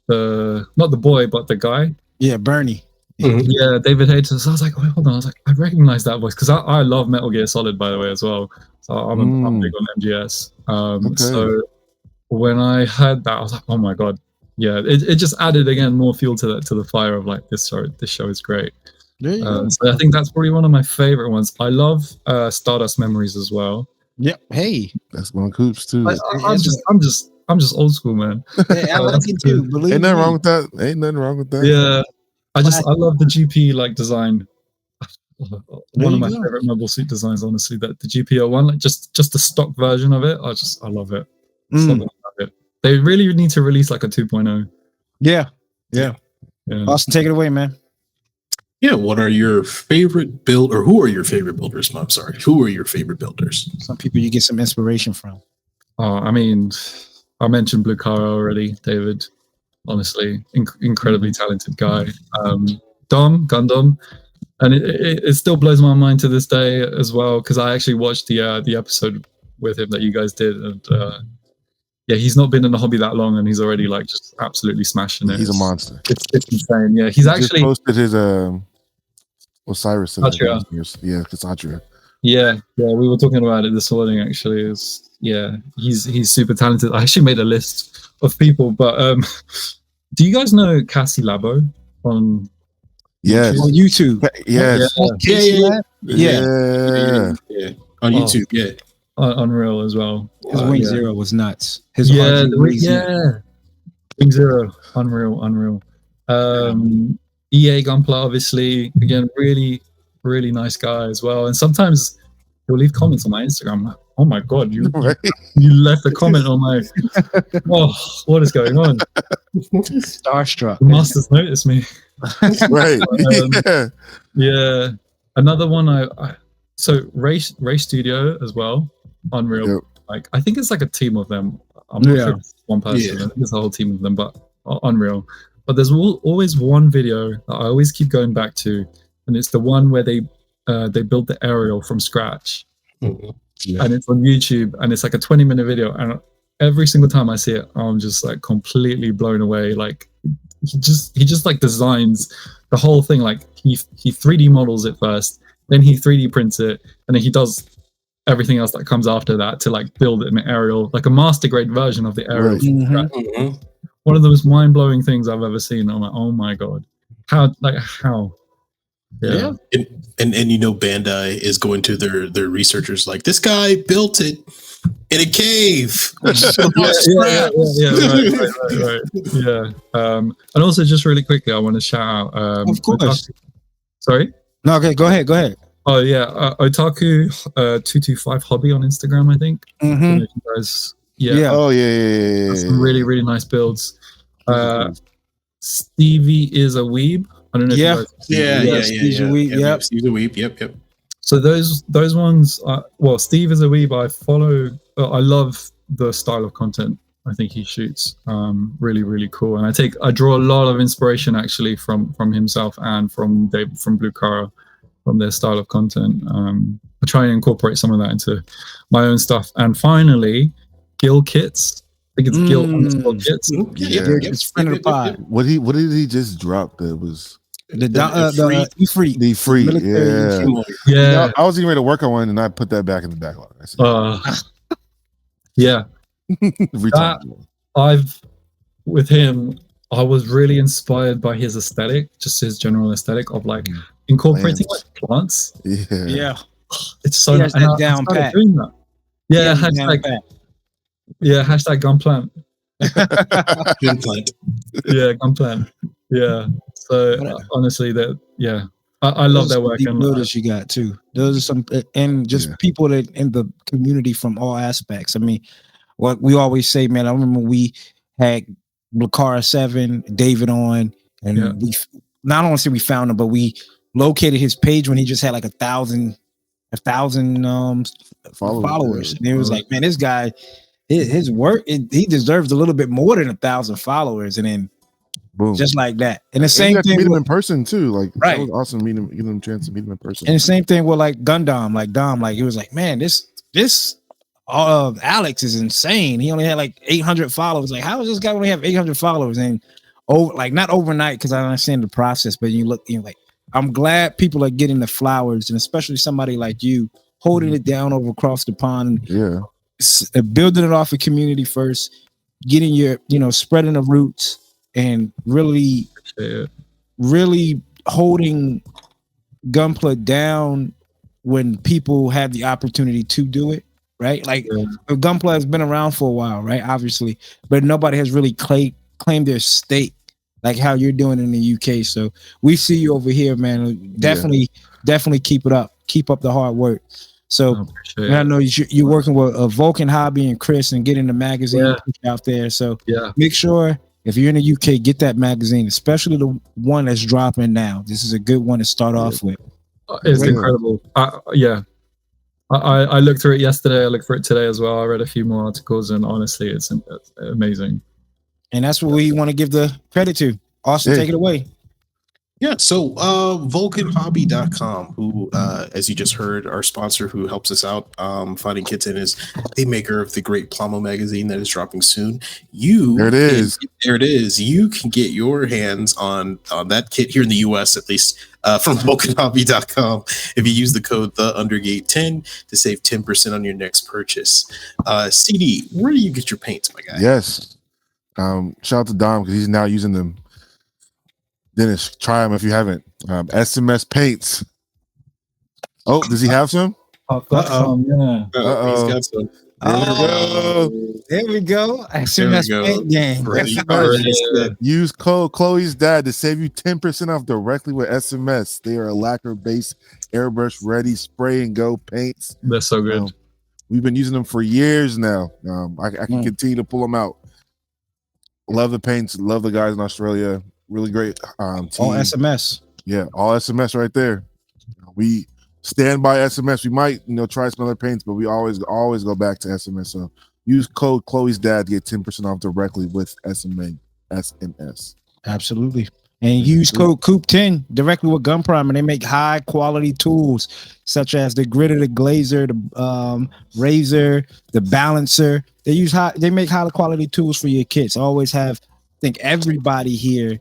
the boy, but the guy. Yeah, Bernie. Yeah, David Hayter. So I was like, wait, hold on. I was like, I recognize that voice, because I love Metal Gear Solid, by the way, as well. So I'm big on MGS. So when I heard that, I was like, oh my god, it just added again more fuel to the fire of like this show is great. So I think that's probably one of my favorite ones. I love Stardust Memories as well. Yep. Hey, that's one Coops too. I'm just old school, man. Hey, I like it too. Ain't nothing wrong with that. Ain't nothing wrong with that. Yeah, I love the GP like design. One of my favorite mobile suit designs, honestly. That the GPO1, like just the stock version of it. I love it. They really need to release like a 2.0. Yeah. Yeah. Austin, take it away, man. Yeah, what are your favorite who are your favorite builders? I'm sorry. Who are your favorite builders? Some people you get some inspiration from. Oh, I mean, I mentioned Blue Cara already, David. Honestly, incredibly talented guy. Gundam, and it still blows my mind to this day as well, because I actually watched the episode with him that you guys did, and yeah, he's not been in the hobby that long, and he's already like just absolutely smashing it. He's a monster. It's insane. Yeah, he's actually just posted his Osiris. Satria. Yeah, Satria. Yeah, we were talking about it this morning. Actually, he's super talented. I actually made a list of people, but do you guys know Cassie Labo on? Yes. On YouTube. Yes. Yeah. On YouTube, yeah. Unreal as well. His Wing Zero was nuts. His Wing Zero, unreal. EA Gunpla, obviously, again, really, really nice guy as well. And sometimes he'll leave comments on my Instagram. I'm like, oh my god, you left a comment on my. Oh, what is going on? Starstruck. The masters noticed me. Right. Yeah. Another one. So Ray Studio as well. Unreal. Yep. Like I think it's like a team of them. I'm not sure if it's one person. Yeah. I think it's a whole team of them, but unreal. But there's always one video that I always keep going back to, and it's the one where they built the aerial from scratch, and it's on YouTube, and it's like a 20-minute video, and every single time I see it, I'm just like completely blown away. Like he just like designs the whole thing. Like he 3D models it first, then he 3D prints it, and then he does everything else that comes after that to like build an aerial, like a master grade version of the aerial. Right. One of the most mind-blowing things I've ever seen. I'm like, oh my god, how? Yeah. And you know, Bandai is going to their researchers like, this guy built it in a cave. Right. Yeah. And also, just really quickly, I want to shout out. Of course. Sorry. No, okay, go ahead. Oh yeah, Otaku 225 Hobby on Instagram, I think. Mm-hmm. You guys, Oh yeah. Some really, really nice builds. Stevie is a weeb. I don't know. Yeah. If you guys He's a weeb. Yep. He's a weeb. Yep. So those ones. Well, Steve is a weeb. I follow. I love the style of content I think he shoots. Really, really cool. And I draw a lot of inspiration actually from himself and from Blue Cara, from their style of content. I try and incorporate some of that into my own stuff. And finally, Gil Kits. I think it's Gil Kits. It's friend of the pod. What did he just drop? That was the free. The free. Yeah. I was even ready to work on one, and I put that back in the backlog. Yeah. With him, I was really inspired by his aesthetic, just his general aesthetic of like incorporating like plants. Yeah. It's so nice. That down pat. Doing that. Yeah, hashtag gunplant. Gunplant. Yeah, gunplant. Yeah. So honestly, I love their work. And builders you got too. Those are some, and just people that in the community from all aspects. I mean, what we always say, man. I remember we had Blakara 7, David on, and we not only say we found him, but we located his page when he just had like 1,000 followers. And it was like, man, this guy, his work, he deserves a little bit more than 1,000 followers, and then. Boom. Just like that. And the same thing meet him in person too. Like right. That was awesome getting him a chance to meet him in person. And the same thing with like Gundam, like Dom, like he was like, man, this Alex is insane. He only had like 800 followers. Like, how does this guy only have 800 followers? And like not overnight, because I understand the process, but you're like, I'm glad people are getting the flowers, and especially somebody like you holding it down over across the pond. Yeah. Building it off a community first, getting your, spreading the roots. And really holding Gunpla down when people have the opportunity to do it, right? Like Gunpla has been around for a while, right? Obviously, but nobody has really claimed their stake like how you're doing in the UK. So we see you over here, man. Definitely keep it up. Keep up the hard work. So I know you're working with Vulcan Hobby and Chris and getting the magazine out there. So make sure If you're in the UK, get that magazine, especially the one that's dropping now. This is a good one to start off with. It's incredible. I looked through it yesterday. I looked through it today as well. I read a few more articles, and honestly, it's amazing. And that's what we want to give the credit to. Austin, take it away. Yeah, so vulcanhobby.com, who as you just heard, our sponsor who helps us out finding kitten, is a maker of the great Plamo magazine that is dropping soon. There it is. You can get your hands on that kit here in the US, at least, from vulcanhobby.com if you use the code TheUndergate10 to save 10% on your next purchase. CD, where do you get your paints, my guy? Yes. Shout out to Dom because he's now using them. Dennis, try them if you haven't. SMS paints. Oh, does he have some? I've got some, yeah. He's got some. There we go. SMS paint game. Use code Chloe's Dad to save you 10% off directly with SMS. They are lacquer-based, airbrush ready, spray and go paints. They're so good. We've been using them for years now. I can continue to pull them out. Love the paints. Love the guys in Australia. Really great team. All SMS. Yeah, all SMS right there. We stand by SMS. We might, try some other paints, but we always go back to SMS. So use code Chloe's Dad to get 10% off directly with SMS. Absolutely. And use code COOP10 directly with Gunpla, and they make high quality tools such as the gritter, the glazer, the razor, the balancer. They make high quality tools for your kits. Always have, I think everybody here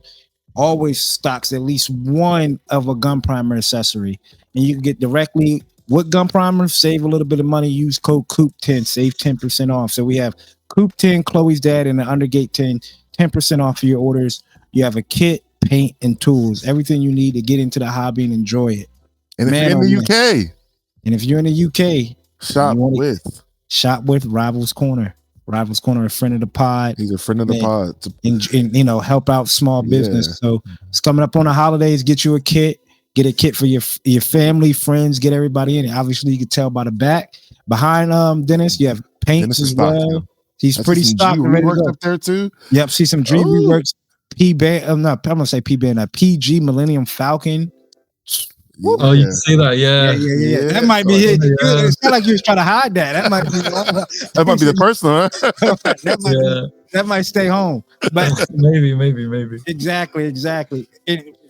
always stocks at least one of a gun primer accessory, and you can get directly with gun primer, save a little bit of money. Use code COOP10, save 10% off. So we have COOP10, Chloe's Dad, and the Undergate 10% off of your orders. You have a kit, paint, and tools, everything you need to get into the hobby and enjoy it. And if you're in the UK, shop with Rivals Corner. Rivals Corner, a friend of the pod. He's a friend of the pod. And help out small business. So it's coming up on the holidays. Get you a kit. Get a kit for your family, friends. Get everybody in it. Obviously, you can tell by the back. Behind Dennis, you have paints as well. He's pretty stocked and ready to go. Up there too. Yep, see some Dream Reworks. I'm gonna say P-Band. PG Millennium Falcon. Oh, you can see that, yeah. That might be it. It's not like you was trying to hide that. That might be the personal. Huh? That might stay home. But maybe. Exactly.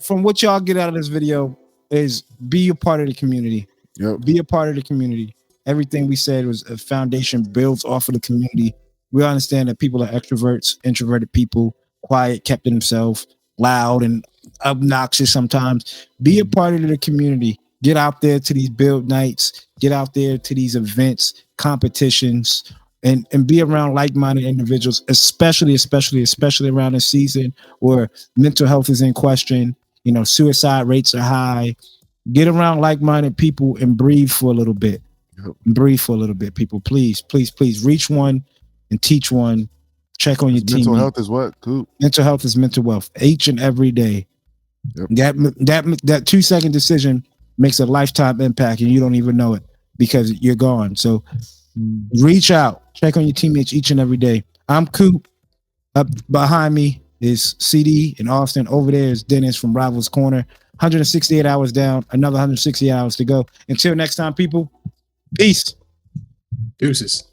From what y'all get out of this video is be a part of the community. Yep. Be a part of the community. Everything we said was a foundation built off of the community. We understand that people are extroverts, introverted people, quiet, kept to themselves, loud and obnoxious sometimes. Be a part of the community. Get out there to these build nights. Get out there to these events, competitions, and be around like-minded individuals, especially around a season where mental health is in question. Suicide rates are high. Get around like-minded people and breathe for a little bit. People. Please reach one and teach one. Check on your team. Mental health is what, Coop? Mental health is mental wealth. Each and every day. Yep. That 2-second decision makes a lifetime impact, and you don't even know it because you're gone. So reach out, check on your teammates each and every day. I'm Coop. Up behind me is CD and Austin. Over there is Dennis from Rivals Corner. 168 hours down, another 160 hours to go. Until next time, people. Peace. Deuces.